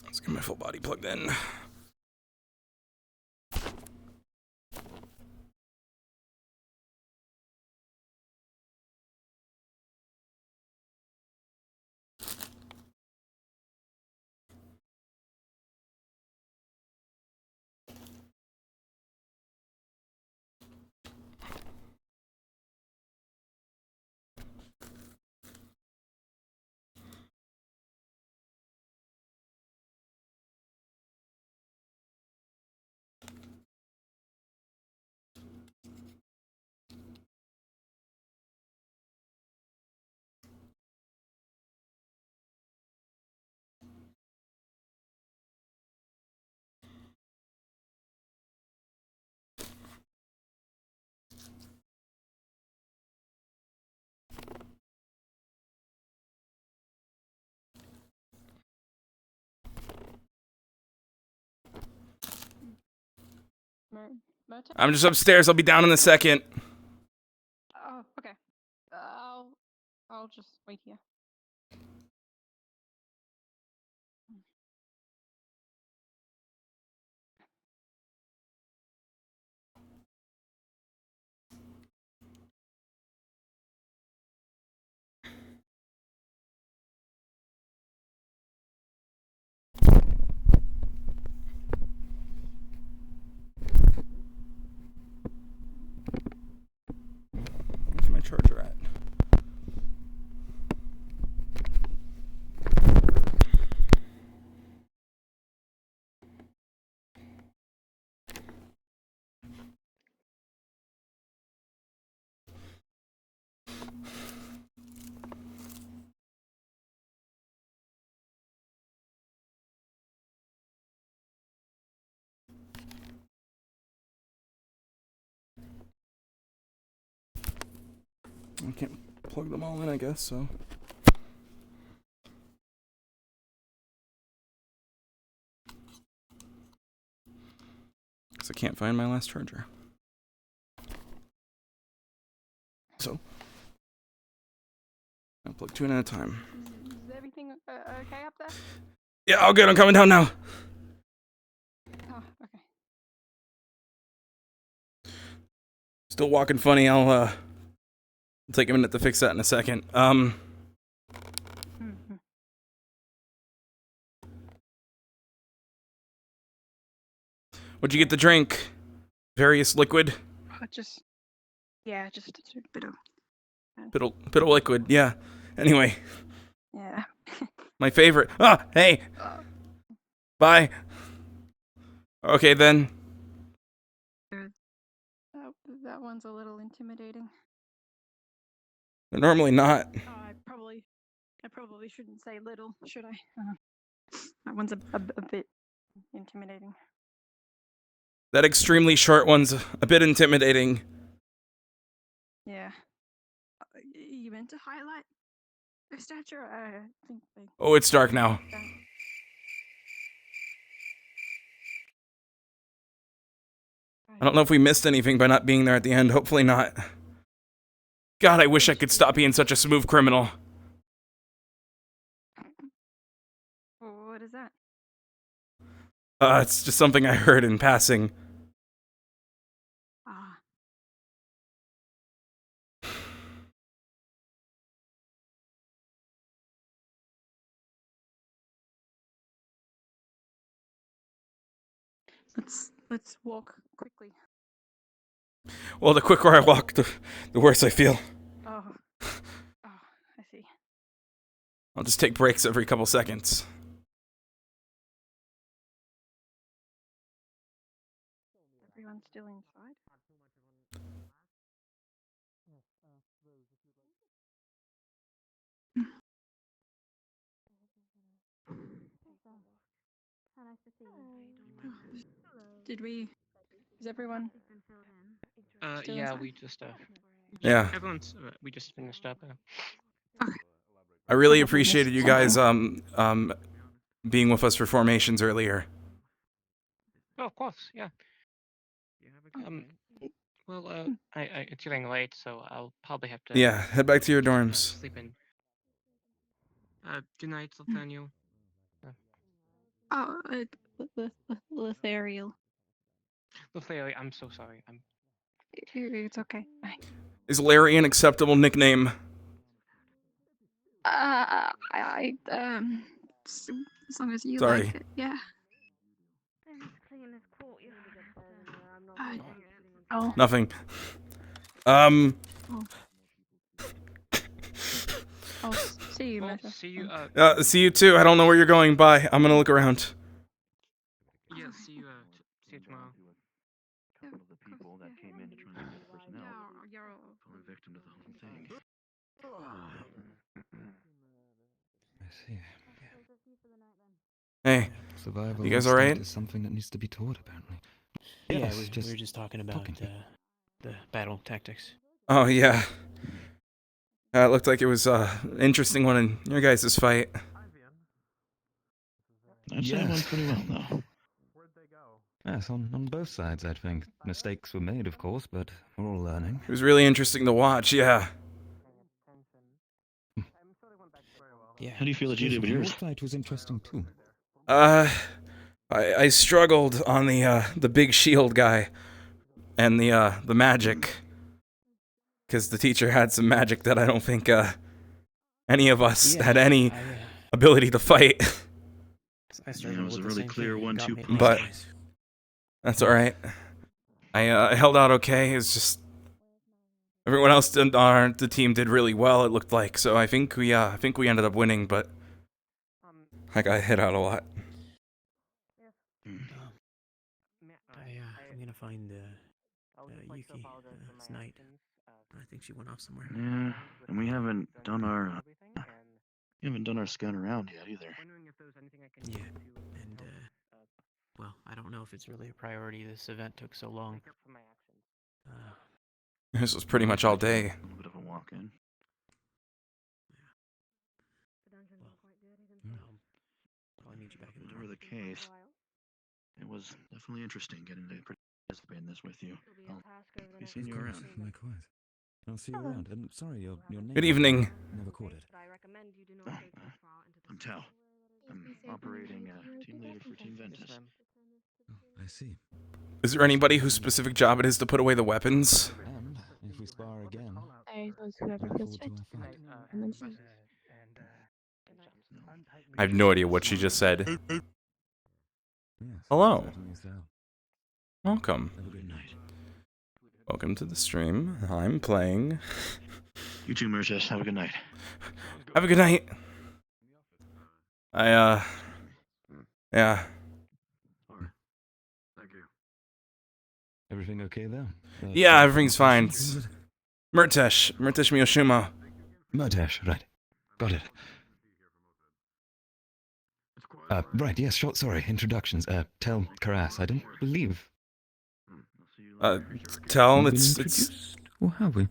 Let's get my full body plugged in. I'm just upstairs. I'll be down in a second. Oh, okay. I'll just wait here. Where's my charger at? I can't plug them all in, I guess, so. Because I can't find my last charger. So. I'll plug 2 in at a time. Is everything okay up there? Yeah, all good. I'm coming down now. Oh, okay. Still walking funny. I'll take a minute to fix that in a second. What'd you get to drink? Various liquid? Just a bit of. Bit of liquid, yeah. Anyway. Yeah. My favorite. Ah, hey. Bye. Okay then. That one's a little intimidating. They're normally not. Oh, I probably shouldn't say little, should I? That one's a bit intimidating. That extremely short one's a bit intimidating. Yeah. You meant to highlight their stature? I think they. Oh, it's dark now. I don't know if we missed anything by not being there at the end. Hopefully not. God, I wish I could stop being such a smooth criminal. What is that? It's just something I heard in passing. Ah. Let's walk quickly. Well, the quicker I walk, the worse I feel. Oh, I see. I'll just take breaks every couple seconds. Everyone's still inside? Did we? Is everyone? Still Yeah, inside? we just Yeah. everyone's we just finished up. I really I thought we appreciated missed you guys something. being with us for formations earlier. Oh, of course, yeah. Well, it's getting late, so I'll probably have to. Yeah, head back to your dorms. Sleep in. Good night, Nathaniel. Oh, Lethariel. Lethariel, I'm so sorry. It's okay. Bye. Is Larry an acceptable nickname? As long as you Sorry. like it, yeah. Oh. Nothing. Oh, see you, Murtesh. See you. See you too. I don't know where you're going. Bye. I'm gonna look around. Yeah, see you tomorrow. One of the people that came in to try and get the personnel fallen victim to the whole thing. I see. Hey, Survival you guys instinct alright? is something that needs to be taught, apparently. Yeah, Yes, we were just talking about the battle tactics. Oh yeah. It looked like it was interesting one in your guys' fight. I'd say it went pretty well, though. Yes, on both sides, I think. Mistakes were made, of course, but we're all learning. It was really interesting to watch. Yeah. Yeah. How do you feel that you did with Your yours? fight was interesting too. I struggled on the big shield guy and the magic, because the teacher had some magic that I don't think any of us had any ability to fight. It was a really clear 1-2 But that's all right. I held out okay. It's just everyone else on the team did really well. It looked like, so I think we ended up winning, but I got hit out a lot. I'm gonna find Yuki tonight. I think she went off somewhere. Yeah, and we haven't done our scout around yet either. Yeah, and well, I don't know if it's really a priority. This event took so long. This was pretty much all day. A little bit of a walk-in. I'll meet you back in the Whatever the case, it was definitely interesting getting to participate in this with you. I'll be seeing you around. Likewise. I'll see you around. And sorry, your name. Good evening. Never caught it. I'm Tao. I'm operating team leader for Team Ventus. Oh, I see. Is there anybody whose specific job it is to put away the weapons? And if we spar again, Whoever feels fit. And then see. I have no idea what she just said. yes, Hello. certainly so. Welcome. Have a good night. Welcome to the stream. I'm playing. You too, Murtesh. Have a good night. Have a good night. Yeah. Thank you. Everything okay there? Yeah, everything's fine. It's Murtesh Miyoshima. Murtesh, right. Got it. Right, yes, sure, sorry, introductions. Tell Karas, I don't believe. Tell, it's... Or have we?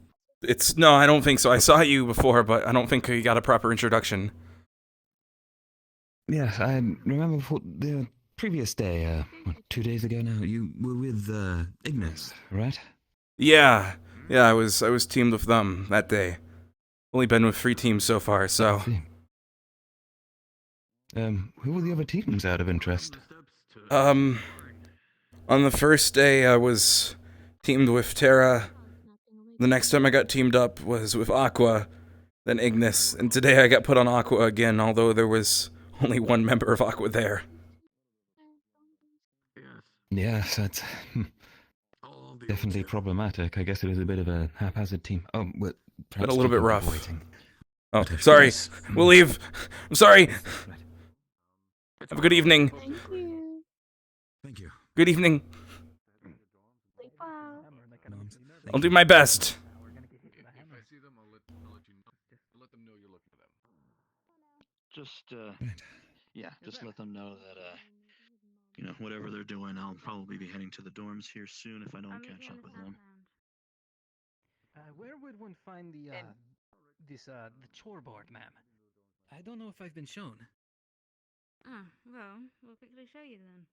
No, I don't think so. I saw you before, but I don't think you got a proper introduction. Yes, I remember the previous day, 2 days ago now, you were with, Ignis, right? Yeah, I was teamed with them that day. Only been with 3 teams so far, so... Who were the other teams out of interest? On the first day I was teamed with Terra. The next time I got teamed up was with Aqua, then Ignis, and today I got put on Aqua again, although there was only one member of Aqua there. Yes, that's definitely problematic. I guess it was a bit of a haphazard team. Oh, well, But a little bit rough. Waiting. Oh, sorry. We'll leave. I'm sorry. Have a good evening. Thank you. Thank you. Good evening. Sleep well. I'll do my best. Just, yeah, just let them know that, you know, whatever they're doing, I'll probably be heading to the dorms here soon if I don't catch up with them. Where would one find the the chore board, ma'am? I don't know if I've been shown. Ah, well, we'll quickly show you then.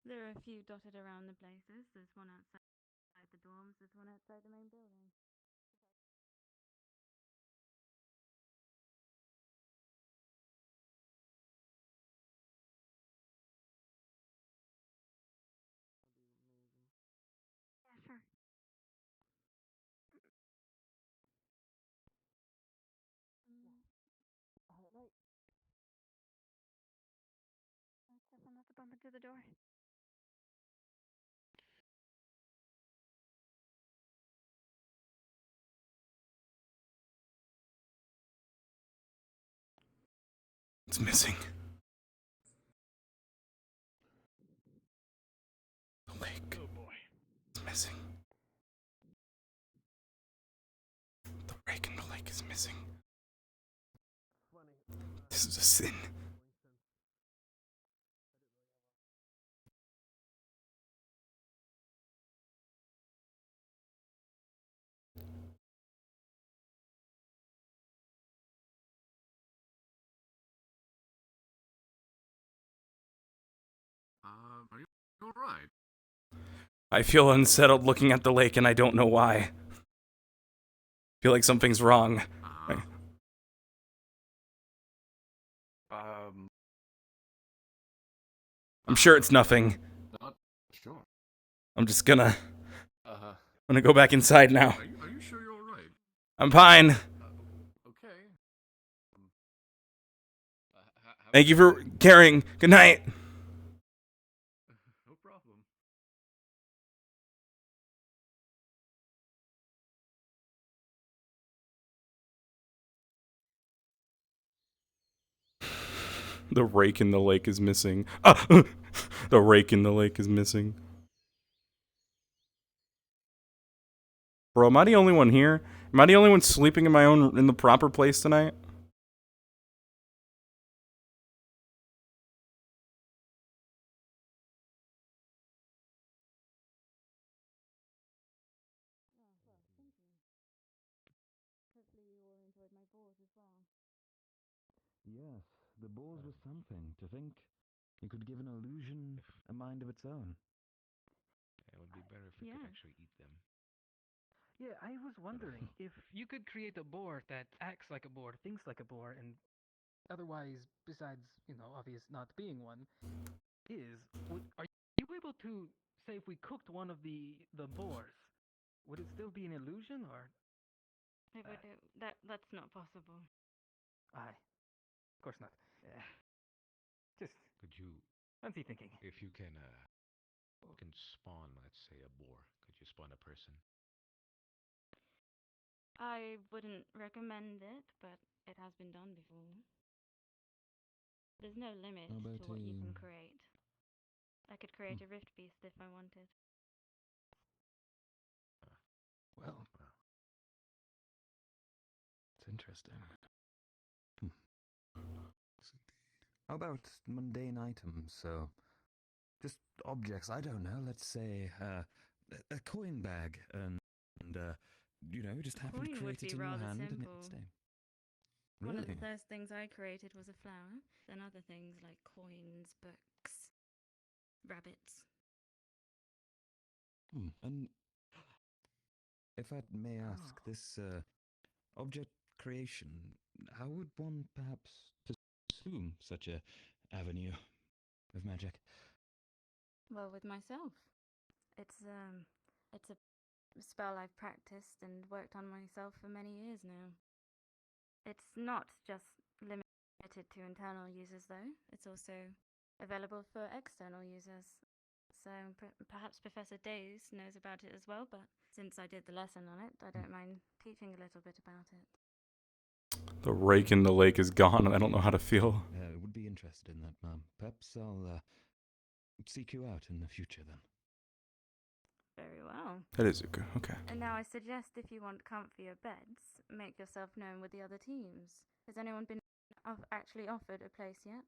There are a few dotted around the places. There's one outside the dorms, there's one outside the main building. Yeah, sure. Right. Careful not to bump into the door. It's missing. The lake. Oh boy. It's missing. The rake in the lake is missing. This is a sin. Are you alright? I feel unsettled looking at the lake and I don't know why. I feel like something's wrong. I'm sure it's nothing. Not sure. I'm just gonna... Uh-huh. I'm gonna go back inside now. Are you sure you're alright? I'm fine. Okay. Thank you for caring. Good night. No problem. The rake in the lake is missing. The rake in the lake is missing. Bro, am I the only one here? Am I the only one sleeping in the proper place tonight? Hopefully you all enjoyed my board as well. Yes, the balls were something. To think you could give an illusion a mind of its own. It would be better if we could actually eat them. Yeah, I was wondering if you could create a board that acts like a board, thinks like a board, and otherwise, besides, you know, obvious not being one, are you able to say if we cooked one of the boars, would it still be an illusion or? It would, that's not possible. Aye, of course not. Just Could you, fancy thinking. if you can spawn, let's say, a boar, could you spawn a person? I wouldn't recommend it, but it has been done before. There's no limit How about to what you can create. I could create a rift beast if I wanted. Well, it's interesting. How about mundane items? So, just objects. I don't know. Let's say a coin bag, and you know, just happen to Coin would create it be in your rather hand, and simple. it stay. One of the Really? first things I created was a flower, then other things like coins, books, rabbits. And if I may ask, this object creation, how would one perhaps pursue such a avenue of magic? Well, with myself. It's a spell I've practiced and worked on myself for many years now. It's not just limited to internal users though. It's also available for external users. So perhaps Professor Days knows about it as well, but since I did the lesson on it, I don't mind teaching a little bit about it. The rake in the lake is gone and I don't know how to feel. Would be interested in that, ma'am. Perhaps I'll seek you out in the future then. Very well. That is a good, okay. And now I suggest if you want comfier beds, make yourself known with the other teams. Has anyone been actually offered a place yet?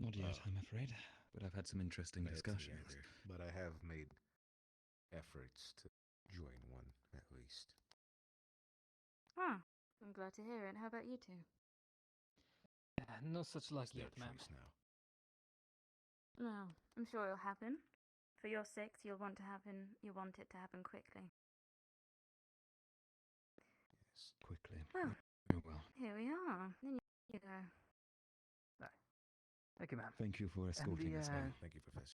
Not yet, I'm afraid. But I've had some interesting discussions. But I have made efforts to join one, at least. Ah, I'm glad to hear it. How about you two? No such luck It's their yet, ma'am. choice now. Well, I'm sure it'll happen. For your sakes, you'll want it to happen quickly. Yes, quickly. Well, Very well. here we are. Then you go. Thank you, ma'am. Thank you for escorting us home. Thank you, Professor.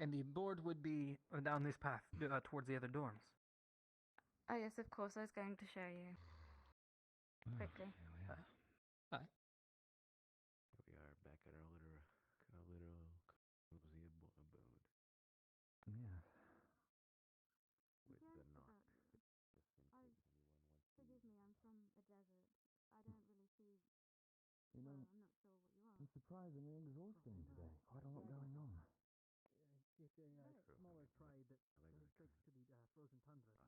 And the board would be down this path towards the other dorms. Oh yes, of course. I was going to show you. Quickly. Bye. We are back at our little cozy abode. Yes. With the knot. Forgive me, I'm from a desert. I don't really see. You know, I'm not sure what you are. I'm surprisingly exhausting today. Quite a lot going on. It's a smaller tribe that sticks to the frozen tundra. It's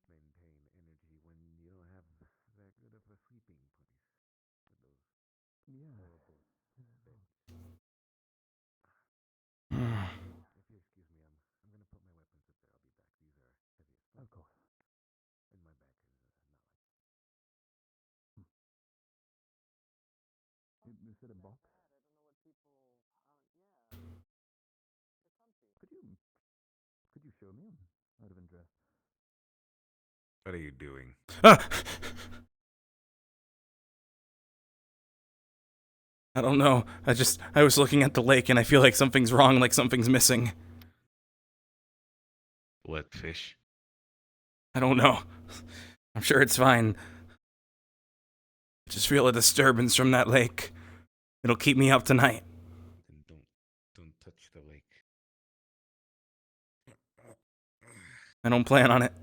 kind of hard to maintain energy when you don't have that good of a sleeping place. With those horrible beds. If you excuse me, I'm gonna put my weapons up there. I'll be back. These are heavy as fuck. Of course. And my back is not like. You said a box? Could you show me? Out of interest. What are you doing? I don't know. I was looking at the lake and I feel like something's wrong, like something's missing. What fish? I don't know. I'm sure it's fine. I just feel a disturbance from that lake. It'll keep me up tonight. Then don't touch the lake. I don't plan on it.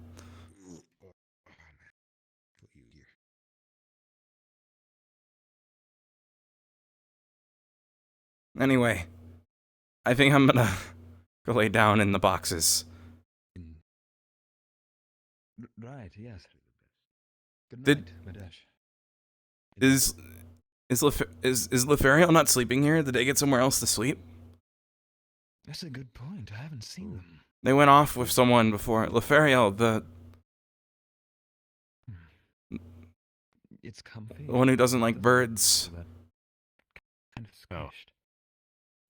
Anyway, I think I'm gonna go lay down in the boxes. Right, yes. Good Did- night, Murtesh. Is Lefariel not sleeping here? Did they get somewhere else to sleep? That's a good point. I haven't seen them. They went off with someone before. Lefariel, It's comfy. the one who doesn't like birds. Kind of squished.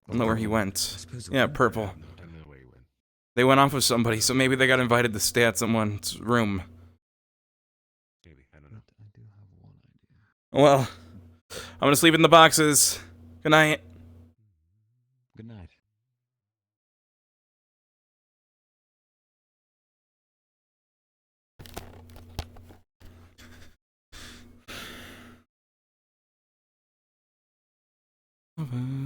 I don't know where he went. Yeah, purple. I don't know where he went. They went off with somebody, so maybe they got invited to stay at someone's room. Maybe, I don't know. I do have one idea. Well, I'm gonna sleep in the boxes. Good night. Good night. Over.